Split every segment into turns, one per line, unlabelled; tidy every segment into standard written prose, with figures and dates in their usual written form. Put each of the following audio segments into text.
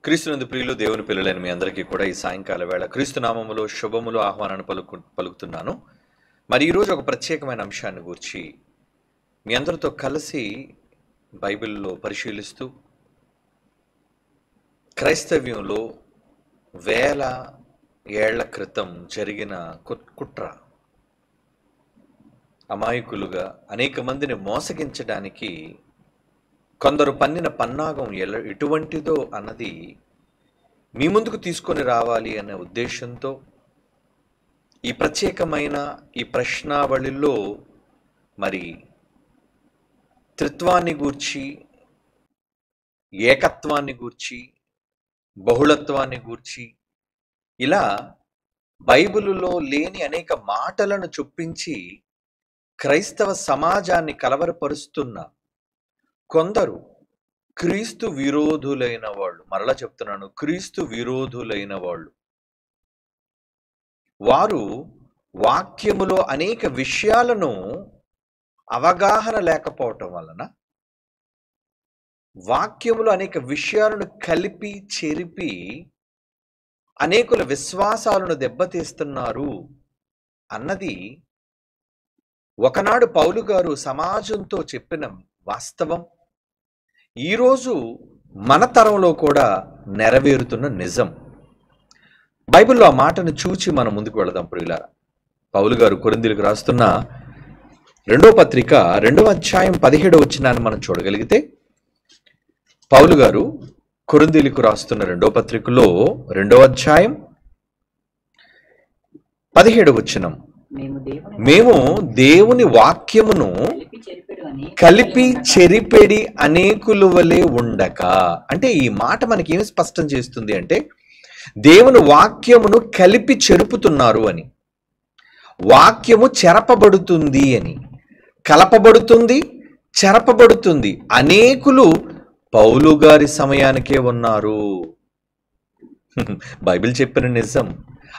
క్రీస్తునందు ప్రియులు దేవుని పిల్లలైన మీ అందరికీ కూడా ఈ సాయంకాల వేళ క్రీస్తు నామములో శుభములు ఆహ్వానాన్ని పలుకుతున్నాను. మరి ఈరోజు ఒక ప్రత్యేకమైన అంశాన్ని గురించి మీ అందరితో కలిసి బైబిల్లో పరిశీలిస్తూ క్రైస్తవ్యంలో వేల ఏళ్ల క్రితం జరిగిన కుట్ర, అమాయకులుగా అనేక మందిని మోసగించడానికి కొందరు పన్నిన పన్నాగం ఎటువంటిదో అన్నది మీ ముందుకు తీసుకొని రావాలి అనే ఉద్దేశంతో ఈ ప్రత్యేకమైన ఈ ప్రశ్నావళిలో మరి త్రిత్వాన్ని గూర్చి, ఏకత్వాన్ని గూర్చి, బహుళత్వాన్ని గూర్చి ఇలా బైబిలులో లేని అనేక మాటలను చొప్పించి క్రైస్తవ సమాజాన్ని కలవరపరుస్తున్న కొందరు క్రీస్తు విరోధులైన వాళ్ళు, మరలా చెప్తున్నాను, క్రీస్తు విరోధులైన వాళ్ళు, వారు వాక్యములో అనేక విషయాలను అవగాహన లేకపోవటం వలన వాక్యములో అనేక విషయాలను కలిపి చెరిపి అనేకుల విశ్వాసాలను దెబ్బతీస్తున్నారు అన్నది ఒకనాడు పౌలు గారు సమాజంతో చెప్పిన వాస్తవం. ఈరోజు మన తరంలో కూడా నెరవేరుతున్న నిజం. బైబిల్లో ఆ మాటను చూచి మనం ముందుకు వెళదాం ప్రియులారా. పౌలు గారు కొరింథీయులకు రాస్తున్న 2వ పత్రిక 2వ అధ్యాయం 17వ వచనాన్ని మనం చూడగలిగితే, పౌలు గారు కొరింథీయులకు రాస్తున్న 2వ పత్రికలో 2వ అధ్యాయం 17వ వచనం, మేము దేవుని వాక్యమును కలిపి చెరిపెడి అనేకుల వలె ఉండక. అంటే ఈ మాట మనకి ఏమి స్పష్టం చేస్తుంది అంటే, దేవుని వాక్యమును కలిపి చెరుపుతున్నారు అని, వాక్యము చెరపబడుతుంది అని, కలపబడుతుంది, చెరపబడుతుంది. అనేకులు పౌలు గారి సమయానికే ఉన్నారు. బైబిల్ చెప్పిన నిజం.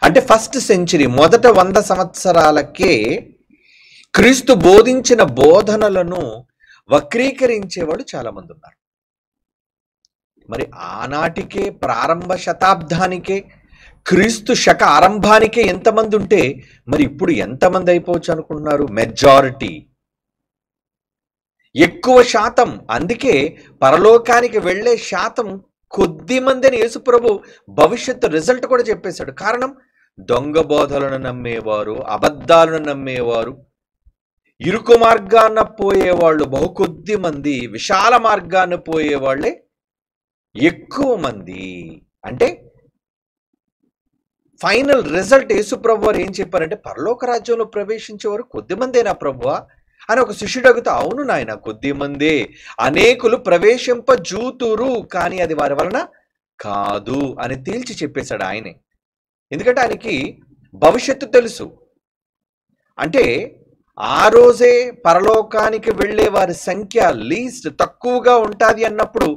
అంటే ఫస్ట్ సెంచరీ, మొదట 100 సంవత్సరాలకే క్రీస్తు బోధించిన బోధనలను వక్రీకరించేవాళ్ళు చాలా మంది ఉన్నారు. మరి ఆనాటికే, ప్రారంభ శతాబ్దానికే, క్రీస్తు శక ఆరంభానికే ఎంతమంది ఉంటే మరి ఇప్పుడు ఎంతమంది అయిపోవచ్చు అనుకుంటున్నారు? మెజారిటీ, ఎక్కువ శాతం. అందుకే పరలోకానికి వెళ్ళే శాతం కొద్ది మంది అని యేసుప్రభు భవిష్యత్తు రిజల్ట్ కూడా చెప్పేశాడు. కారణం, దొంగ బోధలను నమ్మేవారు, అబద్ధాలను నమ్మేవారు, ఇరుకు మార్గాన పోయేవాళ్ళు బహు కొద్ది మంది, విశాల మార్గాన పోయేవాళ్లే ఎక్కువ మంది. అంటే ఫైనల్ రిజల్ట్ యేసుప్రభు వారు ఏం చెప్పారంటే, పరలోక రాజ్యంలో ప్రవేశించేవారు కొద్ది మందేనా ప్రభువా అని ఒక శిష్యుడు అడుగుతా, అవును నాయన, కొద్ది మందే, అనేకులు ప్రవేశింపజూతురు, కానీ అది వారి వలన కాదు అని తేల్చి చెప్పేశాడు ఆయనే. ఎందుకంటే ఆయనకి భవిష్యత్తు తెలుసు. అంటే ఆ రోజే పరలోకానికి వెళ్ళే వారి సంఖ్య లీస్ట్ తక్కువగా ఉంటుంది అన్నప్పుడు,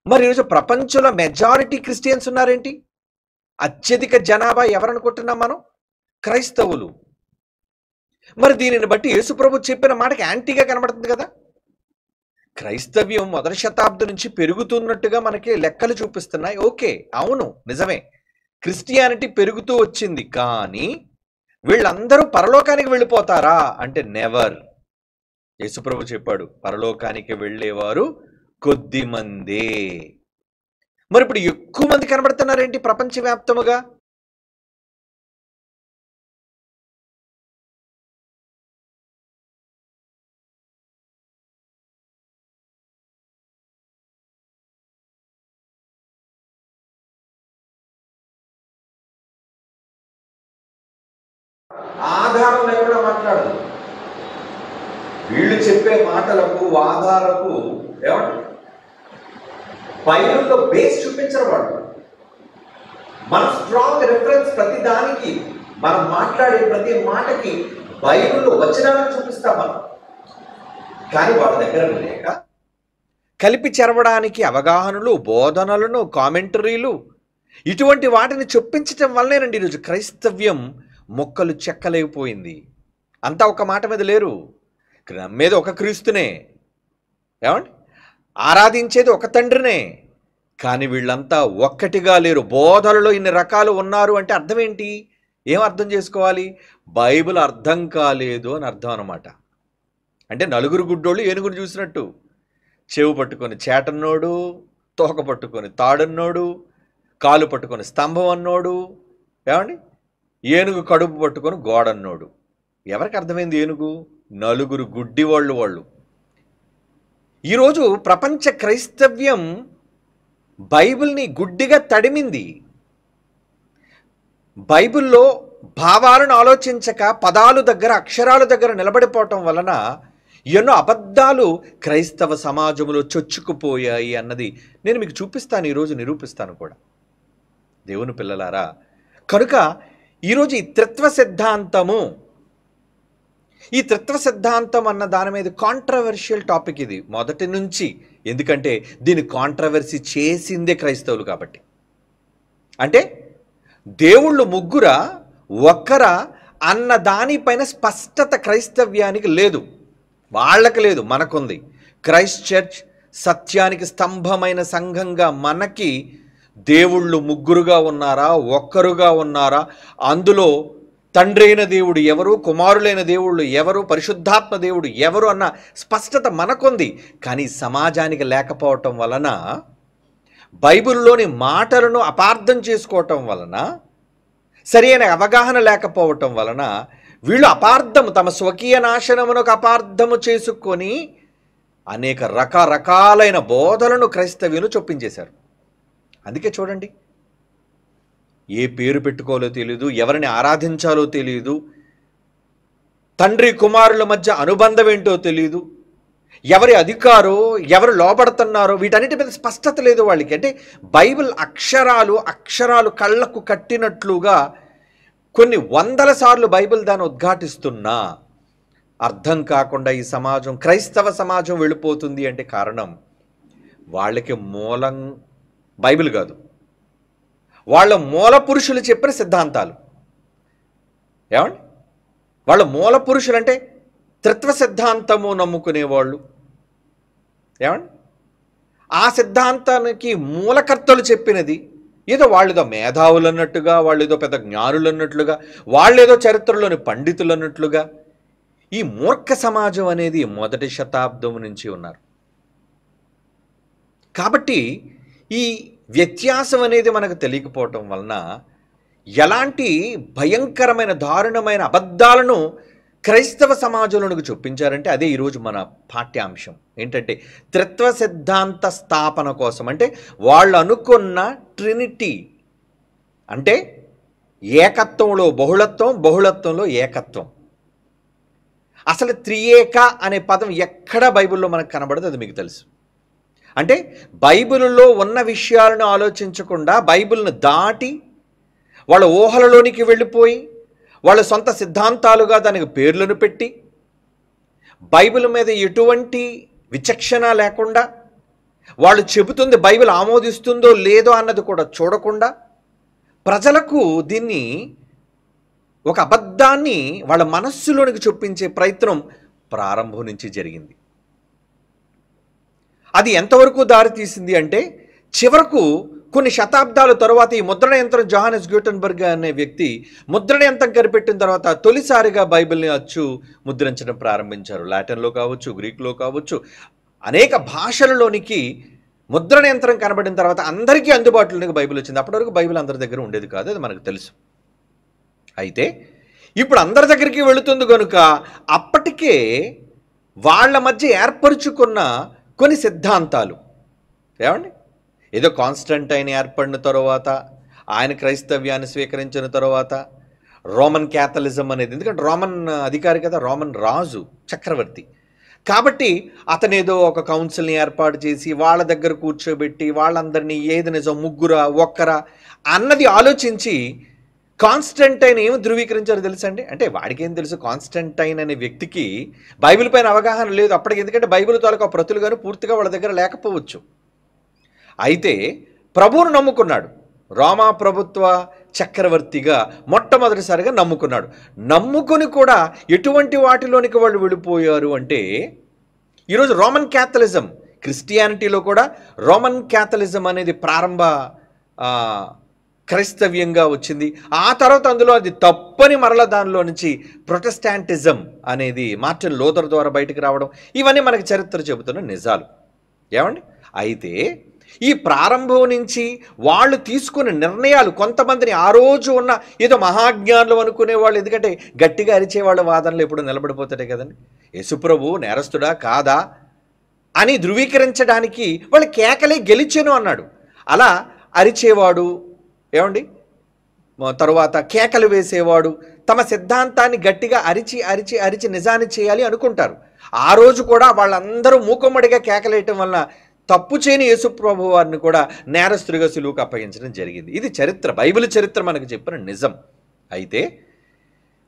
మరి ఈరోజు ప్రపంచంలో మెజారిటీ క్రిస్టియన్స్ ఉన్నారేంటి? అత్యధిక జనాభా ఎవరనుకుంటున్నాం మనం? క్రైస్తవులు. మరి దీనిని బట్టి యేసుప్రభు చెప్పిన మాటకి యాంటీగా కనబడుతుంది కదా. క్రైస్తవ్యం మొదటి శతాబ్దం నుంచి పెరుగుతున్నట్టుగా మనకి లెక్కలు చూపిస్తున్నాయి. ఓకే, అవును, నిజమే, క్రిస్టియానిటీ పెరుగుతూ వచ్చింది. కానీ వీళ్ళందరూ పరలోకానికి వెళ్ళిపోతారా అంటే నెవర్. యేసుప్రభు చెప్పాడు, పరలోకానికి వెళ్ళేవారు కొద్ది మందే. మరి ఇప్పుడు ఎక్కువ మంది కనబడుతున్నారేంటి ప్రపంచవ్యాప్తముగా? ఆధారం లేకుండా మాట్లాడదు. వీళ్ళు చెప్పే మాటలకు, వాదాలకు ఏమంటారు, బైబిల్లో బేస్ చూపించరు వాళ్ళు. మన స్ట్రాంగ్ రిఫరెన్స్ ప్రతి దానికి, మనం మాట్లాడే ప్రతి మాటకి బైబిల్లో వచనాలను చూపిస్తాం మనం. కానీ వాళ్ళ దగ్గర లేక కలిపి చెరవడానికి అవగాహనలు, బోధనలను, కామెంటరీలు, ఇటువంటి వాటిని చొప్పించటం వల్లనేనండి ఈరోజు క్రైస్తవ్యం మొక్కలు చెక్కలేకపోయింది. అంతా ఒక మాట మీద లేరు, నమ్మేది ఒక క్రీస్తునే, ఏమండి, ఆరాధించేది ఒక తండ్రినే, కానీ వీళ్ళంతా ఒక్కటిగా లేరు. బోధనలో ఇన్ని రకాలు ఉన్నారు అంటే అర్థం ఏంటి? ఏం అర్థం చేసుకోవాలి? బైబిల్ అర్థం కాలేదు అని అర్థం అన్నమాట. అంటే నలుగురు గుడ్డోళ్ళు ఏనుగును చూసినట్టు. చెవు పట్టుకొని చేటన్నోడు, తోక పట్టుకొని తాడన్నోడు, కాలు పట్టుకొని స్తంభం అన్నోడు, ఏమండి ఏనుగు కడుపు పట్టుకొని గోడన్నోడు. ఎవరికి అర్థమైంది ఏనుగు? నలుగురు గుడ్డి వాళ్ళు. ఈరోజు ప్రపంచ క్రైస్తవ్యం బైబిల్ని గుడ్డిగా తడిమింది. బైబిల్లో భావాలను ఆలోచించక పదాలు దగ్గర అక్షరాల దగ్గర నిలబడిపోవటం వలన ఎన్నో అబద్ధాలు క్రైస్తవ సమాజంలో చొచ్చుకుపోయాయి అన్నది నేను మీకు చూపిస్తాను, ఈరోజు నిరూపిస్తాను కూడా. దేవుని పిల్లలారా, కనుక ఈరోజు ఈ త్రిత్వ సిద్ధాంతం అన్న దాని మీద కాంట్రవర్షియల్ టాపిక్ ఇది మొదటి నుంచి. ఎందుకంటే దీన్ని కాంట్రవర్సీ చేసిందే క్రైస్తవులు కాబట్టి. అంటే దేవుళ్ళు ముగ్గురా ఒక్కరా అన్న దానిపైన స్పష్టత క్రైస్తవ్యానికి లేదు. వాళ్ళకి లేదు, మనకుంది. క్రైస్ట్ చర్చ్ సత్యానికి స్తంభమైన సంఘంగా మనకి దేవుళ్ళు ముగ్గురుగా ఉన్నారా, ఒక్కరుగా ఉన్నారా, అందులో తండ్రి అయిన దేవుడు ఎవరు, కుమారులైన దేవుళ్ళు ఎవరు, పరిశుద్ధాత్మ దేవుడు ఎవరు అన్న స్పష్టత మనకుంది. కానీ సమాజానికి లేకపోవటం వలన, బైబిల్లోని మాటలను అపార్థం చేసుకోవటం వలన, సరైన అవగాహన లేకపోవటం వలన వీళ్ళు అపార్థము, తమ స్వకీయ నాశనమునకు అపార్థము చేసుకొని అనేక రకరకాలైన బోధలను క్రైస్తవ్యులు చొప్పించేశారు. అందుకే చూడండి, ఏ పేరు పెట్టుకోవాలో తెలియదు, ఎవరిని ఆరాధించాలో తెలియదు, తండ్రి కుమారుల మధ్య అనుబంధం ఏంటో తెలియదు, ఎవరి అధికారో ఎవరు లోబడుతున్నారో వీటన్నిటి మీద స్పష్టత లేదు వాళ్ళకి. అంటే బైబిల్ అక్షరాలు కళ్ళకు కట్టినట్లుగా కొన్ని వందల సార్లు బైబిల్ దాన్ని ఉద్ఘాటిస్తున్నా అర్థం కాకుండా ఈ సమాజం, క్రైస్తవ సమాజం వెళ్ళిపోతుంది. అంటే కారణం వాళ్ళకి మూలం బైబిల్ కాదు, వాళ్ళ మూల పురుషులు చెప్పిన సిద్ధాంతాలు. ఏమండి, వాళ్ళ మూల పురుషులు అంటే త్రిత్వ సిద్ధాంతము నమ్ముకునేవాళ్ళు. ఏమండి, ఆ సిద్ధాంతానికి మూలకర్తలు చెప్పినది ఏదో వాళ్ళేదో మేధావులు అన్నట్టుగా, వాళ్ళేదో పెద్ద జ్ఞానులు అన్నట్లుగా, వాళ్ళేదో చరిత్రలోని పండితులు అన్నట్లుగా ఈ మూర్ఖ సమాజం అనేది మొదటి శతాబ్దం నుంచి ఉన్నారు. కాబట్టి ఈ వ్యత్యాసం అనేది మనకు తెలియకపోవటం వలన ఎలాంటి భయంకరమైన దారుణమైన అబద్ధాలను క్రైస్తవ సమాజంలోనికి చొప్పించారంటే అదే ఈరోజు మన పాఠ్యాంశం. ఏంటంటే త్రిత్వ సిద్ధాంత స్థాపన కోసం, అంటే వాళ్ళు అనుకున్న ట్రినిటీ, అంటే ఏకత్వంలో బహుళత్వం, బహుళత్వంలో ఏకత్వం. అసలు త్రియేక అనే పదం ఎక్కడ బైబిల్లో మనకు కనబడదు, అది మీకు తెలుసు. అంటే బైబిల్లో ఉన్న విషయాలను ఆలోచించకుండా బైబిల్ను దాటి వాళ్ళ ఊహలలోనికి వెళ్ళిపోయి వాళ్ళ సొంత సిద్ధాంతాలుగా దానికి పేర్లను పెట్టి బైబిల్ మీద ఎటువంటి విచక్షణ లేకుండా, వాళ్ళు చెబుతుంది బైబిల్ ఆమోదిస్తుందో లేదో అన్నది కూడా చూడకుండా ప్రజలకు దీన్ని ఒక అబద్ధాన్ని వాళ్ళ మనస్సులోనికి చొప్పించే ప్రయత్నం ప్రారంభం నుంచి జరిగింది. అది ఎంతవరకు దారితీసింది అంటే చివరకు కొన్ని శతాబ్దాల తర్వాత ఈ ముద్రణ యంత్రం జోహానెస్ గ్యూటెన్బర్గ్ అనే వ్యక్తి ముద్రణ యంత్రం కనిపెట్టిన తర్వాత తొలిసారిగా బైబిల్ని అచ్చు ముద్రించడం ప్రారంభించారు. లాటిన్లో కావచ్చు, గ్రీకులో కావచ్చు, అనేక భాషలలోనికి ముద్రణ యంత్రం కనబడిన తర్వాత అందరికీ అందుబాటులోనికి బైబిల్ వచ్చింది. అప్పటి వరకు బైబిల్ అందరి దగ్గర ఉండేది కాదు, అది మనకు తెలుసు. అయితే ఇప్పుడు అందరి దగ్గరికి వెళుతుంది కనుక అప్పటికే వాళ్ళ మధ్య ఏర్పరుచుకున్న కొన్ని సిద్ధాంతాలు, ఏమండి, ఏదో కాన్స్టంటైన్ ఏర్పడిన తర్వాత, ఆయన క్రైస్తవ్యాన్ని స్వీకరించిన తర్వాత రోమన్ క్యాథలిజం అనేది, ఎందుకంటే రోమన్ అధికారి కదా, రోమన్ రాజు, చక్రవర్తి కాబట్టి అతనేదో ఒక కౌన్సిల్ని ఏర్పాటు చేసి వాళ్ళ దగ్గర కూర్చోబెట్టి వాళ్ళందరినీ ఏది నిజం, ముగ్గురా ఒక్కరా అన్నది ఆలోచించి కాన్స్టంటైన్ ఏమి ధృవీకరించారో తెలుసండి. అంటే వాడికి ఏం తెలుసు, కాన్స్టంటైన్ అనే వ్యక్తికి బైబిల్ పైన అవగాహన లేదు అప్పటికి, ఎందుకంటే బైబిల్ తాలూకా ప్రతులు కానీ పూర్తిగా వాళ్ళ దగ్గర లేకపోవచ్చు. అయితే ప్రభువును నమ్ముకున్నాడు, రోమా ప్రభుత్వ చక్రవర్తిగా మొట్టమొదటిసారిగా నమ్ముకున్నాడు. నమ్ముకొని కూడా ఎటువంటి వాటిలోనికి వాళ్ళు వెళ్ళిపోయారు అంటే ఈరోజు రోమన్ క్యాథలిజం క్రిస్టియానిటీలో కూడా రోమన్ క్యాథలిజం అనేది ప్రారంభ ఆ, క్రైస్తవ్యంగా వచ్చింది. ఆ తర్వాత అందులో అది తప్పని మరల దానిలో నుంచి ప్రొటెస్టాంటిజం అనేది మార్టిన్ లూథర్ ద్వారా బయటకు రావడం, ఇవన్నీ మనకి చరిత్ర చెబుతున్న నిజాలు. ఏమండి? అయితే ఈ ప్రారంభం నుంచి వాళ్ళు తీసుకున్న నిర్ణయాలు కొంతమందిని ఆ రోజు ఉన్న ఏదో మహాజ్ఞానులు అనుకునే వాళ్ళు, ఎందుకంటే గట్టిగా అరిచేవాళ్ళ వాదనలు ఎప్పుడు నిలబడిపోతాయి కదండి. యేసుప్రభు నేరస్తుడా కాదా అని ధృవీకరించడానికి వాళ్ళు కేకలే గెలిచెను అన్నాడు. అలా అరిచేవాడు, ఏమండి, తరువాత కేకలు వేసేవాడు, తమ సిద్ధాంతాన్ని గట్టిగా అరిచి అరిచి అరిచి నిజాన్ని చేయాలి అనుకుంటారు. ఆ రోజు కూడా వాళ్ళందరూ మూకుమ్మడిగా కేకలేయటం వలన తప్పు చేయని యేసుప్రభు వారిని కూడా నేరస్తుడిగా సిలువకు అప్పగించడం జరిగింది. ఇది చరిత్ర, బైబిల్ చరిత్ర మనకు చెప్పిన నిజం. అయితే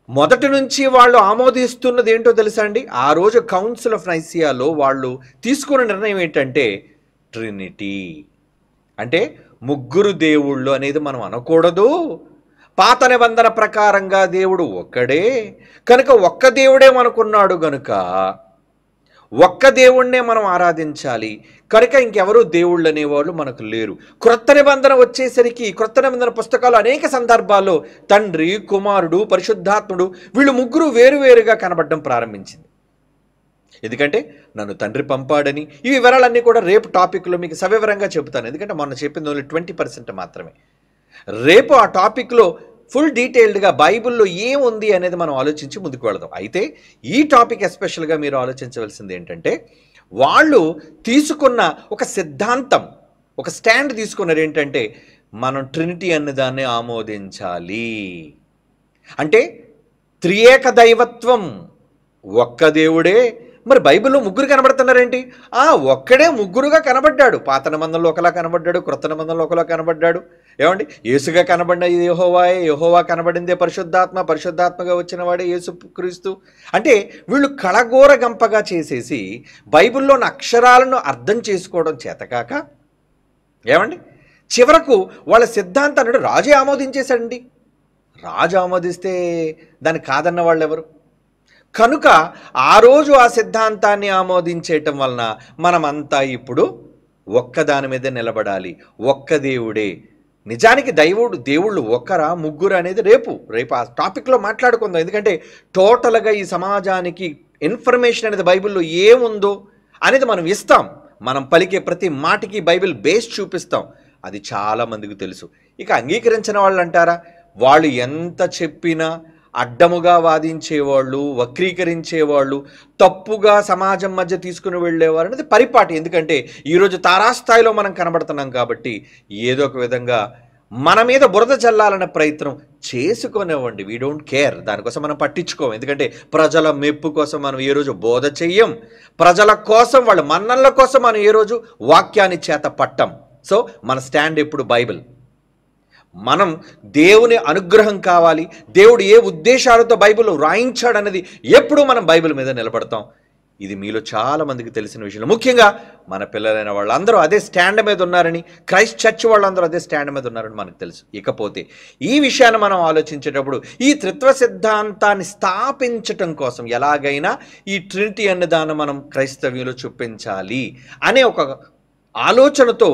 మొదటి నుంచి వాళ్ళు ఆమోదిస్తున్నది ఏంటో తెలుసా అండి? ఆ రోజు కౌన్సిల్ ఆఫ్ నైసియాలో వాళ్ళు తీసుకున్న నిర్ణయం ఏంటంటే ట్రినిటీ, అంటే ముగ్గురు దేవుళ్ళు అనేది మనం అనకూడదు. పాత నిబంధన ప్రకారంగా దేవుడు ఒక్కడే కనుక ఒక్క దేవుడే మనకున్నాడు గనుక ఒక్క దేవుణ్ణే మనం ఆరాధించాలి కనుక ఇంకెవరూ దేవుళ్ళు అనేవాళ్ళు మనకు లేరు. క్రొత్త నిబంధన వచ్చేసరికి క్రొత్త నిబంధన పుస్తకాలు అనేక సందర్భాల్లో తండ్రి, కుమారుడు, పరిశుద్ధాత్ముడు వీళ్ళు ముగ్గురు వేరువేరుగా కనబడడం ప్రారంభించింది. ఎందుకంటే నన్ను తండ్రి పంపాడని. ఈ వివరాలన్నీ కూడా రేపు టాపిక్లో మీకు సవివరంగా చెబుతాను, ఎందుకంటే మొన్న చెప్పింది ఓన్లీ 20% మాత్రమే. రేపు ఆ టాపిక్లో ఫుల్ డీటెయిల్డ్గా బైబిల్లో ఏముంది అనేది మనం ఆలోచించి ముందుకు వెళదాం. అయితే ఈ టాపిక్ ఎస్పెషల్గా మీరు ఆలోచించవలసింది ఏంటంటే, వాళ్ళు తీసుకున్న ఒక సిద్ధాంతం, ఒక స్టాండ్ తీసుకున్నారు. ఏంటంటే మనం ట్రినిటీ అనే దాన్ని ఆమోదించాలి. అంటే త్రియేక దైవత్వం, ఒక్క దేవుడే. మరి బైబిల్లో ముగ్గురు కనబడుతున్నారేంటి? ఒక్కడే ముగ్గురుగా కనబడ్డాడు. పాత నిబంధనలో ఒకలా కనబడ్డాడు, క్రొత్త నిబంధనలో ఒకలా కనబడ్డాడు. ఏమండి? యేసుగా కనబడిన యెహోవాయే, యెహోవా కనబడిందే పరిశుద్ధాత్మ, పరిశుద్ధాత్మగా వచ్చిన వాడే యేసు క్రీస్తు. అంటే వీళ్ళు కళగోర గంపగా చేసేసి బైబిల్లోని అక్షరాలను అర్థం చేసుకోవడం చేతకాక, ఏమండి, చివరకు వాళ్ళ సిద్ధాంతాన్ని రాజే ఆమోదించేశాడండి. రాజు ఆమోదిస్తే దాన్ని కాదన్న వాళ్ళు ఎవరు? కనుక ఆ రోజు ఆ సిద్ధాంతాన్ని ఆమోదించేయటం వలన మనమంతా ఇప్పుడు ఒక్కదాని మీద నిలబడాలి. ఒక్క దేవుడే. నిజానికి దేవుళ్ళు ఒక్కరా ముగ్గురు అనేది రేపు ఆ టాపిక్లో మాట్లాడుకుందాం. ఎందుకంటే టోటల్గా ఈ సమాజానికి ఇన్ఫర్మేషన్ అనేది బైబిల్లో ఏముందో అనేది మనం ఇస్తాం. మనం పలికే ప్రతి మాటకి బైబిల్ బేస్ చూపిస్తాం. అది చాలామందికి తెలుసు. ఇక అంగీకరించిన వాళ్ళు అంటారా, వాళ్ళు ఎంత చెప్పినా అడ్డముగా వాదించేవాళ్ళు, వక్రీకరించేవాళ్ళు, తప్పుగా సమాజం మధ్య తీసుకుని వెళ్ళేవారు అనేది పరిపాటి. ఎందుకంటే ఈరోజు తారాస్థాయిలో మనం కనబడుతున్నాం కాబట్టి ఏదో ఒక విధంగా మన మీద బురద జల్లాలనే ప్రయత్నం చేసుకునేవ్వండి. వీ డోంట్ కేర్, దానికోసం మనం పట్టించుకోం. ఎందుకంటే ప్రజల మెప్పు కోసం మనం ఏ రోజు బోధ చెయ్యం, ప్రజల కోసం వాళ్ళ మన్ననల కోసం మనం ఏ రోజు వాక్యాన్ని చేత పట్టం. సో మన స్టాండ్ ఎప్పుడు బైబిల్. మనం దేవుని అనుగ్రహం కావాలి, దేవుడు ఏ ఉద్దేశాలతో బైబిల్ రాయించాడన్నది ఎప్పుడూ మనం బైబిల్ మీద నిలబడతాం. ఇది మీలో చాలామందికి తెలిసిన విషయం. ముఖ్యంగా మన పిల్లలైన వాళ్ళందరూ అదే స్టాండ్ మీద ఉన్నారని, క్రైస్ట్ చర్చ్ వాళ్ళందరూ అదే స్టాండ్ మీద ఉన్నారని మనకు తెలుసు. ఇకపోతే ఈ విషయాన్ని మనం ఆలోచించేటప్పుడు ఈ త్రిత్వ సిద్ధాంతాన్ని స్థాపించటం కోసం ఎలాగైనా ఈ ట్రినిటీ అనే దాన్ని మనం క్రైస్తవ్యంలో చూపించాలి అనే ఒక ఆలోచనతో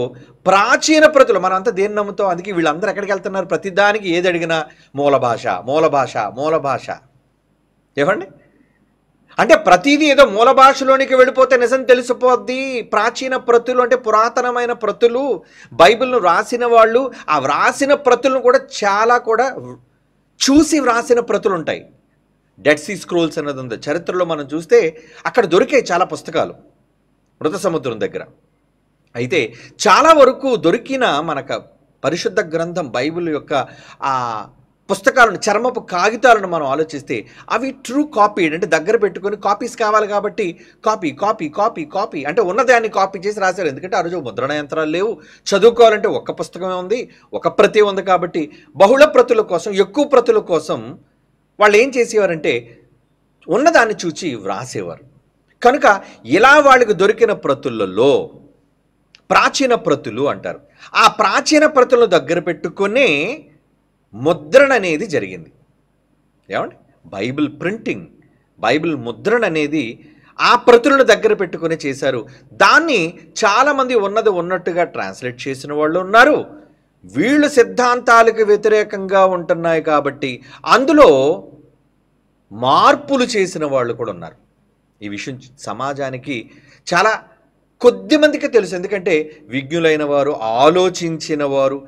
ప్రాచీన ప్రతులు, మనం అంతా దేన్ని నమ్ముతాం? అందుకే వీళ్ళందరూ ఎక్కడికి వెళ్తున్నారు? ప్రతిదానికి ఏది అడిగినా మూల భాష. ఏమండి? అంటే ప్రతిదీ ఏదో మూల భాషలోనికి వెళ్ళిపోతే నిజం తెలిసిపోద్ది. ప్రాచీన ప్రతులు అంటే పురాతనమైన ప్రతులు, బైబిల్ను రాసిన వాళ్ళు ఆ వ్రాసిన ప్రతులను కూడా చాలా కూడా చూసి వ్రాసిన ప్రతులు ఉంటాయి. డెడ్ సీ స్క్రోల్స్ అన్నది ఉంది చరిత్రలో. మనం చూస్తే అక్కడ దొరికే చాలా పుస్తకాలు మృత సముద్రం దగ్గర. అయితే చాలా వరకు దొరికిన మనకు పరిశుద్ధ గ్రంథం బైబిల్ యొక్క ఆ పుస్తకాలను, చర్మపు కాగితాలను మనం ఆలోచిస్తే అవి ట్రూ కాపీడ్, అంటే దగ్గర పెట్టుకొని కాపీస్ కావాలి కాబట్టి కాపీ అంటే ఉన్నదాన్ని కాపీ చేసి రాశారు. ఎందుకంటే ఆ రోజు ముద్రణ యంత్రాలు లేవు, చదువుకోవాలంటే ఒక్క పుస్తకమే ఉంది, ఒక ప్రతి ఉంది. కాబట్టి బహుళ ప్రతుల కోసం, ఎక్కువ ప్రతుల కోసం వాళ్ళు ఏం చేసేవారంటే ఉన్నదాన్ని చూచి వ్రాసేవారు. కనుక ఇలా వాళ్ళకి దొరికిన ప్రతులలో ప్రాచీన ప్రతులు అంటారు. ఆ ప్రాచీన ప్రతులను దగ్గర పెట్టుకునే ముద్రణ అనేది జరిగింది. ఏమండి? బైబిల్ ప్రింటింగ్, బైబిల్ ముద్రణ అనేది ఆ ప్రతులను దగ్గర పెట్టుకుని చేశారు. దాన్ని చాలామంది ఉన్నది ఉన్నట్టుగా ట్రాన్స్లేట్ చేసిన వాళ్ళు ఉన్నారు. వీళ్ళు సిద్ధాంతాలకు వ్యతిరేకంగా ఉంటున్నాయి కాబట్టి అందులో మార్పులు చేసిన వాళ్ళు కూడా ఉన్నారు. ఈ విషయం సమాజానికి చాలా కొద్ది మందికి తెలుసు. ఎందుకంటే విజ్ఞులైన వారు, ఆలోచించిన వారు.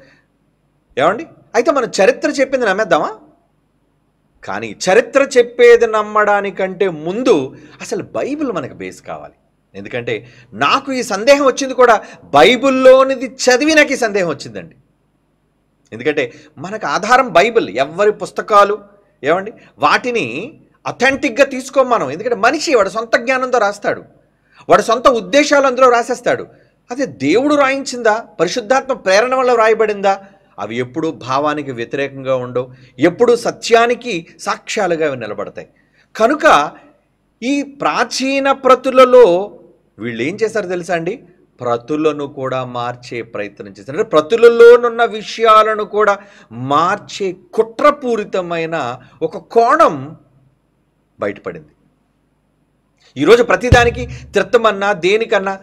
ఏమండి, అయితే మనం చరిత్ర చెప్పింది నమ్మేద్దామా? కానీ చరిత్ర చెప్పేది నమ్మడానికంటే ముందు అసలు బైబిల్ మనకు బేస్ కావాలి. ఎందుకంటే నాకు ఈ సందేహం వచ్చింది కూడా బైబిల్లోనిది చదివి నాకు ఈ సందేహం వచ్చిందండి. ఎందుకంటే మనకు ఆధారం బైబిల్. ఎవరి పుస్తకాలు ఏమండి వాటిని అథెంటిక్గా తీసుకోం మనం. ఎందుకంటే మనిషి వాడు సొంత జ్ఞానంతో రాస్తాడు, వాడు సొంత ఉద్దేశాలు అందులో రాసేస్తాడు. అదే దేవుడు రాయించిందా, పరిశుద్ధాత్మ ప్రేరణ వల్ల రాయబడిందా, అవి ఎప్పుడూ భావానికి వ్యతిరేకంగా ఉండవు, ఎప్పుడూ సత్యానికి సాక్ష్యాలుగా అవి నిలబడతాయి. కనుక ఈ ప్రాచీన ప్రతులలో వీళ్ళు ఏం చేశారు తెలుసా అండి? ప్రతులను కూడా మార్చే ప్రయత్నం చేశారు. అంటే ప్రతులలోనున్న విషయాలను కూడా మార్చే కుట్రపూరితమైన ఒక కోణం బయటపడింది. ఈరోజు ప్రతిదానికి తిర్తమన్నా దేనికన్నా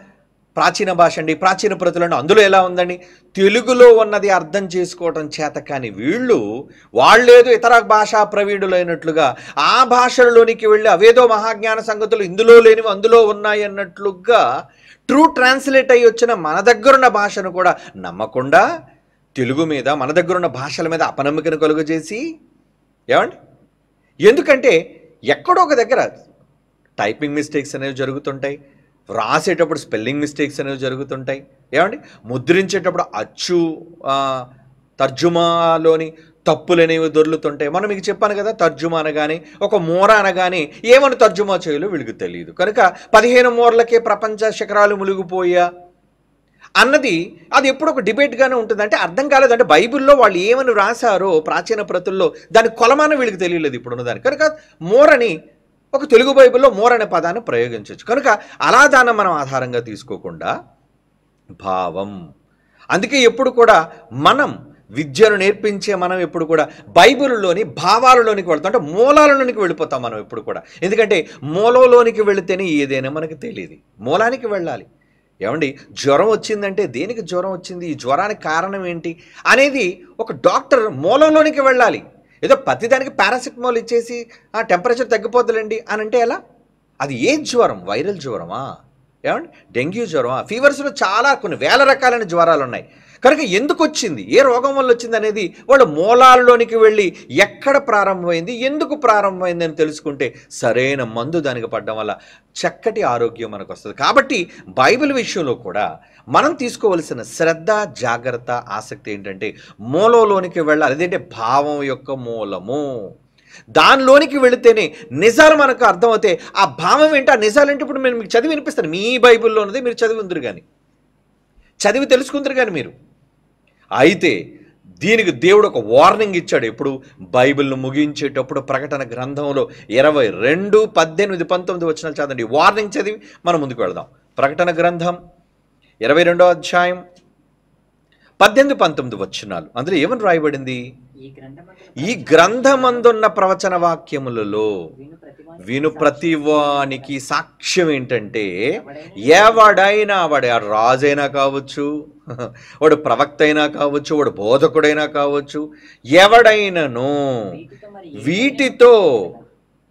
ప్రాచీన భాష అండి, ప్రాచీన ప్రతులను అందులో ఎలా ఉందండి, తెలుగులో ఉన్నది అర్థం చేసుకోవటం చేత కానీ వాళ్ళేదో ఇతర భాషా ప్రవీణులైనట్లుగా ఆ భాషలలోనికి వెళ్ళి అవేదో మహాజ్ఞాన సంగతులు ఇందులో లేనివి అందులో ఉన్నాయి అన్నట్లుగా ట్రూ ట్రాన్స్లేట్ అయ్యి వచ్చిన మన దగ్గరున్న భాషను కూడా నమ్మకుండా తెలుగు మీద, మన దగ్గరున్న భాషల మీద అపనమ్మకను కలుగజేసి, ఏమండి, ఎందుకంటే ఎక్కడో ఒక దగ్గర టైపింగ్ మిస్టేక్స్ అనేవి జరుగుతుంటాయి, రాసేటప్పుడు స్పెల్లింగ్ మిస్టేక్స్ అనేవి జరుగుతుంటాయి, ఏమండి, ముద్రించేటప్పుడు అచ్చు తర్జుమాలోని తప్పులు అనేవి దొర్లుతుంటాయి. మనం మీకు చెప్పాను కదా, తర్జుమా అనగానే ఒక మూర అనగానే ఏమని తర్జుమా చేయాలో వీళ్ళకి తెలియదు. కనుక 15 మూరలకే ప్రపంచ శిఖరాలు మునిగిపోయా అన్నది అది ఎప్పుడు ఒక డిబేట్గానే ఉంటుంది. అంటే అర్థం కాలేదు. అంటే బైబిల్లో వాళ్ళు ఏమని రాశారో ప్రాచీన ప్రతుల్లో దాని కొలమానం వీళ్ళకి తెలియలేదు ఇప్పుడున్నదాన్ని. కనుక మోరని ఒక తెలుగు బైబిల్లో మోర్ అనే పదాన్ని ప్రయోగించవచ్చు. కనుక అలా దాన్ని మనం ఆధారంగా తీసుకోకుండా భావం. అందుకే ఎప్పుడు కూడా మనం విద్యను నేర్పించే మనం ఎప్పుడు కూడా బైబిల్లోని భావాలలోనికి వెళ్తాం, అంటే మూలాలలోనికి వెళ్ళిపోతాం మనం ఎప్పుడు కూడా. ఎందుకంటే మూలంలోనికి వెళితేనే ఏదైనా మనకు తెలియదు. మూలానికి వెళ్ళాలి. ఏమండి, జ్వరం వచ్చిందంటే దేనికి జ్వరం వచ్చింది, ఈ జ్వరానికి కారణం ఏంటి అనేది ఒక డాక్టర్ మూలంలోనికి వెళ్ళాలి. ఏదో ప్రతిదానికి పారాసిటమాల్ ఇచ్చేసి టెంపరేచర్ తగ్గిపోద్దులండి అని అంటే ఎలా? అది ఏ జ్వరం? వైరల్ జ్వరమా, ఏమండి, డెంగ్యూ జ్వరమా? ఫీవర్స్లో చాలా కొన్ని వేల రకాలైన జ్వరాలు ఉన్నాయి. కనుక ఎందుకు వచ్చింది, ఏ రోగం వల్ల వచ్చింది అనేది వాళ్ళు మూలాల్లోనికి వెళ్ళి ఎక్కడ ప్రారంభమైంది, ఎందుకు ప్రారంభమైంది అని తెలుసుకుంటే సరైన మందు దానికి పడడం వల్ల చక్కటి ఆరోగ్యం మనకు వస్తుంది. కాబట్టి బైబిల్ విషయంలో కూడా మనం తీసుకోవలసిన శ్రద్ధ, జాగ్రత్త, ఆసక్తి ఏంటంటే మూలంలోనికి వెళ్ళాలి. అదేంటే భావం యొక్క మూలము. దానిలోనికి వెళితేనే నిజాలు మనకు అర్థమవుతాయి. ఆ భావం ఏంటి, ఆ నిజాలు ఏంటి ఇప్పుడు నేను మీకు చదివి వినిపిస్తాను. మీ బైబిల్లో ఉన్నది మీరు చదివి ఉందరు కానీ, చదివి తెలుసుకుందరు కానీ మీరు. అయితే దీనికి దేవుడు ఒక వార్నింగ్ ఇచ్చాడు. ఎప్పుడు బైబిల్ను ముగించేటప్పుడు ప్రకటన గ్రంథంలో 22, 18, 19 వచనాలు చదవండి. వార్నింగ్ చదివి మనం ముందుకు వెళదాం. ప్రకటన గ్రంథం 22వ అధ్యాయం 18, 19 వచనాలు. అందులో ఏమని రాయబడింది? ఈ గ్రంథమందున్న ప్రవచన వాక్యములలో విను ప్రతివానికి సాక్ష్యం ఏంటంటే ఎవడైనా, వాడు రాజైనా కావచ్చు, వాడు ప్రవక్త అయినా కావచ్చు, వాడు బోధకుడైనా కావచ్చు, ఎవడైనాను వీటితో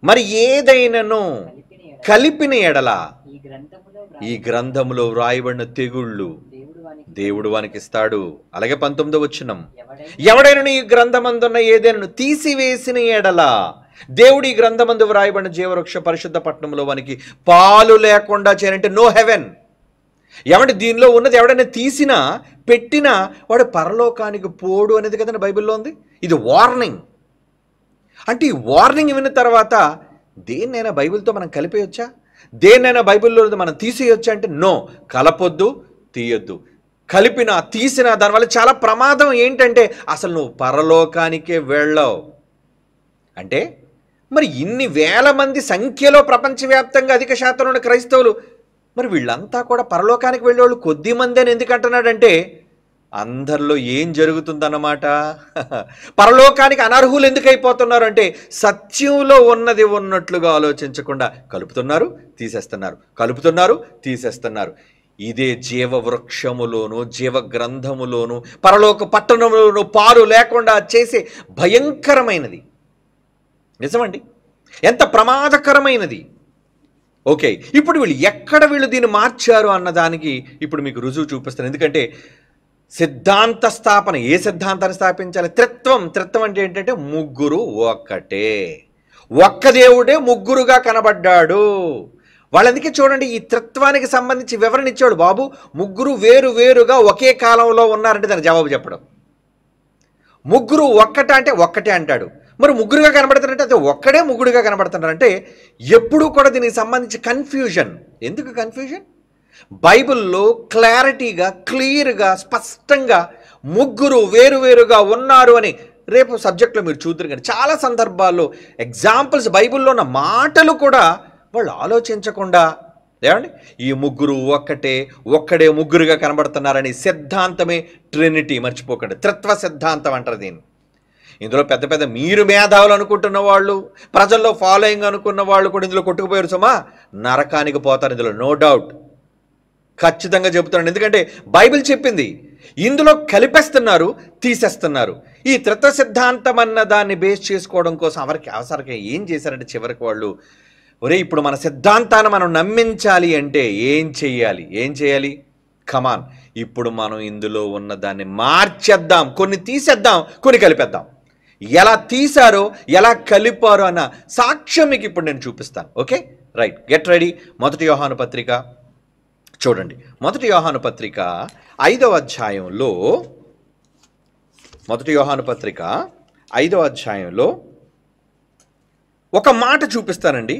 మరి ఏదైనాను కలిపిన ఎడల ఈ గ్రంథములో వ్రాయబడిన తెగుళ్ళు దేవుడు వానికి ఇస్తాడు. అలాగే 19వ వచనం, ఎవడైనా ఈ గ్రంథమందున్న ఏదైనా తీసివేసిన ఎడల దేవుడు ఈ గ్రంథమందు వ్రాయబడిన జీవవృక్ష పరిశుద్ధ పట్టణంలో వానికి పాలు లేకుండా చేయనంటే నో హెవెన్. ఏమంటే దీనిలో ఉన్నది ఎవడైనా తీసినా పెట్టినా వాడు పరలోకానికి పోడు అనేది కదండి బైబిల్లో ఉంది. ఇది వార్నింగ్. అంటే ఈ వార్నింగ్ విన్న తర్వాత దేన్నైనా బైబిల్తో మనం కలిపేయొచ్చా? దేన్నైనా బైబిల్లో మనం తీసేయొచ్చా అంటే నో, కలపొద్దు, తీయొద్దు. కలిపినా తీసినా దానివల్ల చాలా ప్రమాదం. ఏంటంటే అసలు నువ్వు పరలోకానికే వెళ్ళవు. అంటే మరి ఇన్ని వేల మంది సంఖ్యలో ప్రపంచవ్యాప్తంగా అధిక శాతం ఉన్న క్రైస్తవులు, మరి వీళ్ళంతా కూడా పరలోకానికి వెళ్ళేవాళ్ళు కొద్ది మంది అని ఎందుకు అంటున్నాడంటే అందరిలో ఏం జరుగుతుందన్నమాట? పరలోకానికి అనర్హులు ఎందుకు అయిపోతున్నారు అంటే, సత్యంలో ఉన్నది ఉన్నట్లుగా ఆలోచించకుండా కలుపుతున్నారు, తీసేస్తున్నారు, కలుపుతున్నారు, తీసేస్తున్నారు. ఇదే జీవవృక్షములోను, జీవ గ్రంథములోను, పరలోక పట్టణములోను పాలు లేకుండా చేసే భయంకరమైనది. నిజమండి, ఎంత ప్రమాదకరమైనది. ఓకే, ఇప్పుడు వీళ్ళు దీన్ని మార్చారు అన్నదానికి ఇప్పుడు మీకు రుజువు చూపిస్తాను. ఎందుకంటే సిద్ధాంత స్థాపన, ఏ సిద్ధాంతాన్ని స్థాపించాలి? త్రిత్వం అంటే ఏంటంటే ముగ్గురు ఒక్కటే, ఒక్క దేవుడే ముగ్గురుగా కనబడ్డాడు. వాళ్ళందుకే చూడండి, ఈ త్రిత్వానికి సంబంధించి వివరణ ఇచ్చాడు. బాబు, ముగ్గురు వేరు వేరుగా ఒకే కాలంలో ఉన్నారంటే దానికి జవాబు చెప్పడం. ముగ్గురు అంటే ఒక్కటే అంటాడు. మరి ముగ్గురుగా కనబడుతున్నారంటే అది ఒక్కడే ముగ్గురుగా కనబడుతున్నారంటే ఎప్పుడూ కూడా దీనికి సంబంధించి కన్ఫ్యూజన్. ఎందుకు కన్ఫ్యూజన్? బైబిల్లో క్లారిటీగా, క్లియర్గా, స్పష్టంగా ముగ్గురు వేరువేరుగా ఉన్నారు అని రేపు సబ్జెక్ట్లో మీరు చూద్దరు. కానీ చాలా సందర్భాల్లో ఎగ్జాంపుల్స్ బైబిల్లో ఉన్న మాటలు కూడా వాళ్ళు ఆలోచించకుండా, ఏమండి, ఈ ముగ్గురు ఒక్కడే ముగ్గురుగా కనబడుతున్నారని సిద్ధాంతమే ట్రినిటీ. మర్చిపోకండి, త్రిత్వ సిద్ధాంతం అంటారు దీన్ని. ఇందులో పెద్ద పెద్ద మీరు మేధావులు అనుకుంటున్న వాళ్ళు, ప్రజల్లో ఫాలోయింగ్ అనుకున్న వాళ్ళు కూడా ఇందులో కొట్టుకుపోయారు. సుమా, నరకానికి పోతారు ఇందులో, నో డౌట్. ఖచ్చితంగా చెబుతున్నాను. ఎందుకంటే బైబిల్ చెప్పింది. ఇందులో కలిపేస్తున్నారు, తీసేస్తున్నారు. ఈ త్రిత్వ సిద్ధాంతం అన్న దాన్ని బేస్ చేసుకోవడం కోసం అవసరం ఏం చేశారంటే చివరికి వాళ్ళు, ఒరే ఇప్పుడు మన సిద్ధాంతాన్ని మనం నమ్మించాలి అంటే ఏం చేయాలి? కమాన్, ఇప్పుడు మనం ఇందులో ఉన్న దాన్ని మార్చేద్దాం, కొన్ని తీసేద్దాం, కొన్ని కలిపేద్దాం. ఎలా తీశారో, ఎలా కలిపారో అన్న సాక్ష్యం మీకు ఇప్పుడు నేను చూపిస్తాను. Okay, right, get ready. మొదటి యోహాను పత్రిక చూడండి. మొదటి యోహాను పత్రిక 5వ అధ్యాయంలో, మొదటి యోహాను పత్రిక 5వ అధ్యాయంలో ఒక మాట చూపిస్తానండి.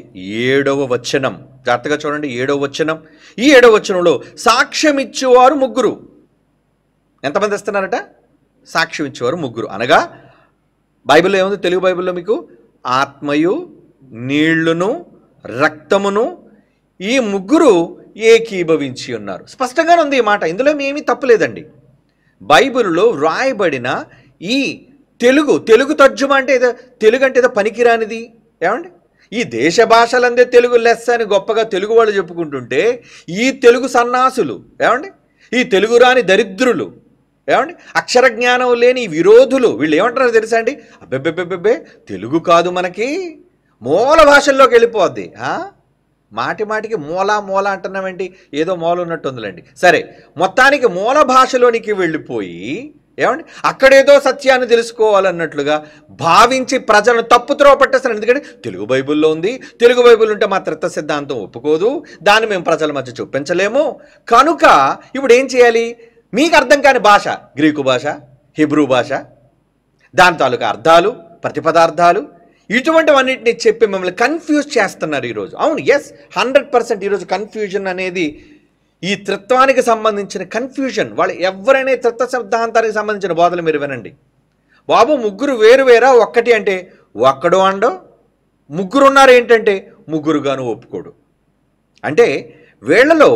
7వ వచనం, జాగ్రత్తగా చూడండి. 7వ వచనం. ఈ 7వ వచనంలో సాక్ష్యం ఇచ్చేవారు ముగ్గురు. ఎంతమంది ఇస్తున్నారట? సాక్ష్యం ఇచ్చేవారు ముగ్గురు. అనగా బైబిల్లో ఏముంది? తెలుగు బైబిల్లో మీకు ఆత్మయు, నీళ్లును, రక్తమును, ఈ ముగ్గురు ఏకీభవించి ఉన్నారు. స్పష్టంగానే ఉంది ఈ మాట, ఇందులో ఏమీ తప్పులేదండి. బైబిల్లో వ్రాయబడిన ఈ తెలుగు తర్జుమా అంటే తెలుగు అంటే ఏదో పనికిరానిది. ఏమండి, ఈ దేశ భాషలందే తెలుగు లెస్ అని గొప్పగా తెలుగు వాళ్ళు చెప్పుకుంటుంటే, ఈ తెలుగు సన్నాసులు, ఏమండి, ఈ తెలుగు రాని దరిద్రులు, ఏమండి, అక్షర జ్ఞానం లేని విరోధులు, వీళ్ళు ఏమంటారో తెలుసా అండి? అబ్బెబ్బెబ్బెబ్బే, తెలుగు కాదు మనకి, మూల భాషల్లోకి వెళ్ళిపోద్ది. మాటికి మూల అంటున్నామేంటి? ఏదో మూల ఉన్నట్టు ఉందిలేండి. సరే, మొత్తానికి మూల భాషలోనికి వెళ్ళిపోయి, ఏమండి, అక్కడేదో సత్యాన్ని తెలుసుకోవాలన్నట్లుగా భావించి ప్రజలను తప్పుత్రోవ పట్టేస్తారు. ఎందుకంటే తెలుగు బైబిల్లో ఉంది, తెలుగు బైబిల్ ఉంటే మా త్రిత్వ సిద్ధాంతం ఒప్పుకోదు, దాన్ని మేము ప్రజల మధ్య చూపించలేము. కనుక ఇప్పుడు ఏం చేయాలి? మీకు అర్థం కాని భాష, గ్రీకు భాష, హిబ్రూ భాష, దాని తాలూకా అర్థాలు, ప్రతిపదార్థాలు, ఇటువంటివన్నింటినీ చెప్పి మిమ్మల్ని కన్ఫ్యూజ్ చేస్తున్నారు ఈరోజు. అవును, ఎస్, 100% ఈరోజు కన్ఫ్యూజన్ అనేది ఈ త్రిత్వానికి సంబంధించిన కన్ఫ్యూజన్. వాళ్ళు ఎవరైనా త్రిత్వ సిద్ధాంతానికి సంబంధించిన బోధలు మీరు వినండి. బాబు, ముగ్గురు వేరువేరా, ఒక్కటి అంటే ఒక్కడు అండో, ముగ్గురు ఉన్నారు ఏంటంటే ముగ్గురుగాను ఒప్పుకోడు. అంటే వీళ్ళలో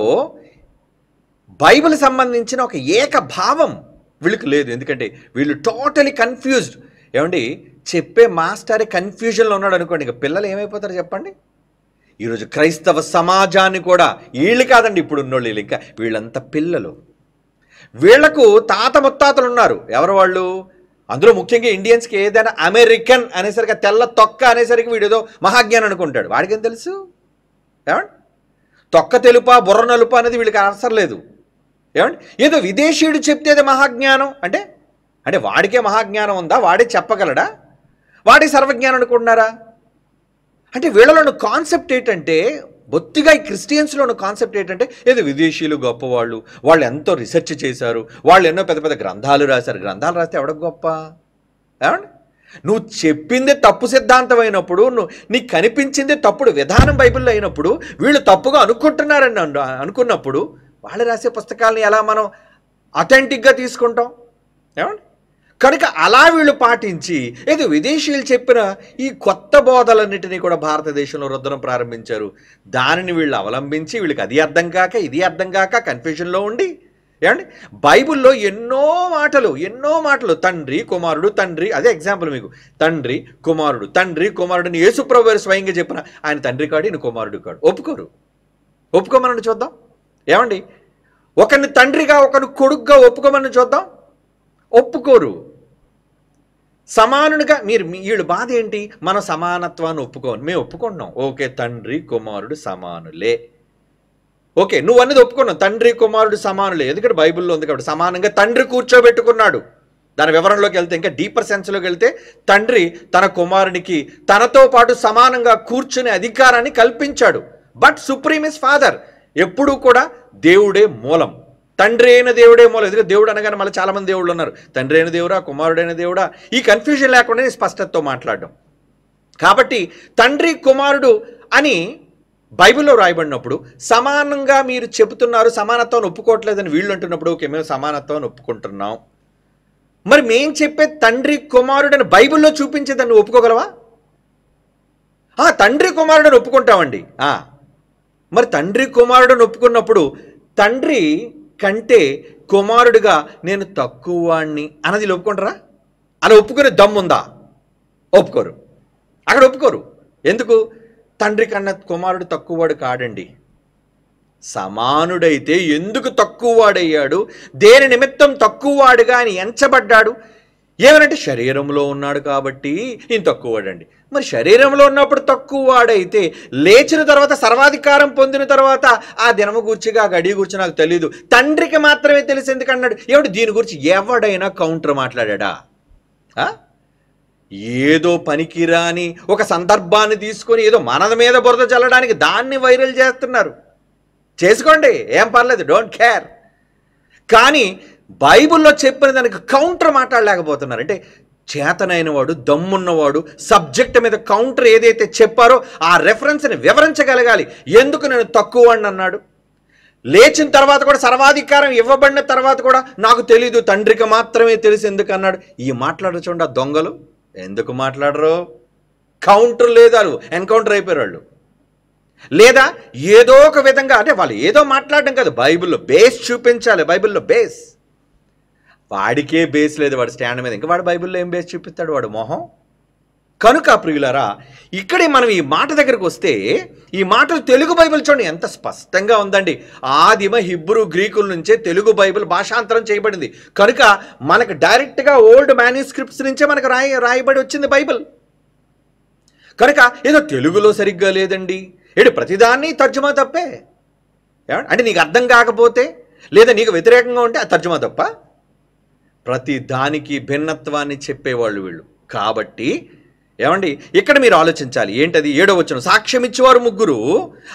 బైబిల్ సంబంధించిన ఒక ఏకభావం వీళ్ళకి లేదు. ఎందుకంటే వీళ్ళు టోటలీ కన్ఫ్యూజ్డ్. ఏమండి, చెప్పే మాస్టరే కన్ఫ్యూజన్లో ఉన్నాడు అనుకోండి, ఇక పిల్లలు ఏమైపోతారు చెప్పండి? ఈరోజు క్రైస్తవ సమాజాన్ని కూడా, వీళ్ళు కాదండి ఇప్పుడు ఉన్నోళ్ళు, ఇంకా వీళ్ళంతా పిల్లలు. వీళ్లకు తాత ముత్తాతలు ఉన్నారు. ఎవరు వాళ్ళు? అందులో ముఖ్యంగా ఇండియన్స్కి ఏదైనా అమెరికన్ అనేసరికి, తెల్ల తొక్క అనేసరికి వీడేదో మహాజ్ఞానం అనుకుంటాడు. వాడికేం తెలుసు? ఏమండి, తొక్క తెలుపా బుర్ర నలుపా అనేది వీళ్ళకి అవసరం లేదు. ఏమండి, ఏదో విదేశీయుడు చెప్తే అది మహాజ్ఞానం అంటే వాడికే మహాజ్ఞానం ఉందా? వాడే చెప్పగలడా? వాడే సర్వజ్ఞానం అనుకుంటున్నారా? అంటే వీళ్ళలోని కాన్సెప్ట్ ఏంటంటే, బొత్తిగా ఈ క్రిస్టియన్స్లోని కాన్సెప్ట్ ఏంటంటే, ఏదో విదేశీయులు గొప్పవాళ్ళు, వాళ్ళు ఎంతో రీసెర్చ్ చేశారు, వాళ్ళు ఎన్నో పెద్ద పెద్ద గ్రంథాలు రాశారు. గ్రంథాలు రాస్తే ఎవడకు గొప్ప? ఏమండి, నువ్వు చెప్పిందే తప్పు సిద్ధాంతం అయినప్పుడు, నీకు కనిపించిందే తప్పుడు విధానం బైబిల్లో అయినప్పుడు, వీళ్ళు తప్పుగా అనుకుంటున్నారని అనుకున్నప్పుడు వాళ్ళు రాసే పుస్తకాలను ఎలా మనం అథెంటిక్గా తీసుకుంటాం? ఏమండి, కనుక అలా వీళ్ళు పాటించి ఏదో విదేశీయులు చెప్పిన ఈ కొత్త బోధలన్నిటినీ కూడా భారతదేశంలో రుద్దడం ప్రారంభించారు. దానిని వీళ్ళు అవలంబించి, వీళ్ళకి అది అర్థం కాక ఇది అర్థం కాక కన్ఫ్యూజన్లో ఉండి, ఏమండి బైబిల్లో ఎన్నో మాటలు తండ్రి కుమారుడు తండ్రి, అదే ఎగ్జాంపుల్ మీకు, తండ్రి కుమారుడు అని యేసుప్రభు వారు స్వయంగా చెప్పిన ఆయన తండ్రి కాడు ఈయన కుమారుడు కాడు. ఒప్పుకోమని చూద్దాం. ఏమండి ఒకరిని తండ్రిగా ఒకరిని కొడుకుగా ఒప్పుకోమని చూద్దాం. ఒప్పుకోరు. సమానునిగా వీళ్ళు బాధ ఏంటి, మన సమానత్వాన్ని ఒప్పుకోను. మేము ఒప్పుకుంటున్నాం, ఓకే తండ్రి కుమారుడు సమానులే, ఓకే నువ్వు అన్నది ఒప్పుకున్నావు, తండ్రి కుమారుడు సమానులే, ఎందుకంటే బైబిల్లో ఉంది కాబట్టి. సమానంగా తండ్రి కూర్చోబెట్టుకున్నాడు. దాని వివరణలోకి వెళ్తే, ఇంకా డీపర్ సెన్స్లోకి వెళ్తే, తండ్రి తన కుమారునికి తనతో పాటు సమానంగా కూర్చునే అధికారాన్ని కల్పించాడు. But supreme is father. ఎప్పుడూ కూడా దేవుడే మూలం, తండ్రి అయిన దేవుడే మూలం. ఎందుకంటే దేవుడు అనగానే మళ్ళీ చాలామంది దేవుళ్ళు ఉన్నారు, తండ్రి అయిన దేవుడా కుమారుడైన దేవుడా, ఈ కన్ఫ్యూజన్ లేకుండా స్పష్టతతో మాట్లాడడం. కాబట్టి తండ్రి కుమారుడు అని బైబిల్లో రాయబడినప్పుడు సమానంగా మీరు చెబుతున్నారు, సమానత్వాన్ని ఒప్పుకోవట్లేదని వీళ్ళు అంటున్నప్పుడు, ఓకే మేము సమానత్వాన్ని ఒప్పుకుంటున్నాం. మరి మేం చెప్పే తండ్రి కుమారుడని బైబిల్లో చూపించేదాన్ని ఒప్పుకోగలవా? తండ్రి కుమారుడని ఒప్పుకుంటామండి. మరి తండ్రి కుమారుడని ఒప్పుకున్నప్పుడు తండ్రి కంటే కుమారుడిగా నేను తక్కువ వాణ్ణి అన్నది ఒప్పుకుంటారా? అలా ఒప్పుకునే దమ్ముందా? ఒప్పుకోరు. అక్కడ ఒప్పుకోరు. ఎందుకు? తండ్రి కన్నా కుమారుడు తక్కువవాడు కాడండి. సమానుడైతే ఎందుకు తక్కువవాడయ్యాడు? దేని నిమిత్తం తక్కువవాడుగా ఆయన ఎంచబడ్డాడు? ఏమనంటే శరీరంలో ఉన్నాడు కాబట్టి ఈయన తక్కువవాడండి. మరి శరీరంలో ఉన్నప్పుడు తక్కువవాడైతే లేచిన తర్వాత సర్వాధికారం పొందిన తర్వాత ఆ దినము గూర్చిగా ఆ గడియ గురించి నాకు తెలీదు, తండ్రికి మాత్రమే తెలిసి ఎందుకు అన్నాడు? ఏమిటి దీని గురించి ఎవడైనా కౌంటర్ మాట్లాడా? ఏదో పనికిరాని ఒక సందర్భాన్ని తీసుకొని ఏదో మనద మీద బురద చల్లడానికి దాన్ని వైరల్ చేస్తున్నారు. చేసుకోండి, ఏం పర్లేదు, డోంట్ కేర్. కానీ బైబిల్లో చెప్పిన దానికి కౌంటర్ మాట్లాడలేకపోతున్నారు. అంటే చేతనైన వాడు, దమ్మున్నవాడు సబ్జెక్ట్ మీద కౌంటర్ ఏదైతే చెప్పారో ఆ రెఫరెన్స్ని వివరించగలగాలి. ఎందుకు నేను తక్కువ అన్నాడు? లేచిన తర్వాత కూడా సర్వాధికారం ఇవ్వబడిన తర్వాత కూడా నాకు తెలీదు, తండ్రికి మాత్రమే తెలిసి ఎందుకు అన్నాడు? ఈ మాట్లాడరు చూడండి ఆ దొంగలు. ఎందుకు మాట్లాడరు? కౌంటర్ లేదు, వాళ్ళు ఎన్కౌంటర్ అయిపోయారు వాళ్ళు. లేదా ఏదో ఒక విధంగా, అంటే వాళ్ళు ఏదో మాట్లాడడం కాదు, బైబిల్లో బేస్ చూపించాలి. బైబిల్లో బేస్, వాడికే బేస్ లేదు, వాడు స్టాండ్ మీద, ఇంకా వాడు బైబిల్లో ఏం బేస్ చూపిస్తాడు వాడు మొహం. కనుక ప్రియులారా, ఇక్కడే మనం ఈ మాట దగ్గరకు వస్తే, ఈ మాటలు తెలుగు బైబిల్ చూడండి ఎంత స్పష్టంగా ఉందండి. ఆదిమ హిబ్రూ గ్రీకుల నుంచే తెలుగు బైబిల్ భాషాంతరం చేయబడింది. కనుక మనకు డైరెక్ట్గా ఓల్డ్ మ్యాన్యుస్క్రిప్ట్స్ నుంచే మనకు రాయబడి వచ్చింది బైబిల్. కనుక ఏదో తెలుగులో సరిగ్గా లేదండి, ఏడు ప్రతిదాన్ని తర్జుమా తప్పే. అంటే నీకు అర్థం కాకపోతే లేదా నీకు వ్యతిరేకంగా ఉంటే ఆ తర్జుమా తప్ప. ప్రతి దానికి భిన్నత్వాన్ని చెప్పేవాళ్ళు వీళ్ళు. కాబట్టి ఏమండి ఇక్కడ మీరు ఆలోచించాలి. ఏంటది? 7వ వచనం, సాక్ష్యం ఇచ్చేవారు ముగ్గురు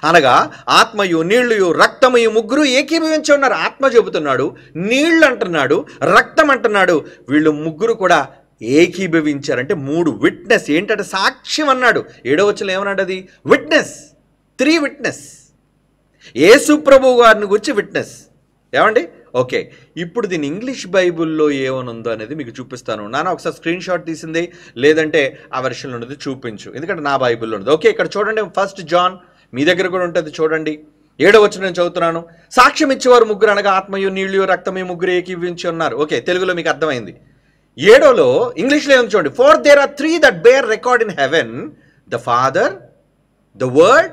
అనగా ఆత్మయు నీళ్లు రక్తమయు ముగ్గురు ఏకీభవించి ఉన్నారు. ఆత్మ చెబుతున్నాడు, నీళ్లు అంటున్నాడు, రక్తం అంటున్నాడు. వీళ్ళు ముగ్గురు కూడా ఏకీభవించారంటే 3 విట్నెస్. ఏంటంటే సాక్ష్యం అన్నాడు. 7వ వచనం ఏమన్నాడు? అది విట్నెస్, 3 విట్నెస్. యేసు ప్రభువు గారిని గురించి విట్నెస్. ఏమండి? ఓకే, ఇప్పుడు దీని ఇంగ్లీష్ బైబిల్లో ఏమనుందో అనేది మీకు చూపిస్తాను. నాన్న ఒకసారి స్క్రీన్ షాట్ తీసింది, లేదంటే ఆ వెర్షన్లో ఉన్నది చూపించు, ఎందుకంటే నా బైబిల్లో ఉన్నది. ఓకే, ఇక్కడ చూడండి, 1 జాన్ మీ దగ్గర కూడా ఉంటుంది చూడండి. 7వ వచనం నేను చదువుతున్నాను. సాక్ష్యం ఇచ్చేవారు ముగ్గురు అనగా ఆత్మయు నీళ్లు రక్తమయు ముగ్గురు ఏకీభవించి ఉన్నారు. ఓకే, తెలుగులో మీకు అర్థమైంది. 7వలో ఇంగ్లీష్లో ఏమో చూడండి. For there are 3 that bear record in heaven, the Father, the Word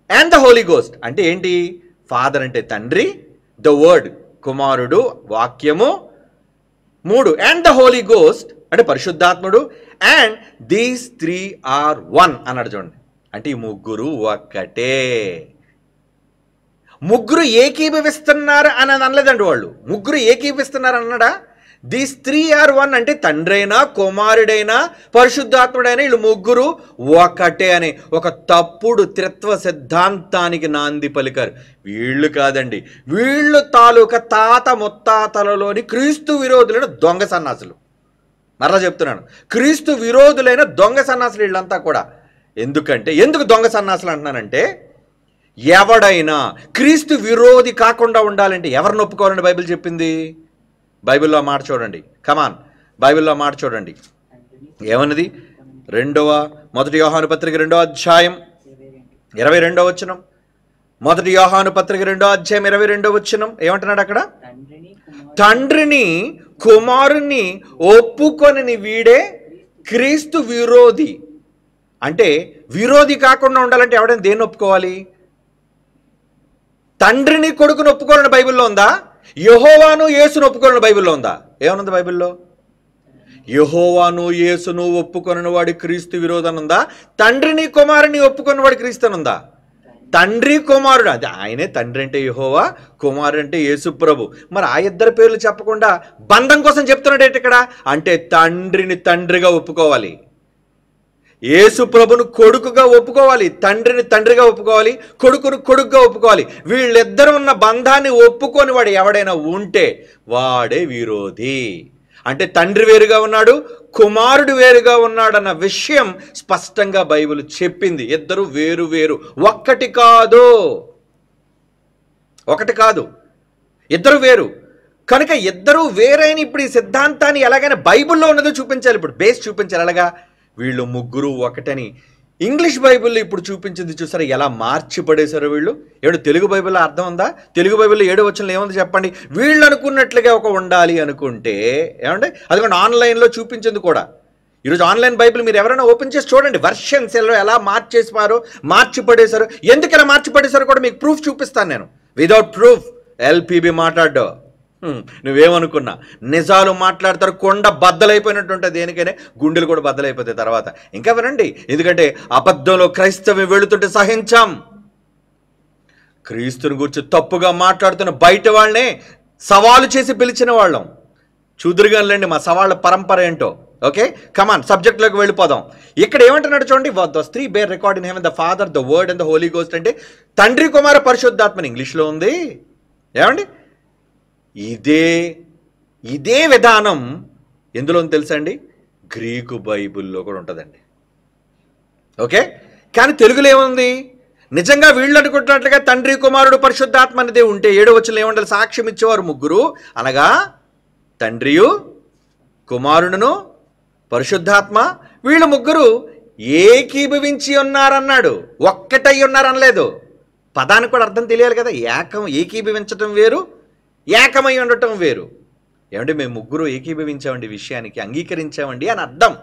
and the Holy Ghost. అంటే ఏంటి? ఫాదర్ అంటే తండ్రి, ద వర్డ్ కుమారుడు వాక్యము, 3 అండ్ ద హోలీ గోస్ట్ అంటే పరిశుద్ధాత్ముడు, అండ్ దీస్ 3 are 1 అన్నాడు చూడండి. అంటే ఈ ముగ్గురు ఒక్కటే. ముగ్గురు ఏకీభవిస్తున్నారు అని అనలేదండి వాళ్ళు. ముగ్గురు ఏకీభవిస్తున్నారు అన్నాడా? దీస్ 3 are 1 అంటే తండ్రైనా కుమారుడైనా పరిశుద్ధాత్ముడైనా వీళ్ళు ముగ్గురు ఒకటే అని ఒక తప్పుడు త్రిత్వ సిద్ధాంతానికి నాంది పలికారు. వీళ్ళు కాదండి, వీళ్ళు తాలూకా తాత ముత్తాతలలోని క్రీస్తు విరోధులైన దొంగ సన్నాసులు. మరలా చెప్తున్నాను, క్రీస్తు విరోధులైన దొంగ సన్నాసులు వీళ్ళంతా కూడా. ఎందుకు దొంగ సన్నాసులు అంటున్నానంటే, ఎవడైనా క్రీస్తు విరోధి కాకుండా ఉండాలంటే ఎవరిని ఒప్పుకోవాలండి? బైబిల్ చెప్పింది. బైబిల్లో మాట చూడండి, కమాన్, బైబిల్లో మాట చూడండి ఏమన్నది? 1 యోహాను పత్రిక 2వ అధ్యాయం 22వ వచనం. మొదటి యోహాను పత్రిక 2:22 ఏమంటున్నాడు అక్కడ? తండ్రిని కుమారుణ్ణి ఒప్పుకొనని వీడే క్రీస్తు విరోధి. అంటే విరోధి కాకుండా ఉండాలంటే ఎవడైనా దేన్ని ఒప్పుకోవాలి? తండ్రిని కొడుకుని ఒప్పుకోవాలని బైబిల్లో ఉందా? యెహోవాను యేసును ఒప్పుకోవాలని బైబిల్లో ఉందా? ఏమనుంది బైబిల్లో? యెహోవాను యేసును ఒప్పుకొనని వాడి క్రీస్తు విరోధం ఉందా? తండ్రిని కుమారుని ఒప్పుకొని వాడి క్రీస్తు ఉందా? తండ్రి కుమారుడు, అది ఆయనే. తండ్రి అంటే యెహోవా, కుమారుడు అంటే యేసు ప్రభు. మరి ఆ ఇద్దరు పేర్లు చెప్పకుండా బంధం కోసం చెప్తున్నాడు ఏంటి ఇక్కడ? అంటే తండ్రిని తండ్రిగా ఒప్పుకోవాలి, యేసు ప్రభును కొడుకుగా ఒప్పుకోవాలి, తండ్రిని తండ్రిగా ఒప్పుకోవాలి, కొడుకును కొడుకుగా ఒప్పుకోవాలి. వీళ్ళిద్దరు ఉన్న బంధాన్ని ఒప్పుకొని వాడు ఎవడైనా ఉంటే వాడే విరోధి. అంటే తండ్రి వేరుగా ఉన్నాడు, కుమారుడు వేరుగా ఉన్నాడన్న విషయం స్పష్టంగా బైబిల్ చెప్పింది. ఇద్దరు వేరు వేరు, ఒక్కటి కాదు, ఇద్దరు వేరు. కనుక ఇద్దరు వేరైన ఇప్పుడు ఈ సిద్ధాంతాన్ని ఎలాగైనా బైబిల్లో ఉన్నదో చూపించాలి. ఇప్పుడు బేస్ చూపించాలి. ఎలాగా? వీళ్ళు ముగ్గురు ఒకటని ఇంగ్లీష్ బైబిల్లో ఇప్పుడు చూపించింది చూసారా ఎలా మార్చి పడేశారో వీళ్ళు. ఏడు తెలుగు బైబిల్లో అర్థం ఉందా? తెలుగు బైబిల్లో 7వ వచనంలో ఏముంది చెప్పండి? వీళ్ళు అనుకున్నట్లుగా ఒక ఉండాలి అనుకుంటే ఏమంటే అదిగోండి ఆన్లైన్లో చూపించింది కూడా. ఈరోజు ఆన్లైన్ బైబిల్ మీరు ఎవరైనా ఓపెన్ చేసి చూడండి, వర్షన్స్ ఎలా మార్చి పడేశారు. ఎందుకు ఎలా మార్చి పడేశారో కూడా మీకు ప్రూఫ్ చూపిస్తాను నేను. వితౌట్ ప్రూఫ్ ఎల్పిబి మాట్లాడ్డా నువ్వేమనుకున్నా నిజాలు మాట్లాడతారు, కొండ బద్దలైపోయినట్టుంటే దేనికైనా గుండెలు కూడా బద్దలైపోతాయి తర్వాత. ఇంకా వినండి, ఎందుకంటే అబద్ధంలో క్రైస్తవం వెళుతుంటే సహించాం. క్రీస్తుని గురించి తప్పుగా మాట్లాడుతున్న బయట వాళ్ళనే సవాలు చేసి పిలిచిన వాళ్ళం. చూదురుగానండి మా సవాళ్ళ పరంపర ఏంటో. ఓకే, కమాన్ సబ్జెక్ట్లోకి వెళ్ళిపోదాం. ఇక్కడ ఏమంటున్నాడు చూడండి, the three bear record in heaven, the father, the word and the holy ghost. అంటే తండ్రి కుమార పరిశుద్ధాత్మని ఇంగ్లీష్లో ఉంది. ఏమండి ఇదే విధానం ఎందులో తెలుసా అండి? గ్రీకు బైబిల్లో కూడా ఉంటుందండి. ఓకే, కానీ తెలుగులో ఏముంది? నిజంగా వీళ్ళు అనుకుంటున్నట్లుగా తండ్రి కుమారుడు పరిశుద్ధాత్మ అనేది ఉంటే 7వ వచనంలో ఏముండాలి? సాక్ష్యం ఇచ్చేవారు ముగ్గురు, అనగా తండ్రియు కుమారుడును పరిశుద్ధాత్మ, వీళ్ళు ముగ్గురు ఏకీభవించి ఉన్నారన్నాడు, ఒక్కటై ఉన్నారనలేదు. పదానికి కూడా అర్థం తెలియాలి కదా. ఏకీభవించటం వేరు, ఏకమై ఉండటం వేరు. ఏమంటే మేము ముగ్గురు ఏకీభవించామండి, విషయానికి అంగీకరించామండి అని అర్థం.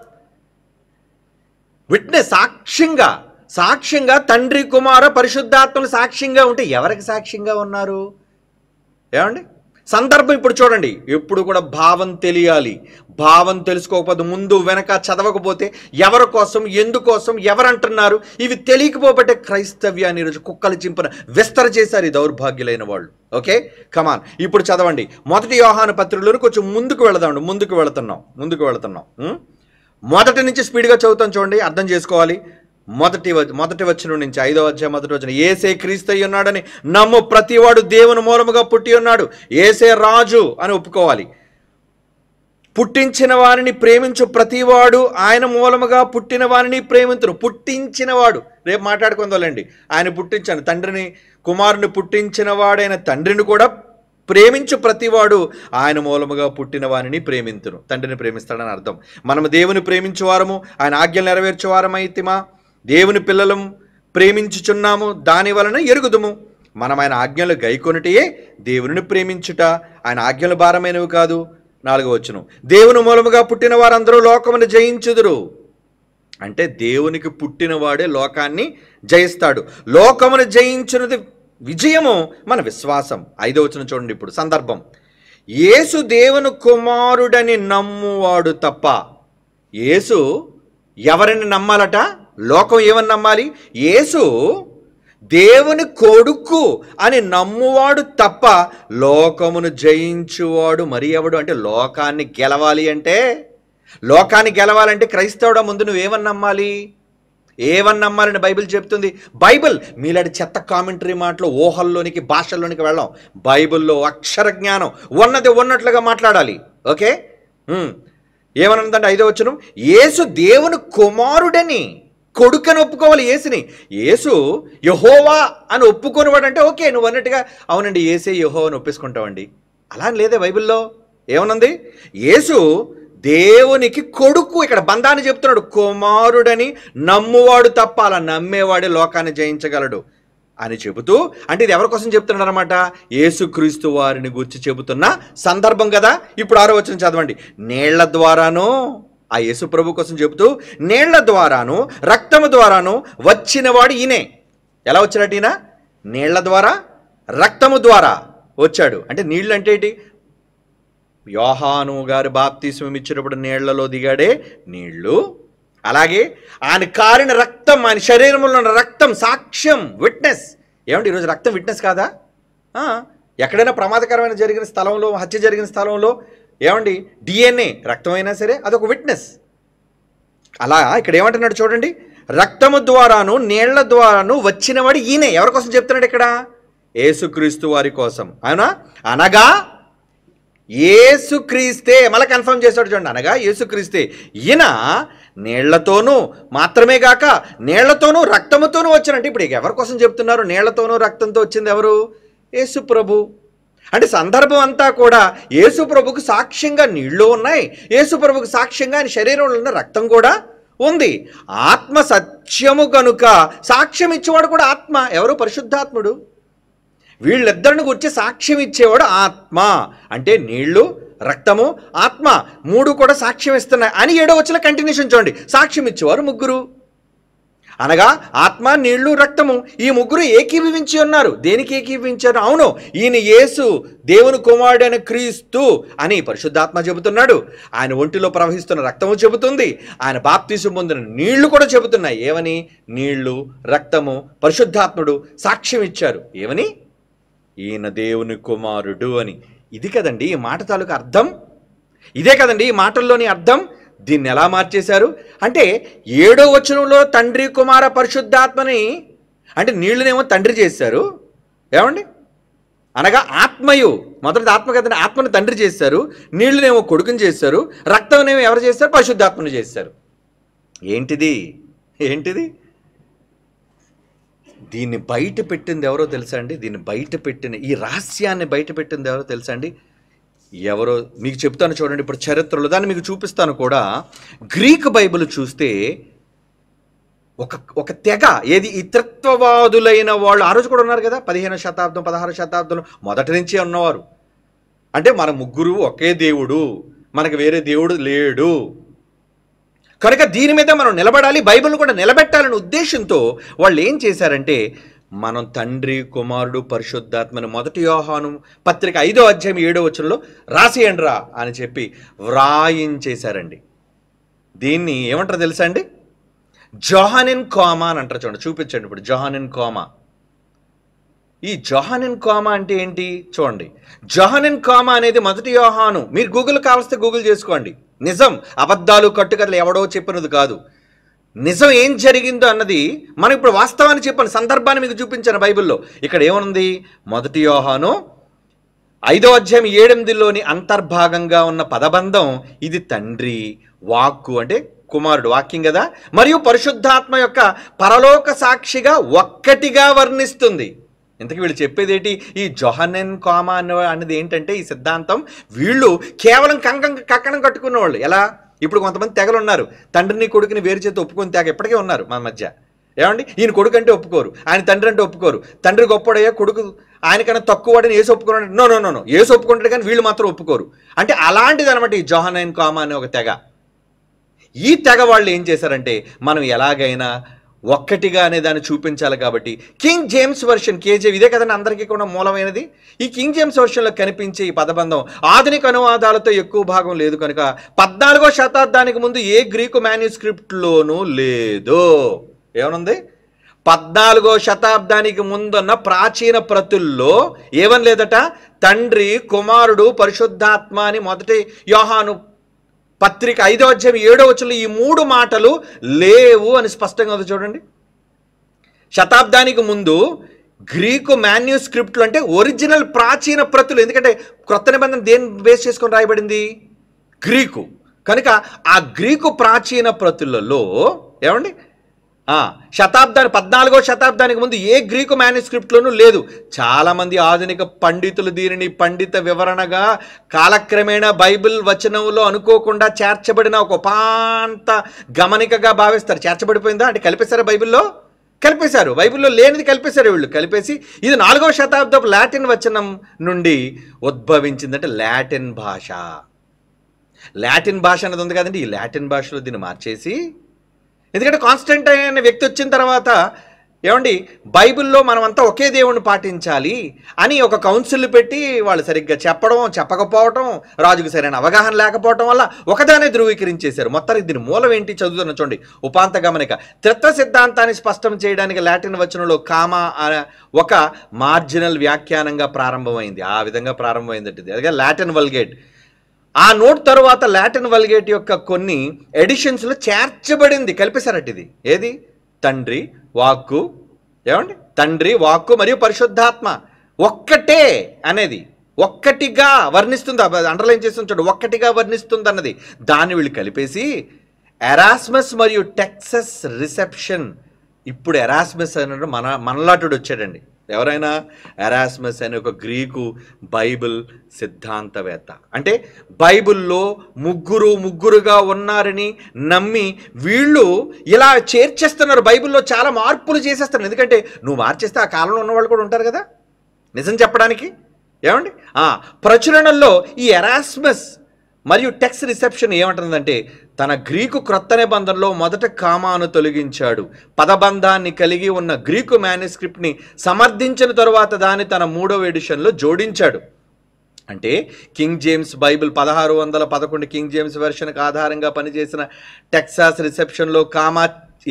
విట్నెస్, సాక్ష్యంగా తండ్రి కుమార పరిశుద్ధాత్మలు సాక్ష్యంగా ఉంటే ఎవరికి సాక్ష్యంగా ఉన్నారు? ఏమండి సందర్భం ఇప్పుడు చూడండి. ఎప్పుడు కూడా భావం తెలియాలి. భావం తెలుసుకోకపోతే, ముందు వెనక చదవకపోతే ఎవరి కోసం, ఎందుకోసం, ఎవరంటున్నారు ఇవి తెలియకపోబట్టే క్రైస్తవ్యాన్ని ఈరోజు కుక్కలు చింపిన విస్తర చేశారు ఈ దౌర్భాగ్యులైన వాళ్ళు. ఓకే, కమాన్ ఇప్పుడు చదవండి. మొదటి యోహాను పత్రికలో కొంచెం ముందుకు వెళుతున్నాం. మొదటి నుంచి స్పీడ్గా చదువుతాం చూడండి, అర్థం చేసుకోవాలి. మొదటి వచనం నుంచి 5వ అధ్యాయం 1వ వచనం. యేసే క్రీస్తు అయి ఉన్నాడని నమ్ము ప్రతివాడు దేవుని మూలముగా పుట్టి ఉన్నాడు. యేసే రాజు అని ఒప్పుకోవాలి. పుట్టించిన వారిని ప్రేమించు ప్రతివాడు ఆయన మూలముగా పుట్టిన వారిని ప్రేమించును. పుట్టించినవాడు, రేపు మాట్లాడుకుందాలండి. ఆయన పుట్టించాను, తండ్రిని కుమారుని పుట్టించిన వాడైన తండ్రిని కూడా ప్రేమించు ప్రతివాడు ఆయన మూలముగా పుట్టిన వారిని ప్రేమించును. తండ్రిని ప్రేమిస్తాడని అర్థం. మనము దేవుని ప్రేమించువారము, ఆయన ఆజ్ఞలు నెరవేర్చువారమైతిమా, దేవుని పిల్లలం ప్రేమించుచున్నాము, దాని వలన ఎరుగుదుము. మనం ఆయన ఆజ్ఞలు గైకొనుటయే దేవుని ప్రేమించుట, ఆయన ఆజ్ఞలు భారమైనవి కాదు. 4వ వచనం. దేవుని మూలముగా పుట్టిన వారందరూ లోకమును జయించుదురు. అంటే దేవునికి పుట్టినవాడే లోకాన్ని జయిస్తాడు. లోకమును జయించున్నది విజయము మన విశ్వాసం. 5వ వచనం చూడండి. ఇప్పుడు సందర్భం, యేసు దేవుని కుమారుడని నమ్మువాడు తప్ప. యేసు ఎవరిని నమ్మాలట? లోకం ఏమని నమ్మాలి? యేసు దేవుని కొడుకు అని నమ్మువాడు తప్ప లోకమును జయించువాడు మరి ఎవడు? అంటే లోకాన్ని గెలవాలంటే క్రైస్తవుడా ముందు నువ్వేమని నమ్మాలి? ఏమని బైబిల్ చెప్తుంది. బైబిల్ మీలాంటి చెత్త కామెంటరీ మాటలు, ఊహల్లోనికి, భాషల్లోనికి వెళ్ళాం. బైబిల్లో అక్షర జ్ఞానం ఉన్నది ఉన్నట్లుగా మాట్లాడాలి. ఓకే, ఏమన్నదంటే 5వ వచనం, యేసు దేవుని కుమారుడని కొడుకని ఒప్పుకోవాలి. యేసు యెహోవా అని ఒప్పుకొనివాడు అంటే ఓకే, నువ్వు అన్నట్టుగా అవునండి యేసే యెహోవా అని ఒప్పేసుకుంటావండి. అలా అని లేదే బైబిల్లో. ఏమనుంది? యేసు దేవునికి కొడుకు. ఇక్కడ బంధాన్ని చెప్తున్నాడు. కుమారుడని నమ్మువాడు తప్ప, అలా నమ్మేవాడే లోకాన్ని జయించగలడు. అని చెబుతూ, అంటే ఇది ఎవరి కోసం చెప్తున్నాడు అనమాట? యేసుక్రీస్తు వారిని గురించి చెబుతున్న సందర్భం కదా. ఇప్పుడు 6వ వచనం చదవండి. నీళ్ల ద్వారాను, ఆ యేసు ప్రభు కోసం చెబుతూ, నీళ్ల ద్వారాను రక్తము ద్వారాను వచ్చినవాడు ఈయనే. ఎలా వచ్చాడట ఈయన? నీళ్ల ద్వారా రక్తము ద్వారా వచ్చాడు. అంటే నీళ్ళు అంటే ఏంటి? యోహాను గారు బాప్తిస్మం ఇచ్చినప్పుడు నీళ్లలో దిగాడే నీళ్లు. అలాగే ఆయన కారిన రక్తం, ఆయన శరీరంలో ఉన్న రక్తం సాక్ష్యం, విట్నెస్. ఏమంటే ఈరోజు రక్తం విట్నెస్ కాదా? ఎక్కడైనా ప్రమాదకరమైన జరిగిన స్థలంలో, హత్య జరిగిన స్థలంలో ఏమండి DNA రక్తం అయినా సరే అదొక విట్నెస్. అలా ఇక్కడ ఏమంటున్నాడు చూడండి, రక్తము ద్వారాను నీళ్ల ద్వారాను వచ్చినవాడు ఈయనే. ఎవరి కోసం చెప్తున్నాడు ఇక్కడ? యేసుక్రీస్తు వారి కోసం. అవునా? అనగా యేసుక్రీస్తే, మళ్ళీ కన్ఫర్మ్ చేశాడు చూడండి, అనగా యేసుక్రీస్తే. ఈయన నీళ్లతోనూ మాత్రమే గాక నీళ్లతోనూ రక్తముతోనూ వచ్చినట్టు. ఇప్పుడు ఎవరి కోసం చెప్తున్నారు? నీళ్లతోనూ రక్తంతో వచ్చింది ఎవరు? యేసు ప్రభు. అంటే సందర్భం అంతా కూడా యేసు ప్రభుకు సాక్ష్యంగా నీళ్లు ఉన్నాయి, యేసు ప్రభుకు సాక్ష్యంగా ఆయన శరీరంలో ఉన్న రక్తం కూడా ఉంది. ఆత్మ సత్యము కనుక సాక్ష్యం ఇచ్చేవాడు కూడా ఆత్మ. ఎవరు? పరిశుద్ధాత్ముడు. వీళ్ళిద్దరిని గురించి సాక్ష్యం ఇచ్చేవాడు ఆత్మ. అంటే నీళ్లు, రక్తము, ఆత్మ 3 కూడా సాక్ష్యం ఇస్తున్నాయి అని 7వ వచనం కంటిన్యూషన్ చూడండి. సాక్ష్యం ఇచ్చేవారు 3, అనగా ఆత్మ, నీళ్లు, రక్తము. ఈ 3 ఏకీభవించి ఉన్నారు. దేనికి ఏకీభవించారు? అవును, ఈయన యేసు దేవుని కుమారుడైన క్రీస్తు అని పరిశుద్ధాత్మ చెబుతున్నాడు. ఆయన ఒంటిలో ప్రవహిస్తున్న రక్తము చెబుతుంది. ఆయన బాప్తిసం పొందిన నీళ్లు కూడా చెబుతున్నాయి. ఏమని? నీళ్లు, రక్తము, పరిశుద్ధాత్ముడు సాక్ష్యం ఇచ్చారు. ఏమని? ఈయన దేవుని కుమారుడు అని. ఇది కదండి ఈ మాట తాలూకు అర్థం. ఇదే కదండి ఈ మాటల్లోని అర్థం. దీన్ని ఎలా మార్చేశారు అంటే 7వ వచనంలో తండ్రి, కుమార, పరిశుద్ధాత్మని, అంటే నీళ్లనేమో తండ్రి చేశారు. ఏమండి? అనగా ఆత్మయు, మొదటి ఆత్మ కదండి, ఆత్మను తండ్రి చేశారు. నీళ్లనేమో కొడుకుని చేశారు. రక్తంనేమో ఎవరు చేశారు? పరిశుద్ధాత్మను చేశారు. ఏంటిది? దీన్ని బయట పెట్టింది ఎవరో తెలుసా అండి? దీన్ని బయట పెట్టిన, ఈ రహస్యాన్ని బయట పెట్టింది ఎవరో తెలుసా అండి? ఎవరో మీకు చెప్తాను చూడండి. ఇప్పుడు చరిత్రలో దాన్ని మీకు చూపిస్తాను కూడా. గ్రీక్ బైబిల్ చూస్తే ఒక తెగ, ఏది ఈ త్రిత్వవాదులైన వాళ్ళు ఆ రోజు కూడా ఉన్నారు కదా. 15వ శతాబ్దం 16వ శతాబ్దంలో మొదటి నుంచే ఉన్నవారు. అంటే మన ముగ్గురు ఒకే దేవుడు, మనకు వేరే దేవుడు లేడు కనుక దీని మీద మనం నిలబడాలి, బైబిల్ కూడా నిలబెట్టాలనే ఉద్దేశంతో వాళ్ళు ఏం చేశారంటే, మనం తండ్రి, కుమారుడు, పరిశుద్ధాత్మని 1 యోహాను పత్రిక 5వ అధ్యాయం 7వ వచనంలో రాసేయండి రా అని చెప్పి వ్రాయించేశారండి. దీన్ని ఏమంటారు తెలుసా అండి? జోహానిన్ కామా అని అంటారు. చూడండి, చూపించండి ఇప్పుడు. జోహానిన్ కామా. ఈ జోహానిన్ కామా అంటే ఏంటి చూడండి. జోహానిన్ కామా అనేది 1 యోహాను. మీరు గూగుల్ కావలిస్తే గూగుల్ చేసుకోండి. నిజం, అబద్ధాలు, కట్టుకథలు ఎవడో చెప్పినది కాదు. నిజం ఏం జరిగిందో అన్నది మనం ఇప్పుడు వాస్తవాన్ని చెప్పాను, సందర్భాన్ని మీకు చూపించాను బైబిల్లో. ఇక్కడ ఏమనుంది? 1 యోహాను 5వ అధ్యాయం 8లోని అంతర్భాగంగా ఉన్న పదబంధం ఇది తండ్రి, వాక్కు అంటే కుమారుడు, వాక్యం కదా, మరియు పరిశుద్ధాత్మ యొక్క పరలోక సాక్షిగా ఒక్కటిగా వర్ణిస్తుంది. ఇంతకీ వీళ్ళు చెప్పేది ఏంటి? ఈ జోహానిన్ కామా అన్నది ఏంటంటే, ఈ సిద్ధాంతం వీళ్ళు కేవలం కక్కడం కట్టుకున్న వాళ్ళు. ఎలా? ఇప్పుడు కొంతమంది తెగలు ఉన్నారు, తండ్రిని కొడుకుని వేరు చేతి ఒప్పుకొని తెగ ఇప్పటికే ఉన్నారు మన మధ్య. ఏమండి? ఈయన కొడుకు అంటే ఒప్పుకోరు, ఆయన తండ్రి అంటే ఒప్పుకోరు. తండ్రి గొప్పడయ్యా, కొడుకు ఆయనకన్నా తక్కువడని ఏసు ఒప్పుకున్నాడు. నో ఏసు ఒప్పుకుంటాడు కానీ వీళ్ళు మాత్రం ఒప్పుకోరు. అంటే అలాంటిది అనమాట ఈ జోహానిన్ కామా అనే ఒక తెగ. ఈ తెగ వాళ్ళు ఏం చేశారంటే, మనం ఎలాగైనా ఒక్కటిగా అనే దాన్ని చూపించాలి కాబట్టి కింగ్ జేమ్స్ వర్షన్, కేజే, ఇదే కదండి అందరికీ కూడా మూలమైనది. ఈ కింగ్ జేమ్స్ వర్షన్లో కనిపించే ఈ పదబంధం ఆధునిక అనువాదాలతో ఎక్కువ భాగం లేదు కనుక 14వ శతాబ్దానికి ముందు ఏ గ్రీకు మాన్యుస్క్రిప్ట్లోనూ లేదు. ఏమనుంది? 14వ శతాబ్దానికి ముందున్న ప్రాచీన ప్రతుల్లో ఏమని లేదట? తండ్రి, కుమారుడు, పరిశుద్ధాత్మ అని 1 యోహాను పత్రిక 5వ అధ్యాయం 7వ వచనంలో ఈ 3 మాటలు లేవు అని స్పష్టంగా ఉంది చూడండి. శతాబ్దానికి ముందు గ్రీకు మాన్యుస్క్రిప్ట్లు అంటే ఒరిజినల్ ప్రాచీన ప్రతులు. ఎందుకంటే క్రొత్త నిబంధన దేని బేస్ చేసుకొని రాయబడింది? గ్రీకు. కనుక ఆ గ్రీకు ప్రాచీన ప్రతులలో ఏమండి 14వ శతాబ్దానికి ముందు ఏ గ్రీకు మాన్యుస్క్రిప్ట్లోనూ లేదు. చాలామంది ఆధునిక పండితులు దీనిని పండిత వివరణగా కాలక్రమేణా బైబిల్ వచనంలో అనుకోకుండా చేర్చబడిన ఒక ఉపాంత గమనికగా భావిస్తారు. చేర్చబడిపోయిందా అంటే కలిపేశారా బైబిల్లో? కలిపేశారు. బైబిల్లో లేనిది కలిపేశారు వీళ్ళు. కలిపేసి ఇది 4వ శతాబ్దపు లాటిన్ వచనం నుండి ఉద్భవించిందంటే లాటిన్ భాష. లాటిన్ భాష అన్నది ఉంది కదండి, ఈ లాటిన్ భాషలో దీన్ని మార్చేసి, ఎందుకంటే కాన్స్టంటైన్ అనే వ్యక్తి వచ్చిన తర్వాత ఏమండి బైబిల్లో మనమంతా ఒకే దేవుణ్ణి పాటించాలి అని ఒక కౌన్సిల్ పెట్టి వాళ్ళు సరిగ్గా చెప్పకపోవటం, రాజుకు సరైన అవగాహన లేకపోవటం వల్ల ఒకదానే ధృవీకరించేశారు. మొత్తానికి దీని మూలం ఏంటి చదువుతున్న చూడండి. ఉపాంత గమనిక. త్రిత్వ సిద్ధాంతాన్ని స్పష్టం చేయడానికి లాటిన్ వచనంలో కామా ఒక మార్జినల్ వ్యాఖ్యానంగా ప్రారంభమైంది. ఆ విధంగా ప్రారంభమైందంటే అదే లాటిన్ వల్గేట్. ఆ నోట్ తరువాత లాటిన్ వల్గేట్ యొక్క కొన్ని ఎడిషన్స్లో చేర్చబడింది. కలిపేశారట ఇది. ఏది? తండ్రి, వాక్కు, ఏమండి తండ్రి, వాక్కు మరియు పరిశుద్ధాత్మ ఒక్కటే అనేది ఒక్కటిగా వర్ణిస్తుంది. అండర్లైన్ చేసి చూడండి, ఒక్కటిగా వర్ణిస్తుంది అన్నది. దాన్ని వీళ్ళు కలిపేసి ఎరాస్మస్ మరియు టెక్సస్ రిసెప్షన్. ఇప్పుడు ఎరాస్మస్ అన్నాడు మనలాటుడు వచ్చాడండి. ఎవరైనా? ఎరాస్మస్ అనే ఒక గ్రీకు బైబిల్ సిద్ధాంతవేత్త. అంటే బైబిల్లో ముగ్గురుగా ఉన్నారని నమ్మి వీళ్ళు ఇలా చేర్చేస్తున్నారు. బైబిల్లో చాలా మార్పులు చేసేస్తున్నారు. ఎందుకంటే నువ్వు మార్చేస్తే ఆ కాలంలో ఉన్నవాళ్ళు కూడా ఉంటారు కదా నిజం చెప్పడానికి. ఏమండి ప్రచురణలో ఈ ఎరాస్మస్ మరియు టెక్స్ రిసెప్షన్ ఏమంటుందంటే, తన గ్రీకు క్రొత్త నిబంధనలో మొదట కామాను తొలగించాడు. పదబంధాన్ని కలిగి ఉన్న గ్రీకు మేనుస్క్రిప్ట్ని సమర్థించిన తరువాత దాన్ని తన 3వ ఎడిషన్లో జోడించాడు. అంటే king James Bible 1611 king James వెర్షన్కి ఆధారంగా పనిచేసిన టెక్సాస్ రిసెప్షన్లో కామా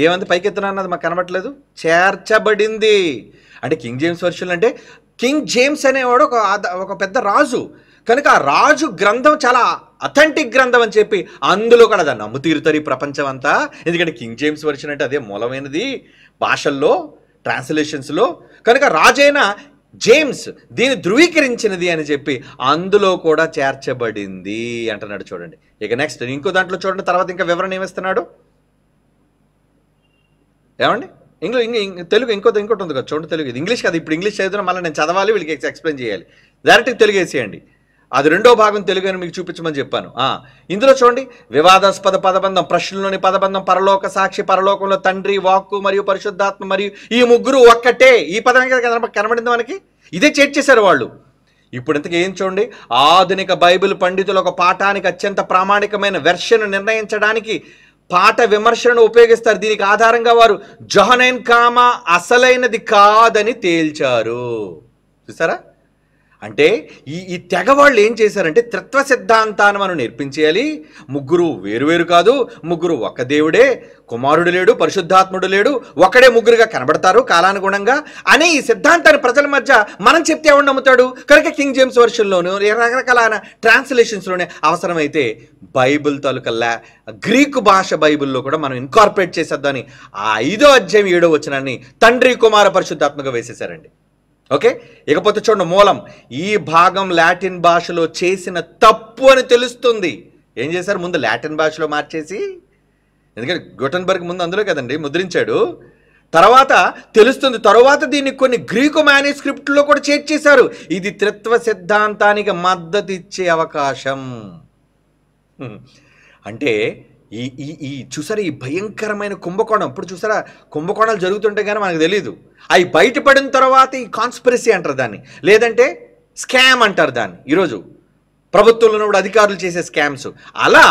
ఏమంది పైకెత్తున అన్నది మాకు కనబట్లేదు, చేర్చబడింది. అంటే కింగ్ జేమ్స్ వెర్షన్ అంటే కింగ్ జేమ్స్ అనేవాడు ఒక పెద్ద రాజు కనుక ఆ రాజు గ్రంథం చాలా అథెంటిక్ గ్రంథం అని చెప్పి అందులో కూడా దాన్ని నమ్ముతీరుతారు ఈ ప్రపంచం అంతా. ఎందుకంటే కింగ్ జేమ్స్ వెర్షన్ అంటే అదే మూలమైనది భాషల్లో, ట్రాన్స్లేషన్స్లో. కనుక రాజైన జేమ్స్ దీన్ని ధృవీకరించినది అని చెప్పి అందులో కూడా చేర్చబడింది అంటున్నాడు. చూడండి ఇక నెక్స్ట్ ఇంకో దాంట్లో చూడండి, తర్వాత ఇంకా వివరణ ఏమిస్తున్నాడు ఏమండి తెలుగు ఇంకోటి ఉంది కదా చూడండి. తెలుగు ఇది ఇంగ్లీష్ కదా, ఇప్పుడు ఇంగ్లీష్ చదువుతున్నా మళ్ళీ నేను చదవాలి, వీళ్ళకి ఎక్స్ప్లెయిన్ చేయాలి. డైరెక్ట్గా తెలుగు వేసేయండి. అది 2వ భాగం తెలుగు అని మీకు చూపించమని చెప్పాను. ఇందులో చూడండి, వివాదాస్పద పదబంధం, ప్రశ్నలోని పదబంధం, పరలోక సాక్షి, పరలోకంలో తండ్రి, వాక్కు మరియు పరిశుద్ధాత్మ మరియు ఈ ముగ్గురు ఒక్కటే. ఈ పదం కనబడింది మనకి. ఇదే చేర్చేశారు వాళ్ళు. ఇప్పుడు ఇంతకీ ఏం చూడండి, ఆధునిక బైబిల్ పండితులు ఒక పాఠానికి అత్యంత ప్రామాణికమైన వెర్షన్ నిర్ణయించడానికి పాఠ విమర్శను ఉపయోగిస్తారు. దీనికి ఆధారంగా వారు జోహనైన్ కామా అసలైనది కాదని తేల్చారు. చూసారా? అంటే ఈ తెగ వాళ్ళు ఏం చేశారంటే త్రిత్వ సిద్ధాంతాన్ని మనం నేర్పించేయాలి. ముగ్గురు వేరువేరు కాదు, ముగ్గురు ఒక దేవుడే, కుమారుడు లేడు, పరిశుద్ధాత్ముడు లేడు, ఒకడే ముగ్గురుగా కనబడతారు కాలానుగుణంగా అనే ఈ సిద్ధాంతాన్ని ప్రజల మధ్య మనం చెప్తే ఎవరు నమ్ముతాడు? కనుక కింగ్ జేమ్స్ వర్షన్లోను రకరకాల ట్రాన్స్లేషన్స్లోనే అవసరమైతే బైబిల్ తాలూకా గ్రీకు భాష బైబిల్లో కూడా మనం ఇన్కార్పొరేట్ చేసేద్దామని ఆ 5వ అధ్యాయం 7వ వచనాన్ని తండ్రి, కుమార, పరిశుద్ధాత్మగా వేసేశారండి. ఓకే, ఇకపోతే చూడండి మూలం. ఈ భాగం లాటిన్ భాషలో చేసిన తప్పు అని తెలుస్తుంది. ఏం చేశారు? ముందు లాటిన్ భాషలో మార్చేసి, ఎందుకంటే గుటెన్బర్గ్ ముందు అందులో కదండి ముద్రించాడు. తర్వాత తెలుస్తుంది, తర్వాత దీన్ని కొన్ని గ్రీకు మేనుస్క్రిప్ట్లో కూడా చేర్చేశారు. ఇది త్రిత్వ సిద్ధాంతానికి మద్దతు ఇచ్చే అవకాశం. అంటే ఈ చూసారా ఈ భయంకరమైన కుంభకోణం. ఇప్పుడు చూసారా కుంభకోణాలు జరుగుతుంటే కానీ మనకు తెలియదు. అవి బయటపడిన తర్వాత ఈ కాన్స్పిరసీ అంటారు దాన్ని, లేదంటే స్కామ్ అంటారు దాన్ని. ఈరోజు ప్రభుత్వంలో ఉన్నప్పుడు అధికారులు చేసే స్కామ్స్. అలా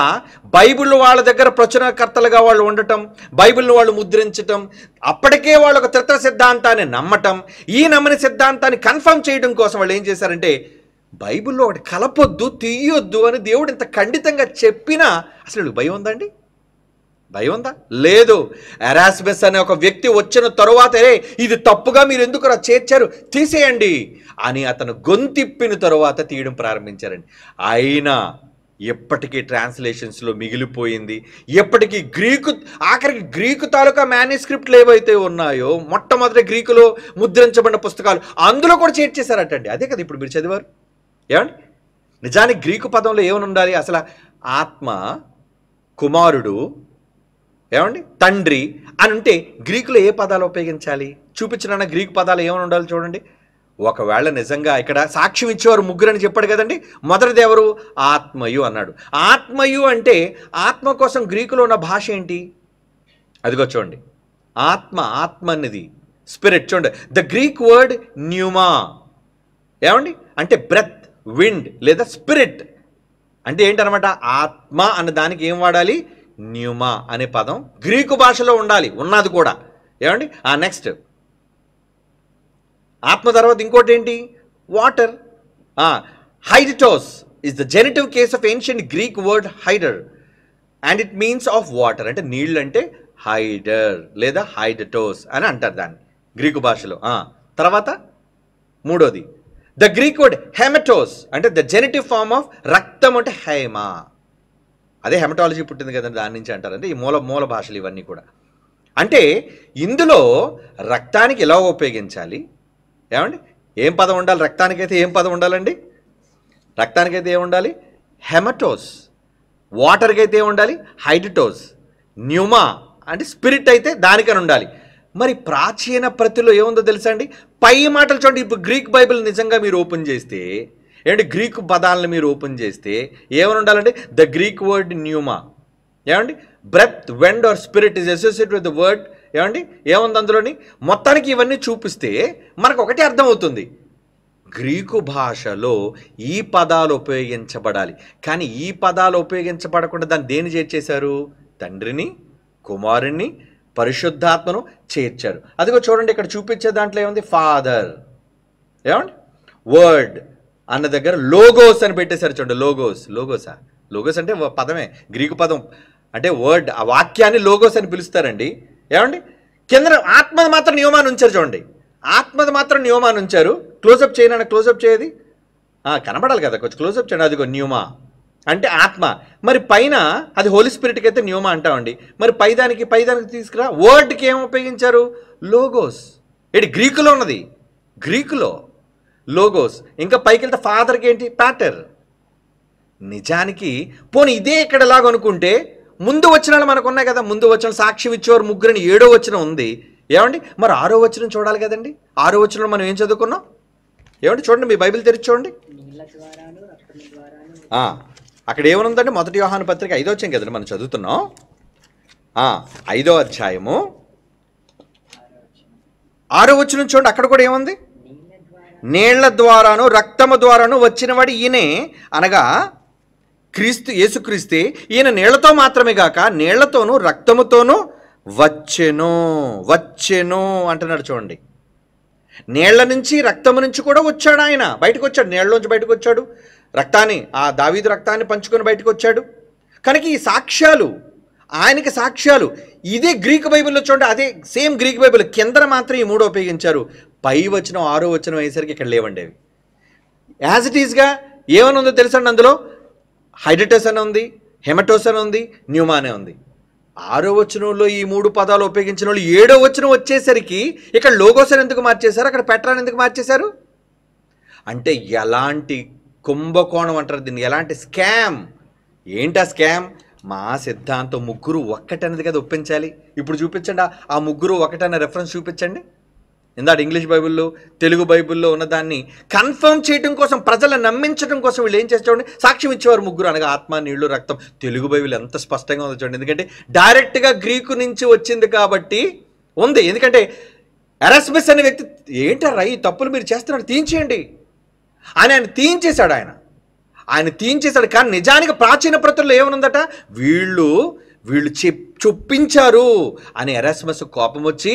బైబిల్ వాళ్ళ దగ్గర ప్రచురణకర్తలుగా వాళ్ళు ఉండటం, బైబిల్ను వాళ్ళు ముద్రించటం, అప్పటికే వాళ్ళు ఒక త్రిత్వ సిద్ధాంతాన్ని నమ్మటం, ఈ నమ్మని సిద్ధాంతాన్ని కన్ఫర్మ్ చేయడం కోసం వాళ్ళు ఏం చేశారంటే బైబిల్లో ఒకటి కలపొద్దు, తీయొద్దు అని దేవుడు ఇంత ఖండితంగా చెప్పినా అసలు భయం ఉందండి? భయం ఉందా? లేదు. ఎరాస్మస్ అనే ఒక వ్యక్తి వచ్చిన తరువాత ఇది తప్పుగా మీరు ఎందుకు చేర్చారు, తీసేయండి అని అతను గొంతిప్పిన తరువాత తీయడం ప్రారంభించారండి. అయినా ఎప్పటికీ ట్రాన్స్లేషన్స్లో మిగిలిపోయింది. ఎప్పటికీ ఆఖరికి గ్రీకు తాలూకా మేనుస్క్రిప్ట్లు ఏవైతే ఉన్నాయో మొట్టమొదటి గ్రీకులో ముద్రించబడిన పుస్తకాలు అందులో కూడా చేర్చేశారటండి. అదే కదా ఇప్పుడు మీరు చదివారు. ఏమండి నిజానికి గ్రీకు పదంలో ఏమని ఉండాలి? అసలు ఆత్మ, కుమారుడు, ఏమండి తండ్రి అని ఉంటే గ్రీకులో ఏ పదాలు ఉపయోగించాలి? చూపించిన గ్రీకు పదాలు ఏమని ఉండాలి చూడండి. ఒకవేళ నిజంగా ఇక్కడ సాక్ష్యం ఇచ్చేవారు ముగ్గురు అని చెప్పాడు కదండి. మొదటిది ఎవరు? ఆత్మయు అన్నాడు. ఆత్మయు అంటే ఆత్మ కోసం గ్రీకులో ఉన్న భాష ఏంటి? అదిగో చూడండి, ఆత్మ, ఆత్మ అనేది స్పిరిట్. చూడండి, ద గ్రీక్ వర్డ్ న్యూమా ఏమండి అంటే బ్రెత్, విండ్ లేదా స్పిరిట్ అంటే ఏంటనమాట? ఆత్మ అన్న దానికి ఏం వాడాలి? న్యూమా అనే పదం గ్రీకు భాషలో ఉండాలి, ఉన్నది కూడా. ఏమండి నెక్స్ట్ ఆత్మ తర్వాత ఇంకోటి ఏంటి? Water. Hydatos is the genitive case of ancient Greek word hydor and it means of water. అంటే నీళ్ళు అంటే హైడర్ లేదా హైడటోస్ అని అంటారు దాన్ని గ్రీకు భాషలో. తర్వాత మూడోది ద గ్రీక్ వర్డ్ హెమటోస్ అంటే ద జెనిటివ్ ఫార్మ్ ఆఫ్ రక్తం అంటే హైమా. అదే హెమటాలజీ పుట్టింది కదండి, దాని నుంచి అంటారు. అంటే ఈ మూల భాషలు ఇవన్నీ కూడా. అంటే ఇందులో రక్తానికి ఎలా ఉపయోగించాలి? ఏమండి ఏం పదం ఉండాలి? రక్తానికైతే ఏం పదం ఉండాలండి? రక్తానికైతే ఏం ఉండాలి? హెమటోస్. వాటర్కి అయితే ఏం ఉండాలి? హైడటోస్. న్యూమా అంటే స్పిరిట్ అయితే దానికని ఉండాలి. మరి ప్రాచీన ప్రతిలో ఏముందో తెలుసా అండి? పై మాటలు చూడండి. ఇప్పుడు గ్రీక్ బైబిల్ నిజంగా మీరు ఓపెన్ చేస్తే, ఏమంటే గ్రీకు పదాలను మీరు ఓపెన్ చేస్తే ఏమని ఉండాలంటే ద గ్రీక్ వర్డ్ న్యూమా. ఏమండి breath, wind or spirit is associated with the word. ఏమండి ఏముంది అందులోని? మొత్తానికి ఇవన్నీ చూపిస్తే మనకు ఒకటే అర్థమవుతుంది, గ్రీకు భాషలో ఈ పదాలు ఉపయోగించబడాలి. కానీ ఈ పదాలు ఉపయోగించబడకుండా దాన్ని దేని చేర్చేశారు? తండ్రిని, కుమారుణ్ణి, పరిశుద్ధాత్మను చేర్చారు. అదిగో చూడండి, ఇక్కడ చూపించే దాంట్లో ఏముంది? ఫాదర్. ఏమండి వర్డ్ అన్న దగ్గర లోగోస్ అని పెట్టేశారు. చూడండి, లోగోస్. లోగోసా? లోగోస్ అంటే పదమే, గ్రీకు పదం. అంటే వర్డ్, ఆ వాక్యాన్ని లోగోస్ అని పిలుస్తారండి. ఏమండి కింద ఆత్మది మాత్రం నియమాన్ని ఉంచారు. చూడండి, ఆత్మది మాత్రం నియమాన్ని ఉంచారు. క్లోజప్ చేయను, క్లోజప్ చేయది కనబడాలి కదా, కొంచెం క్లోజప్ చేయండి. అదిగో న్యూమా అంటే ఆత్మ. మరి పైన అది హోలీ స్పిరిట్కి అయితే న్యూమా అంటామండి. మరి పైదానికి తీసుకురా, వర్డ్కి ఏం ఉపయోగించారు? లోగోస్. ఏంటి గ్రీకులో ఉన్నది, గ్రీకులో లోగోస్. ఇంకా పైకి వెళ్తే ఫాదర్కి ఏంటి? ప్యాటర్. నిజానికి పోనీ ఇదే ఇక్కడ ఎలాగనుకుంటే ముందు వచనాలు మనకు ఉన్నాయి కదా, ముందు వచనం సాక్ష్యం ఇచ్చేవారు ముగ్గురని 7వ వచనం ఉంది. ఏమండి మరి 6వ వచనం చూడాలి కదండి. 6వ వచనంలో మనం ఏం చదువుకున్నాం? ఏమండి చూడండి, మీ బైబిల్ తెరిచూడండి. అక్కడ ఏమనుందంటే 1 యోహాను పత్రిక 5వ అధ్యాయం కదండి మనం చదువుతున్నాం. 5వ అధ్యాయము 6వ వచనం చూడండి, అక్కడ కూడా ఏముంది? నీళ్ల ద్వారాను రక్తము ద్వారాను వచ్చినవాడు ఈయనే, అనగా క్రీస్తు, యేసుక్రీస్తే. ఈయన నీళ్లతో మాత్రమే గాక నీళ్లతోనూ రక్తముతోనూ వచ్చెను అంటున్నాడు. చూడండి, నీళ్ల నుంచి రక్తము నుంచి కూడా వచ్చాడు ఆయన. బయటకు వచ్చాడు, నీళ్ళలోంచి బయటకు వచ్చాడు. రక్తాన్ని, ఆ దావీదు రక్తాన్ని పంచుకొని బయటకు వచ్చాడు. కనుక ఈ సాక్ష్యాలు ఆయనకి సాక్ష్యాలు. ఇదే గ్రీక్ బైబిల్లో చూడండి, అదే సేమ్ గ్రీక్ బైబిల్ కిందన మాత్రం ఈ 3 ఉపయోగించారు. పై వచనం 6వ వచనం అయ్యేసరికి ఇక్కడ లేవండి అవి. యాజ్ ఇట్ ఈస్గా ఏమని ఉందో తెలుసండి, అందులో హైడటోస్ అని ఉంది, హెమటోస్ అని ఉంది, న్యూమా అనే ఉంది. 6వ వచనంలో ఈ 3 పదాలు ఉపయోగించిన వాళ్ళు 7వ వచనం వచ్చేసరికి ఇక్కడ లోగోస్ అని ఎందుకు మార్చేశారు, అక్కడ పెట్రాని ఎందుకు మార్చేశారు? అంటే ఎలాంటి కుంభకోణం అంటారు దీన్ని, ఎలాంటి స్కామ్. ఏంటా స్కామ్? మా సిద్ధాంతం ముగ్గురు ఒక్కటనేది కదా ఒప్పించాలి. ఇప్పుడు చూపించండి, ఆ ముగ్గురు ఒకటనే రెఫరెన్స్ చూపించండి. ఇందాక ఇంగ్లీష్ బైబిల్లో, తెలుగు బైబిల్లో ఉన్నదాన్ని కన్ఫర్మ్ చేయడం కోసం, ప్రజలను నమ్మించడం కోసం వీళ్ళు ఏం చేసేవాడిని? సాక్ష్యం ఇచ్చేవారు ముగ్గురు, అనగా ఆత్మ, నీళ్లు, రక్తం. తెలుగు బైబిల్ ఎంత స్పష్టంగా ఉందో చూడండి. ఎందుకంటే డైరెక్ట్గా గ్రీకు నుంచి వచ్చింది కాబట్టి ఉంది. ఎందుకంటే ఎరాస్మస్ అనే వ్యక్తి, ఏంటారా ఈ తప్పులు మీరు చేస్తున్నారు, తీయించేయండి ఆయన తీయించేశాడు. ఆయన తీయించేశాడు. కానీ నిజానికి ప్రాచీన ప్రతుల్లో ఏమనుందట? వీళ్ళు చొప్పించారు అని ఎరాస్మస్ కోపం వచ్చి,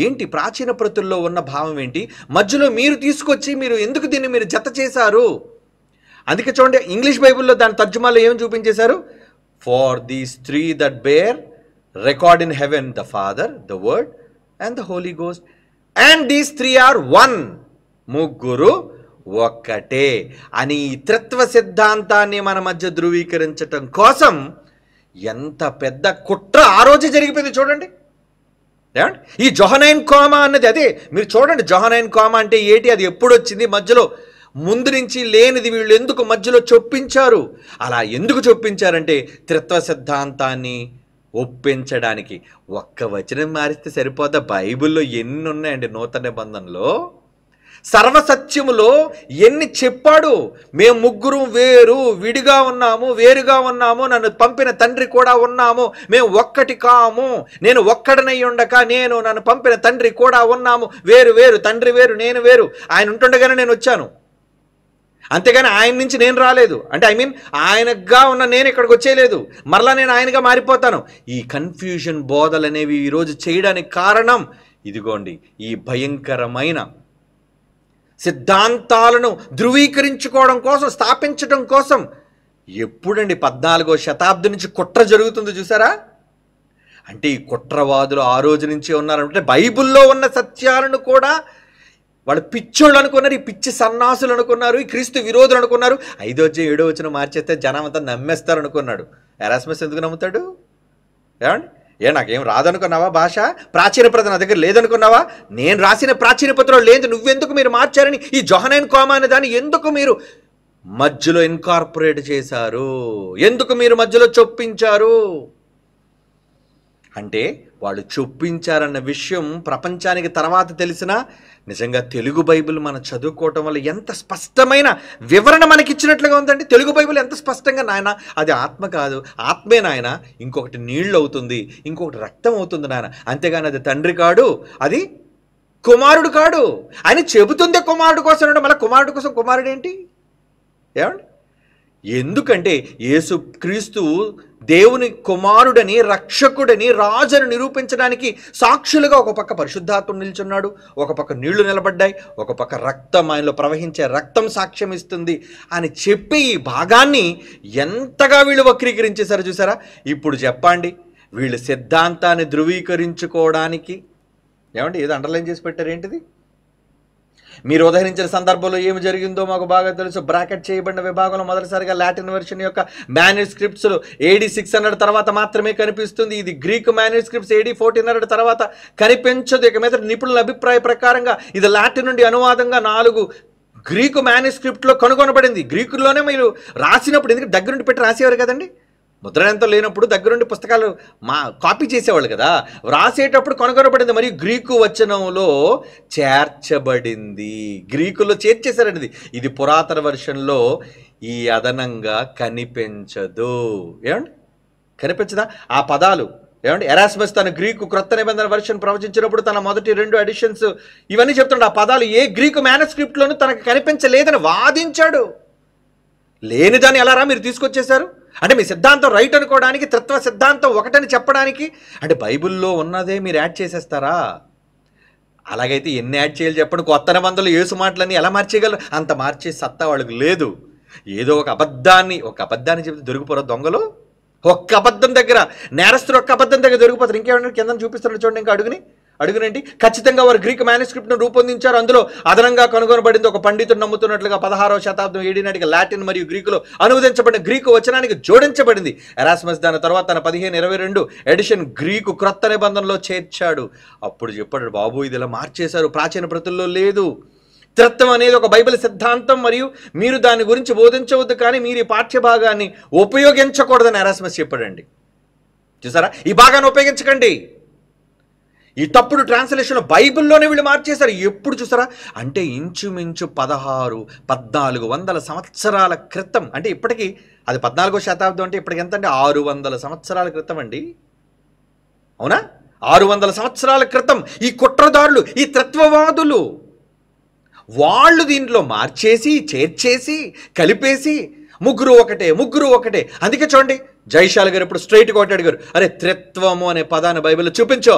ఏంటి ప్రాచీన ప్రతుల్లో ఉన్న భావం ఏంటి, మధ్యలో మీరు తీసుకొచ్చి మీరు ఎందుకు దీన్ని మీరు జత చేశారు? అందుకే చూడండి, ఇంగ్లీష్ బైబిల్లో దాని తర్జుమాలో ఏం చూపించేశారు? For these 3 that bear record in heaven, the Father, the Word and the Holy Ghost, and these 3 are one. ముగ్గురు ఒక్కటే అని త్రిత్వ సిద్ధాంతాన్ని మన మధ్య ధృవీకరించటం కోసం ఎంత పెద్ద కుట్ర ఆ రోజే జరిగిపోయింది చూడండి. ఏమండి ఈ జొహనైన్ కోమా అన్నది అదే. మీరు చూడండి, జొహనైన్ కోమా అంటే ఏంటి, అది ఎప్పుడు వచ్చింది, మధ్యలో ముందు నుంచి లేనిది వీళ్ళు ఎందుకు మధ్యలో చొప్పించారు? అలా ఎందుకు చొప్పించారంటే త్రిత్వ సిద్ధాంతాన్ని ఒప్పించడానికి. ఒక్క వచనం మారిస్తే సరిపోదా? బైబిల్లో ఎన్ని ఉన్నాయండి నూతన నిబంధనలో. సర్వసత్యములో ఎన్ని చెప్పాడు. మేము ముగ్గురు విడిగా ఉన్నాము, వేరుగా ఉన్నాము, నన్ను పంపిన తండ్రి కూడా ఉన్నాము, మేము ఒక్కటి కాము, నేను ఒక్కడనై ఉండక నేను నన్ను పంపిన తండ్రి కూడా ఉన్నాము, వేరు తండ్రి వేరు నేను వేరు. ఆయన ఉంటుండగానే నేను వచ్చాను, అంతేగాని ఆయన నుంచి నేను రాలేదు. అంటే ఆయనగా ఉన్న నేను ఇక్కడికి వచ్చేయలేదు, మరలా నేను ఆయనగా మారిపోతాను. ఈ కన్ఫ్యూజన్ బోధలు అనేవి ఈరోజు చేయడానికి కారణం ఇదిగోండి, ఈ భయంకరమైన సిద్ధాంతాలను ధృవీకరించుకోవడం కోసం, స్థాపించడం కోసం. ఎప్పుడండి 14వ శతాబ్దం నుంచి కుట్ర జరుగుతుందో చూసారా? అంటే ఈ కుట్రవాదులు ఆ రోజు నుంచే ఉన్నారంటే బైబిల్లో ఉన్న సత్యాలను కూడా వాళ్ళు పిచ్చోళ్ళు అనుకున్నారు, ఈ పిచ్చి సన్నాసులు అనుకున్నారు, ఈ క్రీస్తు విరోధులు అనుకున్నారు. 5వ అధ్యాయం 7వ వచనం మార్చేస్తే జనం అంతా నమ్మేస్తారు అనుకున్నాడు. ఎరాస్మస్ ఎందుకు నమ్ముతాడు? ఏమండి, నాకేం రాదనుకున్నావా? భాష ప్రాచీన పత్రం నా దగ్గర లేదనుకున్నావా? నేను రాసిన ప్రాచీన పత్రం లేదు, నువ్వెందుకు మీరు మార్చారని ఈ జొహనైన్ కోమా అనే దాన్ని ఎందుకు మీరు మధ్యలో ఇన్కార్పొరేట్ చేశారు? ఎందుకు మీరు మధ్యలో చొప్పించారు? అంటే వాళ్ళు చొప్పించారన్న విషయం ప్రపంచానికి తర్వాత తెలిసినా నిజంగా తెలుగు బైబిల్ మనం చదువుకోవటం వల్ల ఎంత స్పష్టమైన వివరణ మనకిచ్చినట్లుగా ఉందండి. తెలుగు బైబిల్ ఎంత స్పష్టంగా, నాయన అది ఆత్మ కాదు, ఆత్మే నాయన, ఇంకొకటి నీళ్ళు అవుతుంది, ఇంకొకటి రక్తం అవుతుంది నాయన, అంతేగాని అది తండ్రి కాడు, అది కుమారుడు కాడు అని చెబుతుందే. కుమారుడు కోసం, మళ్ళీ కుమారుడు కోసం కుమారుడు ఏంటి? ఏమండి, ఎందుకంటే యేసు క్రీస్తు దేవుని కుమారుడని, రక్షకుడని, రాజుని నిరూపించడానికి సాక్షులుగా ఒక పక్క పరిశుద్ధాత్మ నిల్చున్నాడు, ఒక పక్క నీళ్లు నిలబడ్డాయి, ఒక పక్క రక్తం, ఆయనలో ప్రవహించే రక్తం సాక్ష్యం ఇస్తుంది అని చెప్పి ఈ భాగాన్ని ఎంతగా వీళ్ళు వక్రీకరించేశారు చూసారా? ఇప్పుడు చెప్పండి, వీళ్ళు సిద్ధాంతాన్ని ధృవీకరించుకోవడానికి ఏమండి ఏదో అండర్లైన్ చేసి పెట్టారు. ఏంటిది? మీరు ఉదహరించిన సందర్భంలో ఏమి జరిగిందో మాకు బాగా తెలుసు. బ్రాకెట్ చేయబడిన విభాగంలో మొదటిసారిగా లాటిన్ వెర్షన్ యొక్క మాన్యుస్క్రిప్ట్స్ AD 600 తర్వాత మాత్రమే కనిపిస్తుంది. ఇది గ్రీక్ మాన్యుస్క్రిప్ట్స్ AD 1400 తర్వాత కనిపించదు. ఇక మీద నిపుణుల అభిప్రాయ ప్రకారంగా ఇది లాటిన్ నుండి అనువాదంగా 4 గ్రీకు మాన్యుస్క్రిప్ట్లో కనుగొనబడింది. గ్రీకుల్లోనే మీరు రాసినప్పుడు, ఎందుకంటే దగ్గర నుండి పెట్టి రాసేవారు కదండి, ముద్రణంతో లేనప్పుడు దగ్గరుండి పుస్తకాలు కాపీ చేసేవాళ్ళు కదా, వ్రాసేటప్పుడు కనుగొనబడింది. మరియు గ్రీకు వచనంలో చేర్చబడింది, గ్రీకులో చేర్చేశారండి. ఇది పురాతన వర్షన్లో ఈ అదనంగా కనిపించదు. ఏమండి, కనిపించదా ఆ పదాలు? ఏమండి, ఎరాస్మస్ తన గ్రీకు క్రొత్త నిబంధన వర్షన్ ప్రవచించినప్పుడు తన మొదటి 2 ఎడిషన్స్ ఇవన్నీ చెప్తున్నాడు. ఆ పదాలు ఏ గ్రీకు మేనస్క్రిప్ట్లోనూ తనకు కనిపించలేదని వాదించాడు. లేనిదాన్ని ఎలారా మీరు తీసుకొచ్చేశారు? అంటే మీ సిద్ధాంతం రైట్ అనుకోవడానికి, తత్వ సిద్ధాంతం ఒకటని చెప్పడానికి, అంటే బైబిల్లో ఉన్నదే మీరు యాడ్ చేసేస్తారా? అలాగైతే ఎన్ని యాడ్ చేయాలి చెప్పండి? కొత్త నిబంధనలు యేసు మాటలన్నీ ఎలా మార్చేయగలరు? అంత మార్చే సత్తా వాళ్ళకి లేదు. ఏదో ఒక అబద్ధాన్ని చెప్తే దొరికిపోరు దొంగలు. ఒక్క అబద్ధం దగ్గర, నేరస్తులు ఒక్క అబద్ధం దగ్గర దొరికిపోతారు. ఇంకేమన్నా కింద చూపిస్తున్నారు చూడండి, ఇంకా అడుగునేంటి? ఖచ్చితంగా వారు గ్రీక్ మాన్యుస్క్రిప్ట్ను రూపొందించారు. అందులో అదనంగా కనుగొనబడింది. ఒక పండితుడు నమ్ముతున్నట్లుగా 16వ శతాబ్దం AD నాటికి లాటిన్ మరియు గ్రీకులో అనువదించబడిన గ్రీకు వచనానికి జోడించబడింది. ఎరాస్మస్ దాని తర్వాత తన 1522 ఎడిషన్ గ్రీకు క్రొత్త నిబంధనలో చేర్చాడు. అప్పుడు చెప్పాడు, బాబు ఇది ఇలా మార్చేశారు, ప్రాచీన ప్రతుల్లో లేదు. త్రిత్వం అనేది ఒక బైబిల్ సిద్ధాంతం, మరియు మీరు దాని గురించి బోధించవద్దు, కానీ మీరు ఈ పాఠ్యభాగాన్ని ఉపయోగించకూడదని ఎరాస్మస్ చెప్పాడండి. చూసారా, ఈ భాగాన్ని ఉపయోగించకండి. ఈ తప్పుడు ట్రాన్స్లేషన్ బైబిల్లోనే వీళ్ళు మార్చేశారు. ఎప్పుడు చూసారా? అంటే ఇంచుమించు 1400 సంవత్సరాల క్రితం. అంటే ఇప్పటికీ అది 14వ శతాబ్దం, అంటే ఇప్పటికి ఎంత అంటే 600 సంవత్సరాల క్రితం అండి. అవునా? 600 సంవత్సరాల క్రితం ఈ కుట్రదారులు, ఈ తత్వవాదులు, వాళ్ళు దీంట్లో మార్చేసి, చేర్చేసి, కలిపేసి ముగ్గురు ఒకటే. అందుకే చూడండి, జైశాల్ గారు ఇప్పుడు స్ట్రైట్గా ఒకటి అడిగారు, అరే త్రిత్వము అనే పదాన్ని బైబిల్లో చూపించో,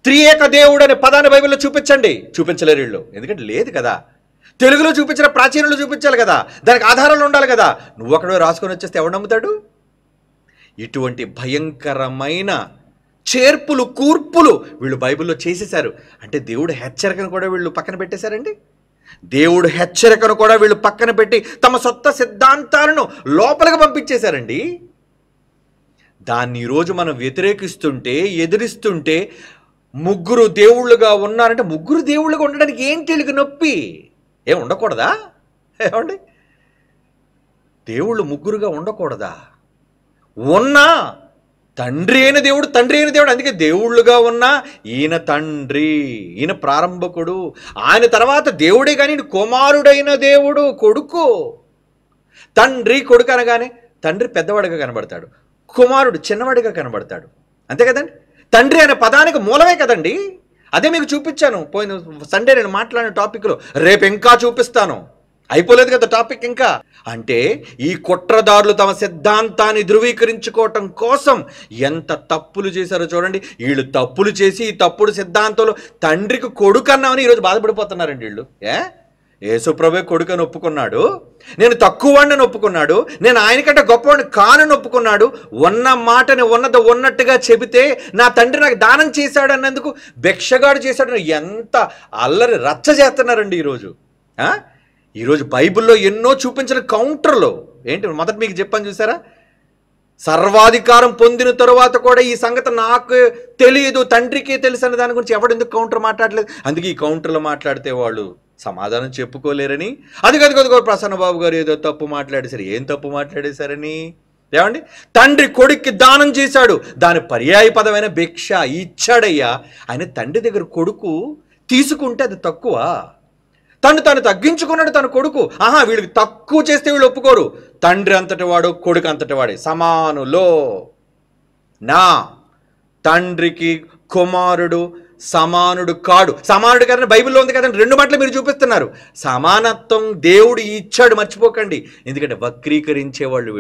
త్రియేక దేవుడు అనే పదాన్ని బైబిల్లో చూపించలేరు వీళ్ళు. ఎందుకంటే లేదు కదా. తెలుగులో చూపించిన ప్రాచీనంలో చూపించాలి కదా, దానికి ఆధారాలు ఉండాలి కదా. నువ్వు అక్కడ రాసుకొని వచ్చేస్తే ఎవడు నమ్ముతాడు? ఇటువంటి భయంకరమైన చేర్పులు, కూర్పులు వీళ్ళు బైబిల్లో చేసేశారు. అంటే దేవుడు హెచ్చరికను కూడా వీళ్ళు పక్కన పెట్టేశారండి. దేవుడు హెచ్చరికను కూడా వీళ్ళు పక్కన పెట్టి తమ సొంత సిద్ధాంతాలను లోపలికి పంపించేశారండి. దాన్ని ఈరోజు మనం వ్యతిరేకిస్తుంటే, ఎదిరిస్తుంటే, ముగ్గురు దేవుళ్ళుగా ఉన్నారంటే ముగ్గురు దేవుళ్ళుగా ఉండడానికి ఏంటి వీళ్ళకి నొప్పి? ఏం ఉండకూడదా? ఏమండి, దేవుళ్ళు ముగ్గురుగా ఉండకూడదా? ఉన్నా తండ్రి అయిన దేవుడు, తండ్రి అయిన దేవుడు. అందుకే దేవుళ్ళుగా ఉన్న ఈయన తండ్రి, ఈయన ప్రారంభకుడు. ఆయన తర్వాత దేవుడే కానీ కుమారుడైన దేవుడు, కొడుకు. తండ్రి కొడుకు అనగానే తండ్రి పెద్దవాడిగా కనబడతాడు, కుమారుడు చిన్నవాడిగా కనబడతాడు. అంతే కదండి. తండ్రి అనే పదానికి మూలమే కదండి. అదే మీకు చూపించాను పోయిన సండే నేను మాట్లాడిన టాపిక్లో. రేపు ఇంకా చూపిస్తాను, అయిపోలేదు కదా టాపిక్ ఇంకా. అంటే ఈ కుట్రదారులు తమ సిద్ధాంతాన్ని ధృవీకరించుకోవటం కోసం ఎంత తప్పులు చేశారో చూడండి. వీళ్ళు తప్పులు చేసి ఈ తప్పుడు సిద్ధాంతంలో తండ్రికి కొడుకు అన్నామని ఈరోజు బాధపడిపోతున్నారండి వీళ్ళు. యేసుప్రభువే కొడుకు అని ఒప్పుకున్నాడు, నేను తక్కువవాడిని ఒప్పుకున్నాడు, నేను ఆయనకంటే గొప్పవాడిని కానని ఒప్పుకున్నాడు. ఉన్న మాటని ఉన్నట్టుగా చెబితే నా తండ్రి నాకు దానం చేశాడు అన్నందుకు భిక్షగాడు చేశాడు. ఎంత అల్లరి రచ్చ చేస్తున్నారండి ఈరోజు. ఈరోజు బైబిల్లో ఎన్నో చూపించిన కౌంటర్లు ఏంటి, మొదట మీకు చెప్పని చూసారా, సర్వాధికారం పొందిన తరువాత కూడా ఈ సంగతి నాకు తెలియదు, తండ్రికే తెలుసు అనే దాని గురించి ఎవడెందుకు కౌంటర్ మాట్లాడలేదు. అందుకే ఈ కౌంటర్లో మాట్లాడితే వాళ్ళు సమాధానం చెప్పుకోలేరని. అదిగో ప్రసన్నబాబు గారు ఏదో తప్పు మాట్లాడేశారు. ఏం తప్పు మాట్లాడేశారని ఏమండి? తండ్రి కొడుక్కి దానం చేశాడు, దాని పర్యాయ పదమైన భిక్ష ఇచ్చాడయ్యా. ఆయన తండ్రి దగ్గర కొడుకు తీసుకుంటే అది తక్కువ. తను తగ్గించుకున్నాడు తన కొడుకు. వీళ్ళకి తక్కువ చేస్తే వీళ్ళు ఒప్పుకోరు. తండ్రి అంతటి వాడు, కొడుకు అంతటి వాడే, సమానులో. నా తండ్రికి కుమారుడు సమానుడు కాడు. సమానుడు కదండి బైబిల్లో ఉంది కదండి. రెండు మాటలు మీరు చూపిస్తున్నారు. సమానత్వం దేవుడు ఇచ్చాడు, మర్చిపోకండి. ఎందుకంటే వక్రీకరించేవాళ్ళు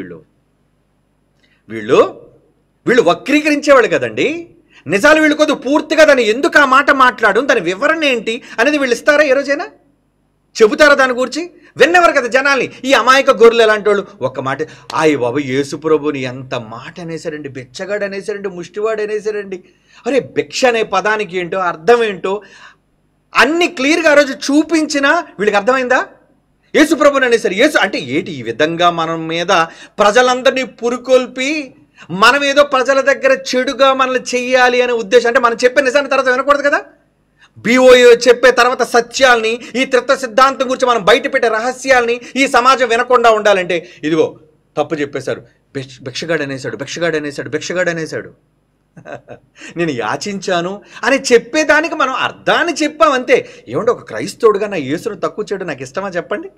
వీళ్ళు వక్రీకరించేవాళ్ళు కదండి. నిజాలు వీళ్ళు కొద్దిగా పూర్తిగా దాన్ని ఎందుకు ఆ మాట మాట్లాడు, దాని వివరణ ఏంటి అనేది వీళ్ళు ఇస్తారా? ఏ రోజైనా చెబుతారా దాని గురించి? విన్నెవరు కదా జనాల్ని. ఈ అమాయక గొర్రెలు ఎలాంటి వాళ్ళు ఒక్క మాట, బాబు యేసు ప్రభుని ఎంత మాట అనేసారండి, బిచ్చగాడు అనేసారండి, ముష్టివాడు అనేసారండి. అరే భిక్ష అనే పదానికి ఏంటో అర్థం ఏంటో అన్ని క్లియర్గా ఆ రోజు చూపించినా వీళ్ళకి అర్థమైందా? యేసు ప్రభుని అనేసారు. యేసు అంటే ఏంటి? ఈ విధంగా మనం మీద ప్రజలందరినీ పురుకొల్పి మనం ఏదో ప్రజల దగ్గర చెడుగా మనల్ని చెయ్యాలి అనే ఉద్దేశం. అంటే మనం చెప్పే నిజాన్ని తర్వాత వినకూడదు కదా. BOA చెప్పే తర్వాత సత్యాల్ని, ఈ త్రిత్వ సిద్ధాంతం గురించి మనం బయట పెట్టే రహస్యాల్ని ఈ సమాజం వినకుండా ఉండాలంటే ఇదిగో తప్పు చెప్పేశారు, భిక్షగాడు అనేసాడు నేను యాచించాను అని చెప్పేదానికి మనం అర్థాన్ని చెప్పామంతే. ఏమంటే ఒక క్రైస్తవుడిగా నా యేసును తక్కువ చేయడం నాకు ఇష్టమా చెప్పండి?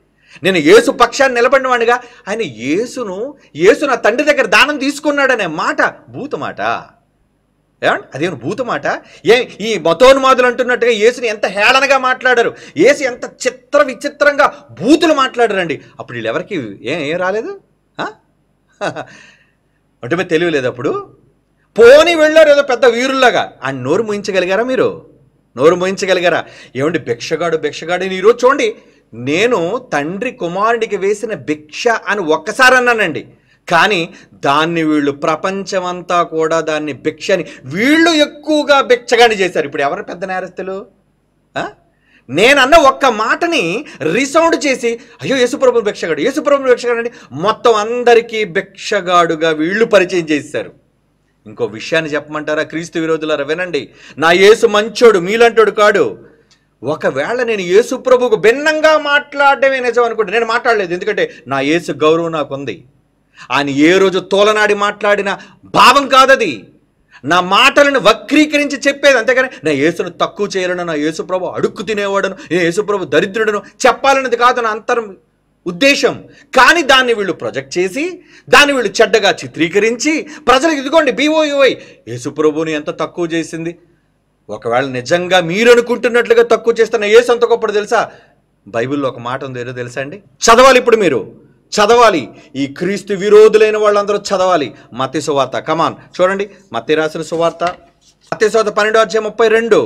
నేను యేసు పక్షాన్ని నిలబడిన వాడిగా ఆయన యేసు నా తండ్రి దగ్గర దానం తీసుకున్నాడనే మాట భూత మాట. ఏమండి అదేమో భూత మాట? ఈ మతోన్మాదులు అంటున్నట్టుగా యేసుని ఎంత హేళనగా మాట్లాడారు, యేసు ఎంత విచిత్రంగా బూతులు మాట్లాడారండి. అప్పుడు వీళ్ళు ఎవరికి ఏం రాలేదు? అంటే తెలియలేదు అప్పుడు. పోని వెళ్ళారు ఏదో పెద్ద వీరుల్లాగా. ఆయన నోరు మోయించగలిగారా? మీరు నోరు మోయించగలిగారా? ఏమండి భిక్షగాడు ఈరోజు చూడండి, నేను తండ్రి కుమారుడికి వేసిన భిక్ష అని ఒక్కసారి అన్నానండి. కానీ దాన్ని వీళ్ళు ప్రపంచమంతా కూడా దాన్ని భిక్షని వీళ్ళు ఎక్కువగా భిక్షగాని చేశారు. ఇప్పుడు ఎవరు పెద్ద నేరస్తులు? నేనన్న ఒక్క మాటని రీసౌండ్ చేసి అయ్యో యేసుప్రభు భిక్షగాడు అని మొత్తం అందరికీ భిక్షగాడుగా వీళ్ళు పరిచయం చేశారు. ఇంకో విషయాన్ని చెప్పమంటారా క్రీస్తు విరోధులారా? వినండి, నా యేసు మంచోడు, మీలంటోడు కాడు. ఒకవేళ నేను యేసు ప్రభువుకు భిన్నంగా మాట్లాడడమే నిజం అనుకుంటే, నేను మాట్లాడలేదు, ఎందుకంటే నా యేసు గౌరవం నాకుంది. ఆయన ఏ రోజు తోలనాడి మాట్లాడిన భావం కాదది. నా మాటలను వక్రీకరించి చెప్పేది, అంతేగాని నా యేసును తక్కువ చేయలను, నా యేసు ప్రభు అడుక్కు తినేవాడను, నేను యేసు ప్రభు దరిద్రుడను చెప్పాలన్నది కాదు నా అంతరం ఉద్దేశం. కానీ దాన్ని వీళ్ళు ప్రొజెక్ట్ చేసి దాన్ని వీళ్ళు చెడ్డగా చిత్రీకరించి ప్రజలకు ఇదిగోండి BOA యేసు ప్రభుని ఎంత తక్కువ చేసింది. ఒకవేళ నిజంగా మీరు అనుకుంటున్నట్లుగా తక్కువ చేస్తున్న యేసు అంత గొప్పడు తెలుసా? బైబిల్లో ఒక మాట ఉంది, ఏదో తెలుసా అండి? చదవాలి, ఇప్పుడు మీరు చదవాలి. ఈ క్రీస్తు విరోధులైన వాళ్ళందరూ చదవాలి. మత్తయి సువార్త, కమాన్ చూడండి, మత్తయి రాసిన సువార్త, మత్తయి సువార్త 12:32.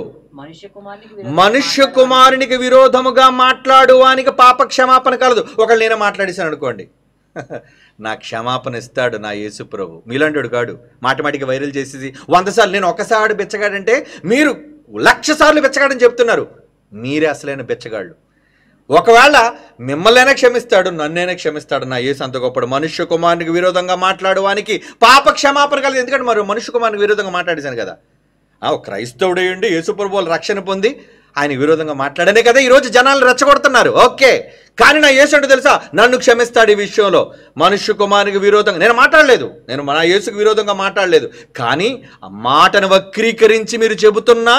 మనుష్య కుమారునికి విరోధముగా మాట్లాడువానికి పాప క్షమాపణ కలదు. ఒకళ్ళు నేనే మాట్లాడేశాను అనుకోండి, నా క్షమాపణ ఇస్తాడు నా యేసు ప్రభు, మీలాంటి కాడు. మాటిమాటికి వైరల్ చేసేసి 100 సార్లు నేను ఒక్కసారి బిచ్చగాడంటే మీరు 1,00,000 సార్లు బిచ్చగాడని చెప్తున్నారు. మీరే అసలైన బిచ్చగాళ్ళు. ఒకవేళ మిమ్మల్నైనా క్షమిస్తాడు, నన్నైనా క్షమిస్తాడు నా యేసు అంత గొప్పడు. మనుష్య కుమారునికి విరోధంగా మాట్లాడువానికి పాప క్షమాపణ కలదు. ఎందుకంటే మరి మనుష్య కుమారునికి విరోధంగా మాట్లాడేశాను కదా. క్రైస్తవుడేయండి యేసు ప్రభు వాళ్ళు రక్షణ పొంది ఆయన విరోధంగా మాట్లాడనే కదా ఈరోజు జనాలు రెచ్చగొడుతున్నారు. ఓకే, కానీ నా యేసు అంటే తెలుసా, నన్ను క్షమిస్తాడు ఈ విషయంలో. మనుష్య కుమారునికి విరోధంగా నేను మాట్లాడలేదు, నేను నా యేసుకు విరోధంగా మాట్లాడలేదు. కానీ ఆ మాటను వక్రీకరించి మీరు చెబుతున్నా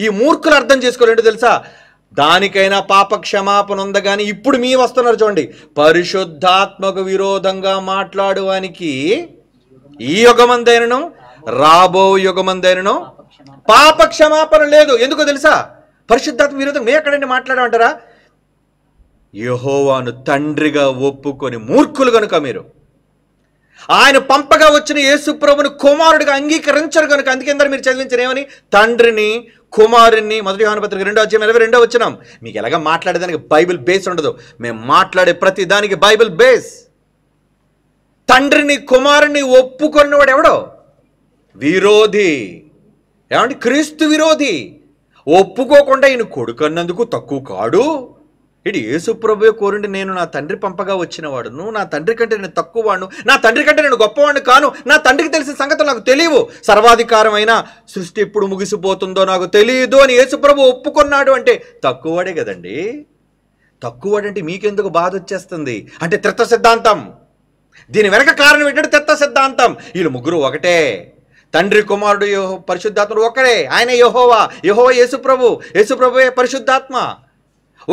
ఈ మూర్ఖులు అర్థం చేసుకోలేంటో తెలుసా, దానికైనా పాప క్షమాపణ ఉందా. కానీ ఇప్పుడు మీ వస్తున్నారు చూడండి, పరిశుద్ధాత్మకు విరోధంగా మాట్లాడువానికి ఈ యుగమందైనను రాబో యుగమందైనను పాప క్షమాపణ లేదు. ఎందుకో తెలుసా, పరిశుద్ధాత్మ విరోధంగా మేము ఎక్కడండి మాట్లాడమంటారా? యెహోవాను తండ్రిగా ఒప్పుకొని మూర్ఖులు కనుక మీరు ఆయన పంపగా వచ్చిన యేసు ప్రభువును కుమారుడిగా అంగీకరించరు కనుక, అందుకే మీరు చదివించారు ఏమని, తండ్రిని కుమారుణ్ణి. 1 యోహాను పత్రిక 2:22 మీకు ఎలాగ మాట్లాడేదానికి బైబిల్ బేస్ ఉండదు, మేము మాట్లాడే ప్రతి దానికి బైబిల్ బేస్. తండ్రిని కుమారుణ్ణి ఒప్పుకున్నవాడు ఎవడో విరోధి. ఏమంటే క్రీస్తు విరోధి. ఒప్పుకోకుండా ఈయన కొడుకన్నందుకు తక్కువ కాడు. ఇటు యేసు ప్రభువే కోరుండి, నేను నా తండ్రి పంపగా వచ్చినవాడును, నా తండ్రి కంటే నేను తక్కువ వాడును, నా తండ్రి కంటే నేను గొప్పవాడిని కాను, నా తండ్రికి తెలిసిన సంగతులు నాకు తెలియవు, సర్వాధికారమైన సృష్టి ఎప్పుడు ముగిసిపోతుందో నాకు తెలియదు అని యేసు ప్రభు ఒప్పుకున్నాడు. అంటే తక్కువవాడే కదండి. తక్కువవాడంటే మీకెందుకు బాధ వచ్చేస్తుంది అంటే త్రిత్వ సిద్ధాంతం. దీని వెనక కారణం ఏంటంటే త్రిత్వ సిద్ధాంతం. వీళ్ళు ముగ్గురు ఒకటే, తండ్రి కుమారుడు పరిశుద్ధాత్ముడు ఒకడే. ఆయన యెహోవా, యెహోవా యేసు ప్రభు, యేసు ప్రభువే పరిశుద్ధాత్మ.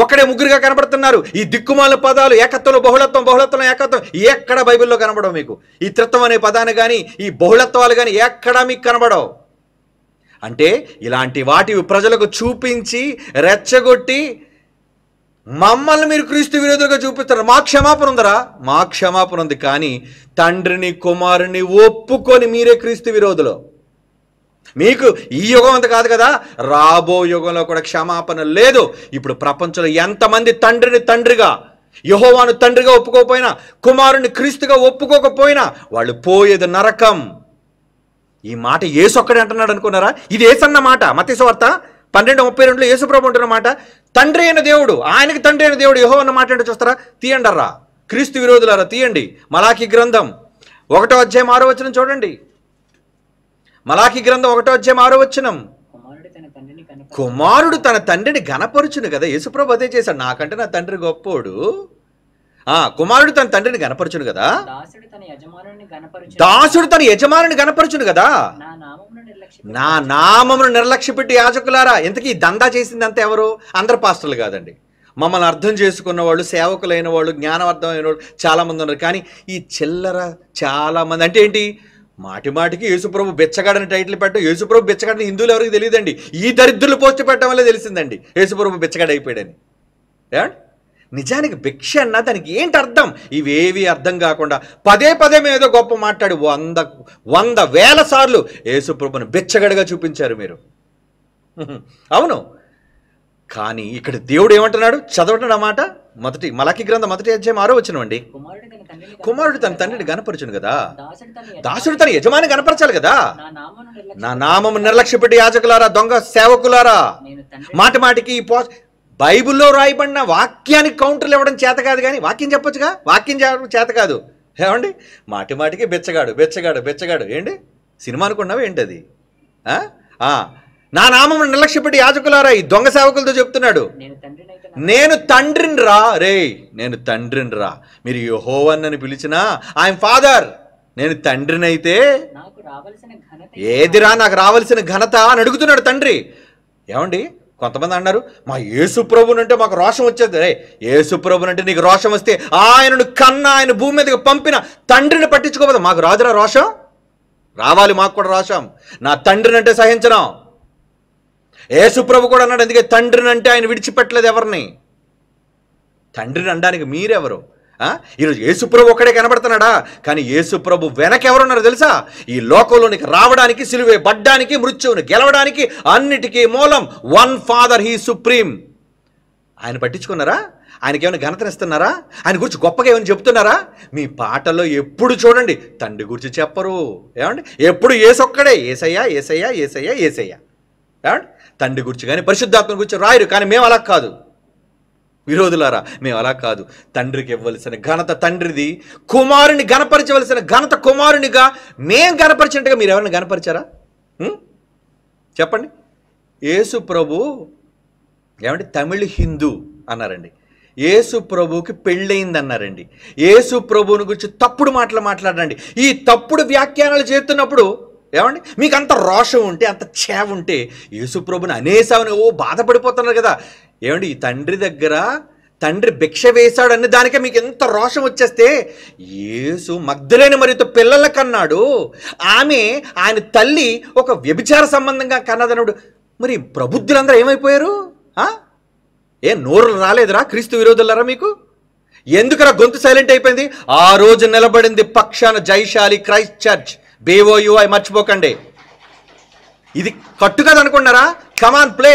ఒకడే ముగ్గురుగా కనబడుతున్నారు. ఈ దిక్కుమాల పదాలు ఏకత్వంలో బహుళత్వం, బహుళత్వం ఏకత్వం ఎక్కడ బైబిల్లో కనబడవు మీకు. ఈ త్రిత్వం అనే పదాన్ని కానీ ఈ బహుళత్వాలు కానీ ఎక్కడా మీకు కనబడవు. అంటే ఇలాంటి వాటివి ప్రజలకు చూపించి రెచ్చగొట్టి మమ్మల్ని మీరు క్రీస్తు విరోధులుగా చూపిస్తారు. మా క్షమాపణ ఉందరా? మా క్షమాపణ ఉంది, కానీ తండ్రిని కుమారుని ఒప్పుకొని మీరే క్రీస్తు విరోధులు. మీకు ఈ యుగం అంత కాదు కదా, రాబో యుగంలో కూడా క్షమాపణ లేదు. ఇప్పుడు ప్రపంచంలో ఎంతమంది తండ్రిని తండ్రిగా, యెహోవాను తండ్రిగా ఒప్పుకోకపోయినా, కుమారుని క్రీస్తుగా ఒప్పుకోకపోయినా వాళ్ళు పోయేది నరకం. ఈ మాట యేసు ఒక్కడే అంటున్నాడు అనుకున్నారా? ఇది యేసన్న మాట. మత్తయి సువార్త 12:32 యేసు ప్రభు అంటున్న మాట. తండ్రి అయిన దేవుడు, ఆయనకి తండ్రి అయిన దేవుడు యెహోవా అన్న మాట అంటే చూస్తారా? తీయండర్రా క్రీస్తు విరోధులారా, తీయండి. మలాకి గ్రంథం 1:6 చూడండి. మలాకి గ్రంథం 1:6 కుమారుడు తన తండ్రిని గణపరుచును కదా. యేసుప్రభు అదే చేశాడు, నాకంటే నా తండ్రి గొప్పోడు. కుమారుడు తన తండ్రిని గణపరచును కదా, దాసుడు తన యజమానుని గణపరచును కదా. నా నామమును నిర్లక్ష్య పెట్టి యాజకులారా. ఇంతకీ దందా చేసింది అంతా ఎవరు? అందరు పాస్టర్లు కాదండి. మమ్మల్ని అర్థం చేసుకున్న వాళ్ళు, సేవకులైన వాళ్ళు, జ్ఞానవర్ధమైన వాళ్ళు చాలామంది ఉన్నారు. కానీ ఈ చిల్లర చాలామంది. అంటే ఏంటి? మాటి మాటికి యేసుప్రభు బెచ్చగాడని టైటిల్ పెట్టడం. యేసుప్రభు బెచ్చగాడని హిందువులు ఎవరికి తెలియదండి. ఈ దరిద్రులు పోస్ట్ పెట్టడం వల్ల తెలిసిందండి యేసుప్రభు బెచ్చగాడు అయిపోయాడని. ఏమండి? నిజానికి భిక్ష అన్న దానికి ఏంటి అర్థం? ఇవేవి అర్థం కాకుండా పదే పదే మేము ఏదో గొప్ప మాట్లాడి 100,000 సార్లు యేసుప్రభుని బెచ్చగడగా చూపించారు మీరు. అవును, కానీ ఇక్కడ దేవుడు ఏమంటున్నాడు? చదవటం అన్నమాట. మలాకి గ్రంథం 1:6 కుమారుడు తన తండ్రిని గణపరచును కదా, దాసుడు తన యజమాని గణపరచాలి కదా. నా నామము నిర్లక్ష్య పెట్టి యాజకులారా, దొంగ సేవకులారా. మాటి మాటికి బైబిల్లో రాయబడిన వాక్యానికి కౌంటర్లు ఇవ్వడం చేత కాదు, కానీ వాక్యం చెప్పొచ్చుగా. వాక్యం చెప్పడం చేత కాదు. ఏమండి? మాటి మాటికి బెచ్చగాడు బెచ్చగాడు బెచ్చగాడు. ఏంటి సినిమా అనుకున్నావు ఏంటి అది? నా నామము నిర్లక్ష్యపెట్టి యాజకులారా, ఈ దొంగ సేవకులతో చెప్తున్నాడు, నేను తండ్రిని రా. రే, నేను తండ్రిని రా. మీరు యెహోవాని పిలిచినా ఐఎమ్ ఫాదర్. నేను తండ్రిని అయితే ఏదిరా నాకు రావాల్సిన ఘనత అని అడుగుతున్నాడు తండ్రి. ఏమండి? కొంతమంది అన్నారు, మా యేసుప్రభునంటే మాకు రోషం వచ్చేది. రే, యేసుప్రభునంటే నీకు రోషం వస్తే ఆయనను కన్నా ఆయన భూమి మీదకి పంపిన తండ్రిని పట్టించుకోవద్దు. మాకు రాదురా రోషం? రావాలి మాకు కూడా రోషం. నా తండ్రిని అంటే సహించను. యేసుప్రభు కూడా అన్నాడు, అందుకే తండ్రిని అంటే ఆయన విడిచిపెట్టలేదు ఎవరిని. తండ్రిని అనడానికి మీరెవరు? ఈరోజు యేసుప్రభు ఒక్కడే కనబడుతున్నాడా? కానీ యేసుప్రభు వెనక ఎవరున్నారో తెలుసా? ఈ లోకంలోనికి రావడానికి, సిలువే పడ్డానికి, మృత్యువుని గెలవడానికి అన్నిటికీ మూలం వన్ ఫాదర్, హీ సుప్రీం. ఆయన పట్టించుకున్నారా? ఆయనకి ఏమైనా ఘనతనిస్తున్నారా? ఆయన గురించి గొప్పగా ఏమైనా చెప్తున్నారా? మీ పాటల్లో ఎప్పుడు చూడండి తండ్రి గురించి చెప్పరు. ఏమండి? ఎప్పుడు యేసొక్కడే, ఏసయ్యా ఏసయ్యా ఏసయ్యా ఏసయ్యా. ఏమండి? తండ్రి గురించి కానీ పరిశుద్ధాత్మ గురించి రాయరు. కానీ మేము అలా కాదు, విరోధులారా, మేము అలా కాదు. తండ్రికి ఇవ్వవలసిన ఘనత తండ్రిది, కుమారుని గణపరచవలసిన ఘనత కుమారునిగా మేం గణపరిచినట్టుగా మీరు ఎవరిని గణపరిచారా? చెప్పండి. యేసు ప్రభు ఏమంటే తమిళ్ హిందూ అన్నారండి. యేసు ప్రభువుకి పెళ్ళయింది అన్నారండి. యేసు ప్రభువుని గురించి తప్పుడు మాటలు మాట్లాడండి. ఈ తప్పుడు వ్యాఖ్యానాలు చేస్తున్నప్పుడు ఏమండి మీకు అంత రోషం ఉంటే, అంత చేవ ఉంటే యేసు ప్రభుని అనేసామని బాధపడిపోతున్నారు కదా. ఏమండి ఈ తండ్రి దగ్గర తండ్రి భిక్ష వేశాడు అనే దానికే మీకు ఎంత రోషం వచ్చేస్తే, యేసు మగ్దలేని మరియతో పిల్లల కన్నాడు, ఆమె ఆయన తల్లి ఒక వ్యభిచార సంబంధంగా కన్నదనుడు. మరి ప్రబుద్ధులందరూ ఏమైపోయారు? నోరు రాలేదురా క్రీస్తు విరోధులరా మీకు? ఎందుకురా గొంతు సైలెంట్ అయిపోయింది? ఆ రోజు నిలబడింది పక్షాన జైశాలి క్రైస్ట్ చర్చ్ BOUI, మర్చిపోకండి. ఇది కట్టు కదా అనుకున్నారా? కమాన్ ప్లే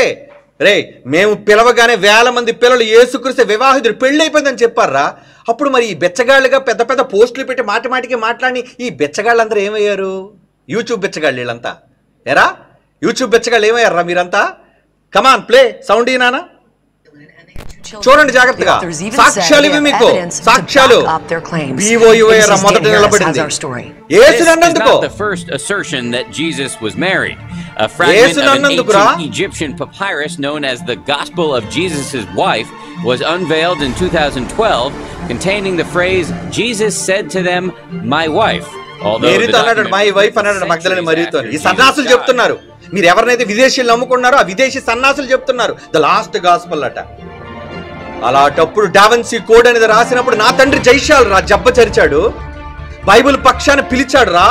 రే. మేము పిలవగానే వేల మంది పిల్లలు యేసుక్రీస్తు వివాహితుడు పెళ్ళి అయిపోయిందని చెప్పారా? అప్పుడు మరి ఈ బెచ్చగాళ్ళుగా పెద్ద పెద్ద పోస్టులు పెట్టి మాటి మాటికి మాట్లాడి ఈ బెచ్చగాళ్ళందరూ ఏమయ్యారు? యూట్యూబ్ బెచ్చగాళ్ళు వీళ్ళంతా. ఎరా యూట్యూబ్ బెచ్చగాళ్ళు ఏమయ్యారా మీరంతా? కమాన్ ప్లే సౌండ్ ఈనానా చూడండి జాగ్రత్తగా. సాక్ష్యాలు ఇవి మీకు, సాక్ష్యాలు. BOUI మొదట నిలబడింది యేసునందుకు.
The first assertion that Jesus was married. A fragment of an ancient Egyptian papyrus known as the Gospel of Jesus' Wife was unveiled in 2012, containing the phrase Jesus said to them, "My wife."
My wife అన్నాడు మగ్దలేని మరియతో. ఈ సన్నాసులు చెప్తున్నారు, మీరు ఎవరినైతే విదేశీయులు నమ్ముకున్నారో ఆ విదేశీ సన్నాసులు చెప్తున్నారు ద లాస్ట్ గాస్పల్ అట. అలాంటప్పుడు డావెన్సీ కోడ్ అనేది రాసినప్పుడు నా తండ్రి జైశాల్ రా జబ్బ చరిచాడు, బైబిల్ పక్షాన్ని పిలిచాడు రా.